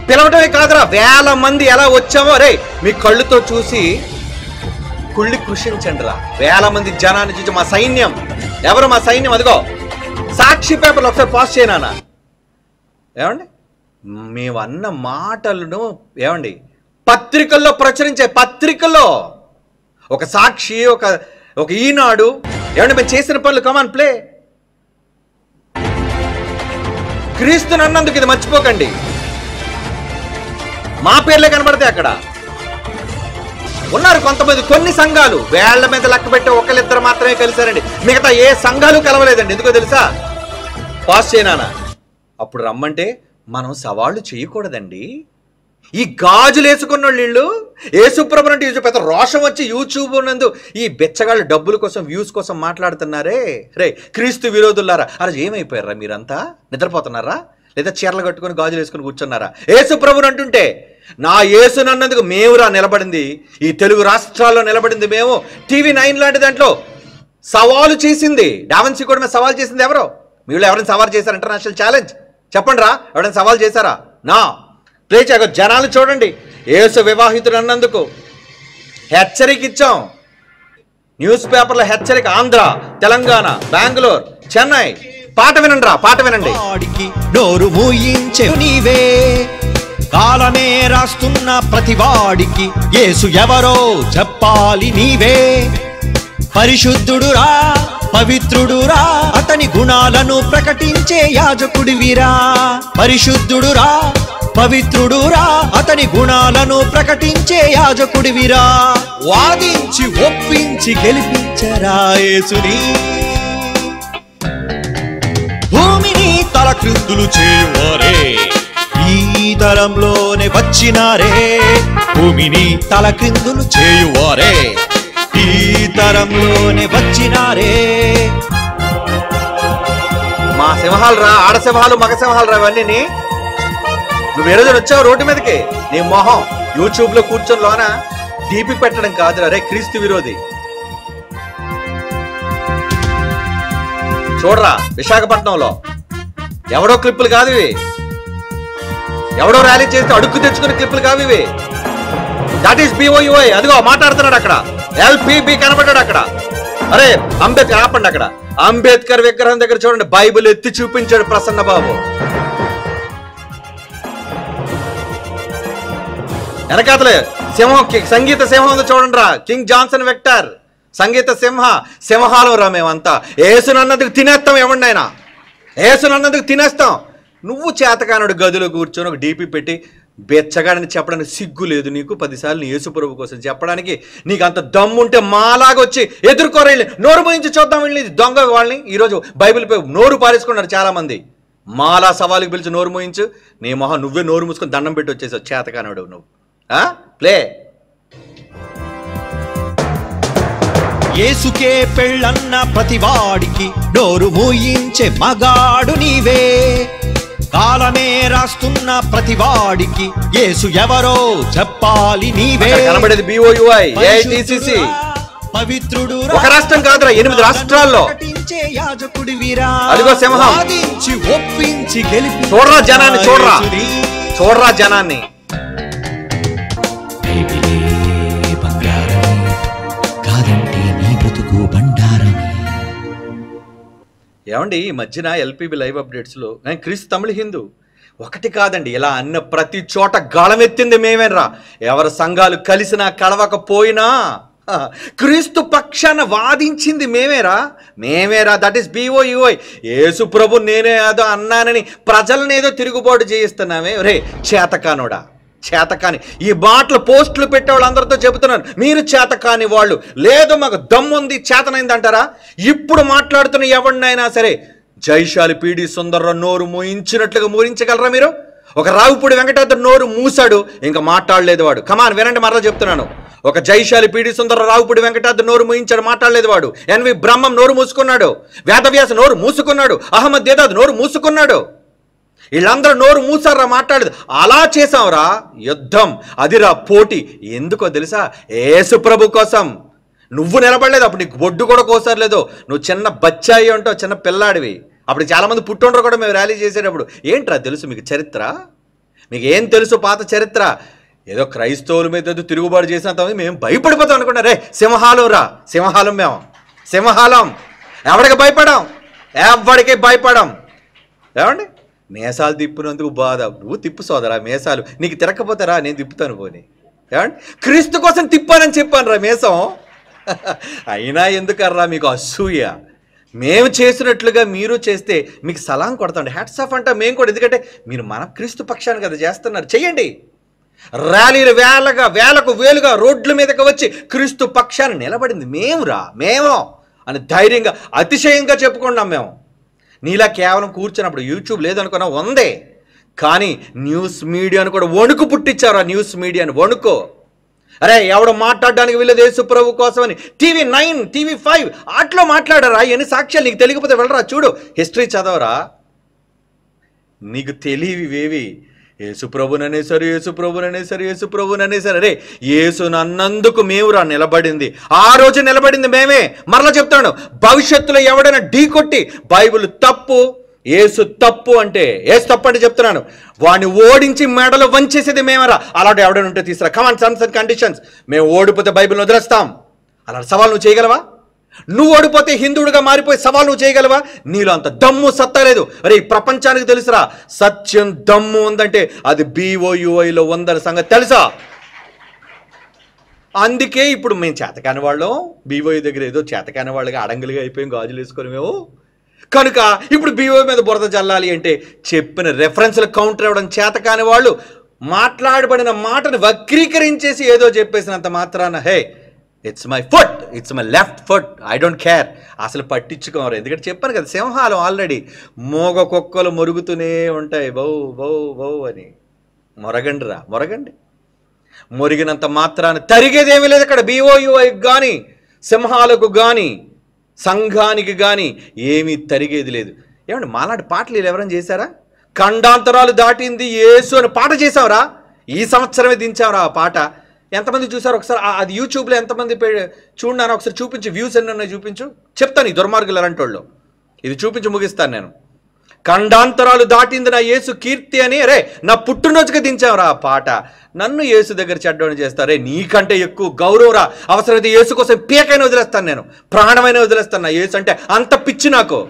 పిలవటమే కాదురా, వేల మంది ఎలా వచ్చామో రే మీ కళ్ళుతో చూసి కుళ్ళి కృషించండి రా. వేల మంది జనాన్ని చూసి మా సైన్యం ఎవరు? మా సైన్యం అదిగో సాక్షి పేపర్లు ఒకసారి పాస్ చేయనా. ఏమండి మేము అన్న మాటలను ఏమండి పత్రికల్లో ప్రచురించే, పత్రికల్లో ఒక సాక్షి, ఒక ఈనాడు, ఏమంటే మేము చేసిన పనులు. కమాన్ ప్లే. క్రీస్తుని అన్నందుకు ఇది మర్చిపోకండి. మా పేర్లే కనబడతాయి అక్కడ. ఉన్నారు కొంతమంది, కొన్ని సంఘాలు వేళ్ల మీద లెక్క పెట్టి ఒకళ్ళిద్దరు మాత్రమే కలిశారండి, మిగతా ఏ సంఘాలు కలవలేదండి. ఎందుకో తెలుసా? పాస్ చేయనా. అప్పుడు రమ్మంటే మనం సవాళ్ళు చేయకూడదండి. ఈ గాజులు వేసుకున్న వీళ్ళు యేసుప్రభు అంటే పెద్ద రోషం వచ్చి యూట్యూబ్ నందు ఈ బెచ్చగాళ్ళు డబ్బుల కోసం, వ్యూస్ కోసం మాట్లాడుతున్నారే. రే క్రీస్తు విరోధులారా, ఆ రోజు ఏమైపోయారా? మీరంతా నిద్రపోతున్నారా లేదా చీరలు కట్టుకుని గాజులు వేసుకుని కూర్చున్నారా? యేసుప్రభుని అంటుంటే నా యేసునన్నందుకు మేమురా నిలబడింది, ఈ తెలుగు రాష్ట్రాల్లో నిలబడింది మేము. TV9 లాంటి దాంట్లో సవాలు చేసింది, డావెన్సీ కూడా మేము సవాల్ చేసింది ఎవరో? మీరు ఎవరైనా సవాల్ చేశారు? ఇంటర్నేషనల్ ఛాలెంజ్ చెప్పండి రా, ఎవరైనా సవాల్ చేశారా? నా ప్లే చేయక జనాలు చూడండి. యేసు వివాహితుడు అన్నందుకు హెచ్చరిక ఇచ్చాం. న్యూస్ పేపర్ల హెచ్చరిక. ఆంధ్ర, తెలంగాణ, బెంగళూరు, చెన్నై. పాట వినండి రా, పాట వినండి.
నోరు మూయించే నీవే, కాలమే రాస్తున్న ప్రతివాడికి యేసు ఎవరో చెప్పాలి నీవే. పరిశుద్ధుడురా, పవిత్రుడురా, అతని గుణాలను ప్రకటించే యాజకుడివిరా. పరిశుద్ధుడురా, పవిత్రుడురా, అతని గుణాలను ప్రకటించే యాజకుడివిరా. వాదించి ఒప్పించి గెలిపించరా యేసుని. భూమిని తలక్రిందులు చేయువారే ఈ తరంలోనే వచ్చినారే. భూమిని తలక్రిందులు చేయువారే ఈ తరంలోనే వచ్చినారే.
మా సింహాలు రా, ఆడ సింహాలు, మగ సింహాలు రా. ఇవన్నీ నువ్వు ఏ రోజున వచ్చావు రోడ్డు మీదకి? నీ మొహం యూట్యూబ్ లో కూర్చొని లోన డీపీ పెట్టడం కాదురా రే క్రీస్తు విరోధి. చూడరా విశాఖపట్నంలో ఎవడో క్లిప్పులు కాదు ఇవి, ఎవడో ర్యాలీ చేస్తే అడుక్కు తెచ్చుకునే క్లిప్పులు కావు ఇవి. That is BOUI. అదిగో మాట్లాడుతున్నాడు అక్కడ. LPB కనబడ్డాడు అక్కడ. అరే అంబేద్కర్ ఆపండి. అక్కడ అంబేద్కర్ విగ్రహం దగ్గర చూడండి, బైబిల్ ఎత్తి చూపించాడు ప్రసన్న బాబు. వెనకాతలే సింహం, సంగీత సింహం ఉంది చూడండి రా. కింగ్ జాన్సన్ విక్టర్ సంగీత సింహాలు రా. మేమంతా యేసునన్నందుకు తినేస్తాం. ఎవరినైనా యేసునన్నందుకు తినేస్తాం. నువ్వు చేతకానుడు గదిలో కూర్చొని ఒక డీపీ పెట్టి బెచ్చగాడని చెప్పడానికి సిగ్గు లేదు నీకు? 10 సార్లు యేసు ప్రభు కోసం చెప్పడానికి నీకు అంత దమ్ముంటే మాలాగొచ్చి ఎదుర్కోరా. నోరు మూయించి చూద్దాం వెళ్ళి దొంగ వాళ్ళని. ఈరోజు బైబిల్ పై నోరు పారేసుకున్నారు చాలా మంది. మాలా సవాలుకి పిలిచి నోరు మూయించు. నీ మొహం నువ్వే నోరు మూసుకొని దండం పెట్టి వచ్చేసావు చేతకానుడు నువ్వు. ప్లే.
యేసుకే పెళ్ళన్న ప్రతివాడికి నోరు మూయించే మగాడు నీవే. కాలమే రాస్తున్న ప్రతివాడికి యేసు ఎవరో చెప్పాలి నీవే.
కనబడేది BOUI AITCC
పవిత్రుడు
ఒక రాష్ట్రం కాదురా, 8 రాష్ట్రాల్లో.
యాజకుడి వీరా
అదిగో సింహం.
ఒప్పించి గెలిపి
చూడరా జనాన్ని, చూడరా జనాన్ని.
కాదంటే నీ బ్రతుకు బండారమే.
ఏమండి ఈ మధ్యన LPB లైవ్ అప్డేట్స్లో క్రీస్తు తమిళ హిందూ ఒకటి కాదండి, ఇలా అన్న ప్రతి చోట గళమెత్తింది మేమేనరా. ఎవరి సంఘాలు కలిసినా కలవకపోయినా క్రీస్తు పక్షాన వాదించింది మేమేరా. That is BOUI. యేసు ప్రభు నేనే ఏదో అన్నానని ప్రజలను ఏదో తిరుగుబాటు చేయిస్తున్నామే. రే చేతకానోడా, చేతకాని. ఈ మాటలు పోస్టులు పెట్టేవాళ్ళు అందరితో చెబుతున్నాను, మీరు చేతకాని వాళ్ళు. లేదు మాకు దమ్ముంది, చేతనైంది అంటారా? ఇప్పుడు మాట్లాడుతున్న ఎవరినైనా సరే జైశాలి PD సుందర్రావు నోరు మూయించినట్లుగా మూయించగలరా మీరు? ఒక రావుపూడి వెంకటాద్రి నోరు మూసాడు, ఇంకా మాట్లాడలేదు వాడు. కమాన్ వినండి, మరలా చెప్తున్నాను. ఒక జైశాలి PD సుందర్రావు రావుపూడి వెంకటాద్రి నోరు మూయించాడు, మాట్లాడలేదు వాడు. NV బ్రహ్మం నోరు మూసుకున్నాడు, వేదవ్యాస నోరు మూసుకున్నాడు, అహ్మద్ దేదాద్ నోరు మూసుకున్నాడు. వీళ్ళందరూ నోరు మూసారా, మాట్లాడలేదు. అలా చేసాంరా యుద్ధం, అదిరా పోటీ. ఎందుకో తెలుసా? యేసు ప్రభు కోసం. నువ్వు నిలబడలేదు, అప్పుడు నీకు బొడ్డు కూడా కోసర్లేదు. నువ్వు చిన్న బచ్చాయి అంటావు, చిన్న పిల్లాడివి. అప్పుడు చాలామంది పుట్టుండ్రు కూడా మేము ర్యాలీ చేసేటప్పుడు. ఏంట్రా తెలుసు మీకు చరిత్ర? మీకు ఏం తెలుసు పాత చరిత్ర? ఏదో క్రైస్తవుల మీద ఏదో తిరుగుబాటు చేసినంత మేము భయపడిపోతాం అనుకున్నా. రే సింహాలం రా, సింహాలం మేము, సింహాలం. ఎవరికి భయపడాం? ఎవరికి భయపడాం. ఏమండి మేసాలు తిప్పినందుకు బాధ. నువ్వు తిప్పు సోదరా మేసాలు, నీకు తిరగకపోతారా? నేను తిప్పుతాను పోనీ. ఏమండి క్రీస్తు కోసం తిప్పానని చెప్పాను రా మేసం. అయినా ఎందుకర్రా మీకు అసూయ? మేము చేసినట్లుగా మీరు చేస్తే మీకు సలాం కొడతాండి, హ్యాట్స్ ఆఫ్ అంటా మేము కూడా. ఎందుకంటే మీరు మన క్రీస్తు పక్షాన్ని కదా చేస్తున్నారు. చెయ్యండి ర్యాలీలు, వేలకు వేలుగా రోడ్ల మీదకి వచ్చి క్రీస్తు పక్షాన్ని నిలబడింది మేము అని ధైర్యంగా అతిశయంగా చెప్పుకున్నాం మేము. నీలా కేవలం కూర్చున్నప్పుడు యూట్యూబ్ లేదనుకున్నా ఉందే, కానీ న్యూస్ మీడియాను కూడా వణుకు పుట్టించారు. ఆ న్యూస్ మీడియాని వణుకో. అరే ఎవడు మాట్లాడడానికి వీళ్ళది యేసు ప్రభు కోసం అని TV9 TV5 అట్లా మాట్లాడారా? ఎన్ని సాక్ష్యాలు నీకు తెలియకపోతే వెళ్ళరా చూడు, హిస్టరీ చదవరా. నీకు తెలియవేవి? యేసు ప్రభుననేసరి, యేసు ప్రభుననేసరి, యేసు ప్రభుననేసరి. అరే యేసు నన్నందుకు మేమురా నిలబడింది. ఆ రోజు నిలబడింది మేమే. మరలా చెప్తాను, భవిష్యత్తులో ఎవడైనా ఢీ కొట్టి బైబిల్ తప్పు, యేసు తప్పు అంటే, యేసు తప్పు అంటే చెప్తున్నాను, వాడిని ఓడించి మెడలు వంచేసేది మేమరా. అలాంటి ఎవడైనా ఉంటే తీసుకురా. కమాన్ టర్మ్స్ అండ్ కండిషన్స్. మేము ఓడిపోతే బైబిల్ని వదిలేస్తాం. అలాంటి సవాల్ నువ్వు చేయగలవా? నువ్వు ఓడిపోతే హిందువుడిగా మారిపోయి సవాల్ నువ్వు చేయగలవా? నీలో అంత దమ్ము సత్తా లేదు. అరే ఈ ప్రపంచానికి తెలుసురా, సత్యం దమ్ము ఉందంటే అది BOUIలో ఉందని సంగతి తెలుసా? అందుకే ఇప్పుడు మేము చేతకాని వాళ్ళం, BOI దగ్గర ఏదో చేతకాని వాళ్ళగా అడంగులుగా అయిపోయాం, గాజులు వేసుకొని మేము. కనుక ఇప్పుడు BOI మీద బురద జల్లాలి అంటే చెప్పిన రెఫరెన్స్లు కౌంటర్ ఇవ్వడం చేతకాని వాళ్ళు మాట్లాడబడిన మాటను వక్రీకరించేసి ఏదో చెప్పేసినంత మాత్రాన hey it's my foot, it's my left foot, I don't care అసలు పట్టించుకోరు. ఎందుకంటే చెప్పాను కదా, సింహాలం ఆల్రెడీ మోగ కుక్కలు మొరుగుతూనే ఉంటాయి, బౌ బౌ బౌ అని. మొరగండి. మొరిగినంత మాత్రాన తరిగేదేమీ లేదు ఇక్కడ. BOUIకి కానీ సింహాలకు కానీ సంఘానికి కానీ ఏమీ తరిగేది లేదు. ఏమండి మాలాంటి పాటలు ఎవరైనా చేశారా? ఖండాంతరాలు దాటింది యేసు అని పాట చేసావురా, ఈ సంవత్సరమే దించావురా ఆ పాట. ఎంతమంది చూసారు ఒకసారి? అది యూట్యూబ్లో ఎంతమంది చూడన్నాను ఒకసారి చూపించి, వ్యూస్ ఎన్ని ఉన్నాయి చూపించు, చెప్తాను. ఈ దుర్మార్గులు అలాంటి వాళ్ళు, ఇది చూపించి ముగిస్తాను నేను. ఖండాంతరాలు దాటింది నా యేసు కీర్తి అని, అరే నా పుట్టినరోజుగా దించావురా ఆ పాట. నన్ను యేసు దగ్గర చెడ్డోని చేస్తారే, నీకంటే ఎక్కువ గౌరవరా. అవసరమైతే యేసు కోసం పీకైనా వదిలేస్తాను, నేను ప్రాణమైనా వదిలేస్తాను. నా యేసు అంటే అంత పిచ్చి నాకు.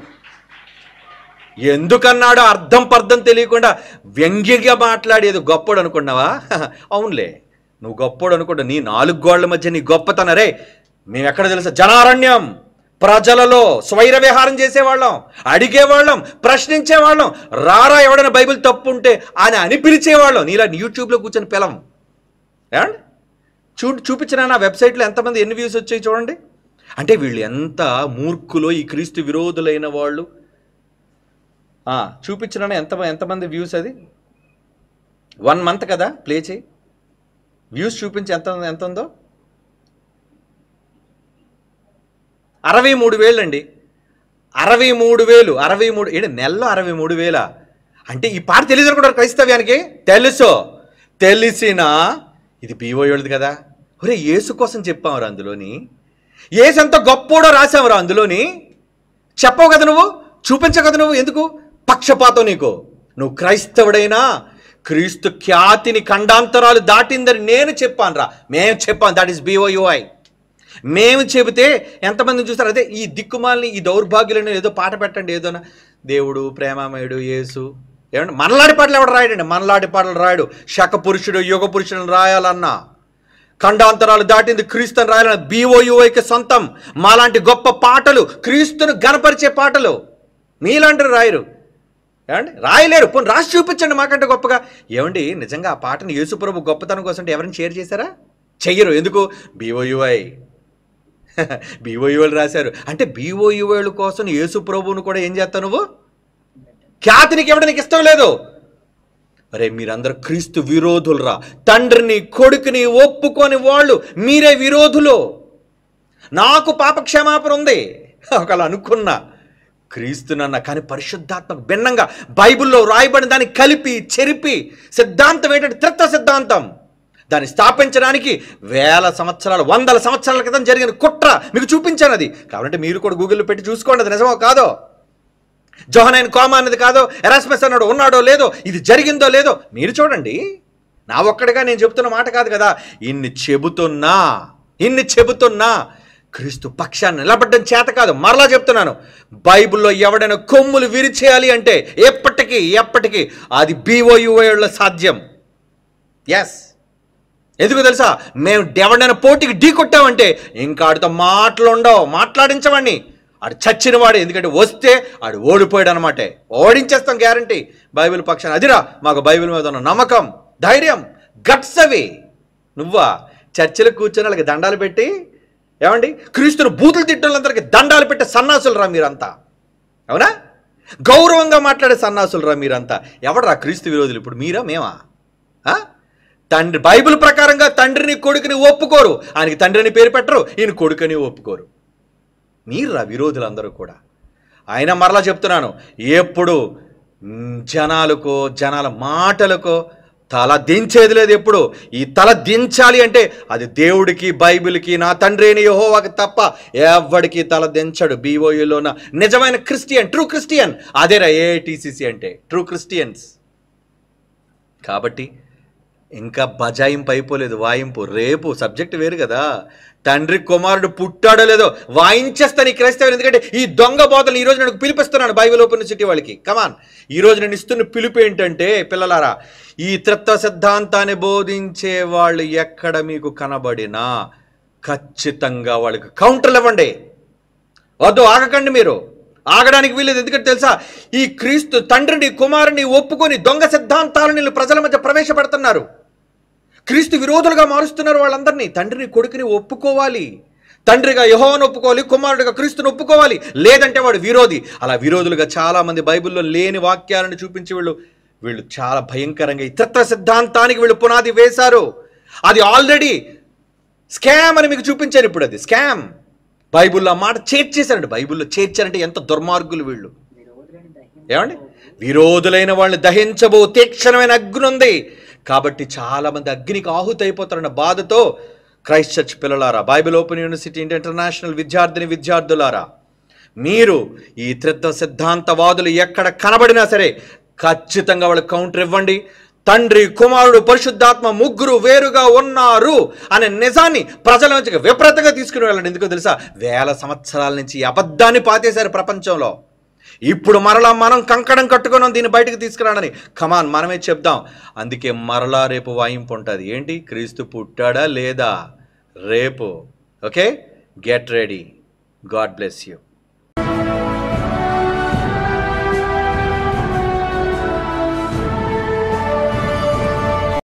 ఎందుకన్నాడో అర్థం పర్థం తెలియకుండా వ్యంగ్యంగా మాట్లాడేది గొప్పడు అనుకున్నావా? అవునులే నువ్వు గొప్పడు అనుకుంటా, నీ 4 గోళ్ల మధ్య నీ గొప్పతనం. రే మేము ఎక్కడ తెలుసా, జనారణ్యం ప్రజలలో స్వైర విహారం చేసేవాళ్ళం, అడిగేవాళ్ళం, ప్రశ్నించేవాళ్ళం. రారా ఎవడైనా బైబిల్ తప్పు ఉంటే అని పిలిచేవాళ్ళం. నీలా యూట్యూబ్లో కూర్చొని పిలం. ఏమండి చూపించిన నా వెబ్సైట్లో ఎంతమంది ఎన్ని వ్యూస్ వచ్చాయి చూడండి. అంటే వీళ్ళు ఎంత మూర్ఖులో, ఈ క్రీస్తు విరోధులైన వాళ్ళు. చూపించిన ఎంతమంది వ్యూస్? అది 1 month కదా, ప్లే చేయి, వ్యూస్ చూపించి ఎంత ఉందో. 63,000 అండి. 63,000, 63 ఏంటి నెలలో 63,000 అంటే ఈ పాట తెలియదు అనుకుంటారు క్రైస్తవ్యానికి. తెలుసు, తెలిసినా ఇది బీఓయోళ్ళది కదా. ఒరే యేసు కోసం చెప్పావురా అందులోని, యేసు ఎంత గొప్పోడో రాసావురా అందులోని. చెప్పవు కదా నువ్వు, చూపించవు కదా నువ్వు. ఎందుకు పక్షపాతం నీకు? నువ్వు క్రైస్తవుడైనా క్రీస్తు ఖ్యాతిని ఖండాంతరాలు దాటిందని నేను చెప్పాను రా, మేము చెప్పాను. That is BOUI. మేము చెబితే ఎంతమందిని చూస్తారు? అదే ఈ దిక్కుమాలని ఈ దౌర్భాగ్యులను ఏదో పాట పెట్టండి, ఏదోనా దేవుడు ప్రేమమయుడు యేసు ఏమంటే మనలాడి పాటలు ఎవడు రాయడండి? మనలాడి పాటలు రాయడు. శక పురుషుడు యుగ పురుషుడు రాయాలన్నా, ఖండాంతరాలు దాటింది క్రీస్తుని రాయాలన్న BOUIకి సొంతం. మాలాంటి గొప్ప పాటలు, క్రీస్తును గనపరిచే పాటలు మీలాంటి రాయరు. ఏమండి రాయలేరు. పోనీ రాసి చూపించండి మాకంటే గొప్పగా. ఏమండి నిజంగా ఆ పాటను యేసుప్రభు గొప్పతనం కోసం అంటే ఎవరైనా షేర్ చేశారా? చెయ్యరు. ఎందుకు? BOUI BOUIలు రాశారు అంటే BOUIల కోసం యేసుప్రభువును కూడా ఏం చేస్తావు నువ్వు? ఖ్యాతినికి ఇవ్వడం నీకు ఇష్టం లేదు. అరే మీరందరూ క్రీస్తు విరోధులరా. తండ్రిని కొడుకుని ఒప్పుకొని వాళ్ళు మీరే విరోధులు. నాకు పాప క్షమాపణ ఉంది ఒకళ్ళు అనుకున్నా, క్రీస్తునన్న కానీ పరిశుద్ధాత్మకు భిన్నంగా బైబిల్లో రాయబడిన దాన్ని కలిపి చెరిపి సిద్ధాంతం ఏంటంటే త్రిత్వ సిద్ధాంతం. దాన్ని స్థాపించడానికి 1000 సంవత్సరాలు 100 సంవత్సరాల క్రితం జరిగిన కుట్ర మీకు చూపించాను. అది కాబట్టి మీరు కూడా గూగుల్లో పెట్టి చూసుకోండి, అది నిజమో కాదో. జోహనైన్ కోమా అనేది కాదో, ఎరాస్మస్ అన్నాడు ఉన్నాడో లేదో, ఇది జరిగిందో లేదో మీరు చూడండి. నా ఒక్కడిగా నేను చెబుతున్న మాట కాదు కదా. ఇన్ని చెబుతున్నా క్రీస్తు పక్షాన్ని నిలబడ్డం చేత కాదు. మరలా చెప్తున్నాను, బైబిల్లో ఎవడైనా కొమ్ములు విరిచేయాలి అంటే ఎప్పటికీ అది BOUIలో సాధ్యం. ఎస్, ఎందుకు తెలుసా? మేము ఎవడైనా పోటీకి ఢీ కొట్టామంటే ఇంకా ఆడితో మాటలు ఉండవు, మాట్లాడించవాడిని. ఆడు చచ్చిన వాడు, ఎందుకంటే వస్తే ఆడు ఓడిపోయాడు అనమాట. ఓడించేస్తాం గ్యారంటీ బైబిల్ పక్షాన్ని. అదిరా మాకు బైబిల్ మీద ఉన్న నమ్మకం, ధైర్యం, గట్స్ అవి. నువ్వా చర్చలు కూర్చొని వాళ్ళకి దండాలు పెట్టి ఏమండి క్రీస్తును బూతులు తిట్టోళ్ళందరికీ దండాలు పెట్టే సన్నాసులు రా మీరంతా. అవునా? గౌరవంగా మాట్లాడే సన్నాసులు రా మీరంతా. ఎవడరా క్రీస్తు విరోధులు? ఇప్పుడు మీరా మేమా? తండ్రి బైబిల్ ప్రకారంగా తండ్రిని కొడుకుని ఒప్పుకోరు. ఆయనకి తండ్రిని పేరు పెట్టరు, ఈయన కొడుకుని ఒప్పుకోరు. మీరు రా విరోధులందరూ కూడా. ఆయన మరలా చెప్తున్నాను, ఎప్పుడు జనాల మాటలకో తల దించేది లేదు. ఎప్పుడు ఈ తల దించాలి అంటే అది దేవుడికి బైబిల్కి నా తండ్రి అయిన యెహోవాకి తప్ప ఎవడికి తల దించడు. BOUలో నిజమైన క్రిస్టియన్, ట్రూ క్రిస్టియన్ అదేరా AITCC అంటే ట్రూ క్రిస్టియన్స్. కాబట్టి ఇంకా బజాయింపు అయిపోలేదు, వాయింపు. రేపు సబ్జెక్ట్ వేరు కదా. తండ్రి కుమారుడు పుట్టాడో లేదో వాయించేస్తాను ఈ క్రైస్తవులు. ఎందుకంటే ఈ దొంగ బోధలు ఈరోజు నేను పిలిపిస్తున్నాను బైబిల్ ఓపెన్ సిటీ వాళ్ళకి. కమాన్, ఈరోజు నేను ఇస్తున్న పిలుపు ఏంటంటే, పిల్లలారా, ఈ త్రిత్వ సిద్ధాంతాన్ని బోధించే వాళ్ళు ఎక్కడ మీకు కనబడినా ఖచ్చితంగా వాళ్ళకి కౌంటర్లు ఇవ్వండి. వద్దు, ఆగకండి. మీరు ఆగడానికి వీలేదు. ఎందుకంటే తెలుసా, ఈ క్రీస్తు తండ్రిని కుమారుని ఒప్పుకొని దొంగ సిద్ధాంతాలను ప్రజల మధ్య ప్రవేశపెడుతున్నారు. క్రీస్తు విరోధులుగా మారుస్తున్నారు వాళ్ళందరినీ. తండ్రిని కొడుకుని ఒప్పుకోవాలి, తండ్రిగా యెహోవాను ఒప్పుకోవాలి, కుమారుడిగా క్రీస్తుని ఒప్పుకోవాలి, లేదంటే వాడు విరోధి. అలా విరోధులుగా చాలామంది బైబిల్లో లేని వాక్యాలను చూపించి వీళ్ళు చాలా భయంకరంగా ఈ త్రిత్వ సిద్ధాంతానికి వీళ్ళు పునాది వేశారు. అది ఆల్రెడీ స్కామ్ అని మీకు చూపించాను. ఇప్పుడు అది స్కామ్. బైబిల్లో మాట చేర్చేశారండి. బైబిల్లో చేర్చారంటే ఎంత దుర్మార్గులు వీళ్ళు. ఏమండి, విరోధులైన వాళ్ళని దహించబో తీక్షణమైన అగ్ని ఉంది. కాబట్టి చాలామంది అగ్నికి ఆహుతి అయిపోతారన్న బాధతో క్రైస్ట్ చర్చ్ పిల్లలారా, బైబిల్ ఓపెన్ యూనివర్సిటీ ఇంటర్నేషనల్ విద్యార్థులారా, మీరు ఈ త్రిత్వ సిద్ధాంతవాదులు ఎక్కడ కనబడినా సరే ఖచ్చితంగా వాళ్ళకి కౌంటర్ ఇవ్వండి. తండ్రి కుమారుడు పరిశుద్ధాత్మ ముగ్గురు వేరుగా ఉన్నారు అనే నిజాన్ని ప్రజల నుంచి విపరీతంగా తీసుకుని వెళ్ళండి. ఎందుకో తెలుసా, 1000 సంవత్సరాల నుంచి ఈ అబద్ధాన్ని పాతేశారు ప్రపంచంలో. ఇప్పుడు మరలా మనం కంకణం కట్టుకున్నాం దీన్ని బయటకు తీసుకురాడని. కమాన్, మనమే చెప్దాం. అందుకే మరలా రేపు వాయింపు ఉంటుంది. ఏంటి, క్రీస్తు పుట్టాడా లేదా రేపు? Okay, get ready. God bless you.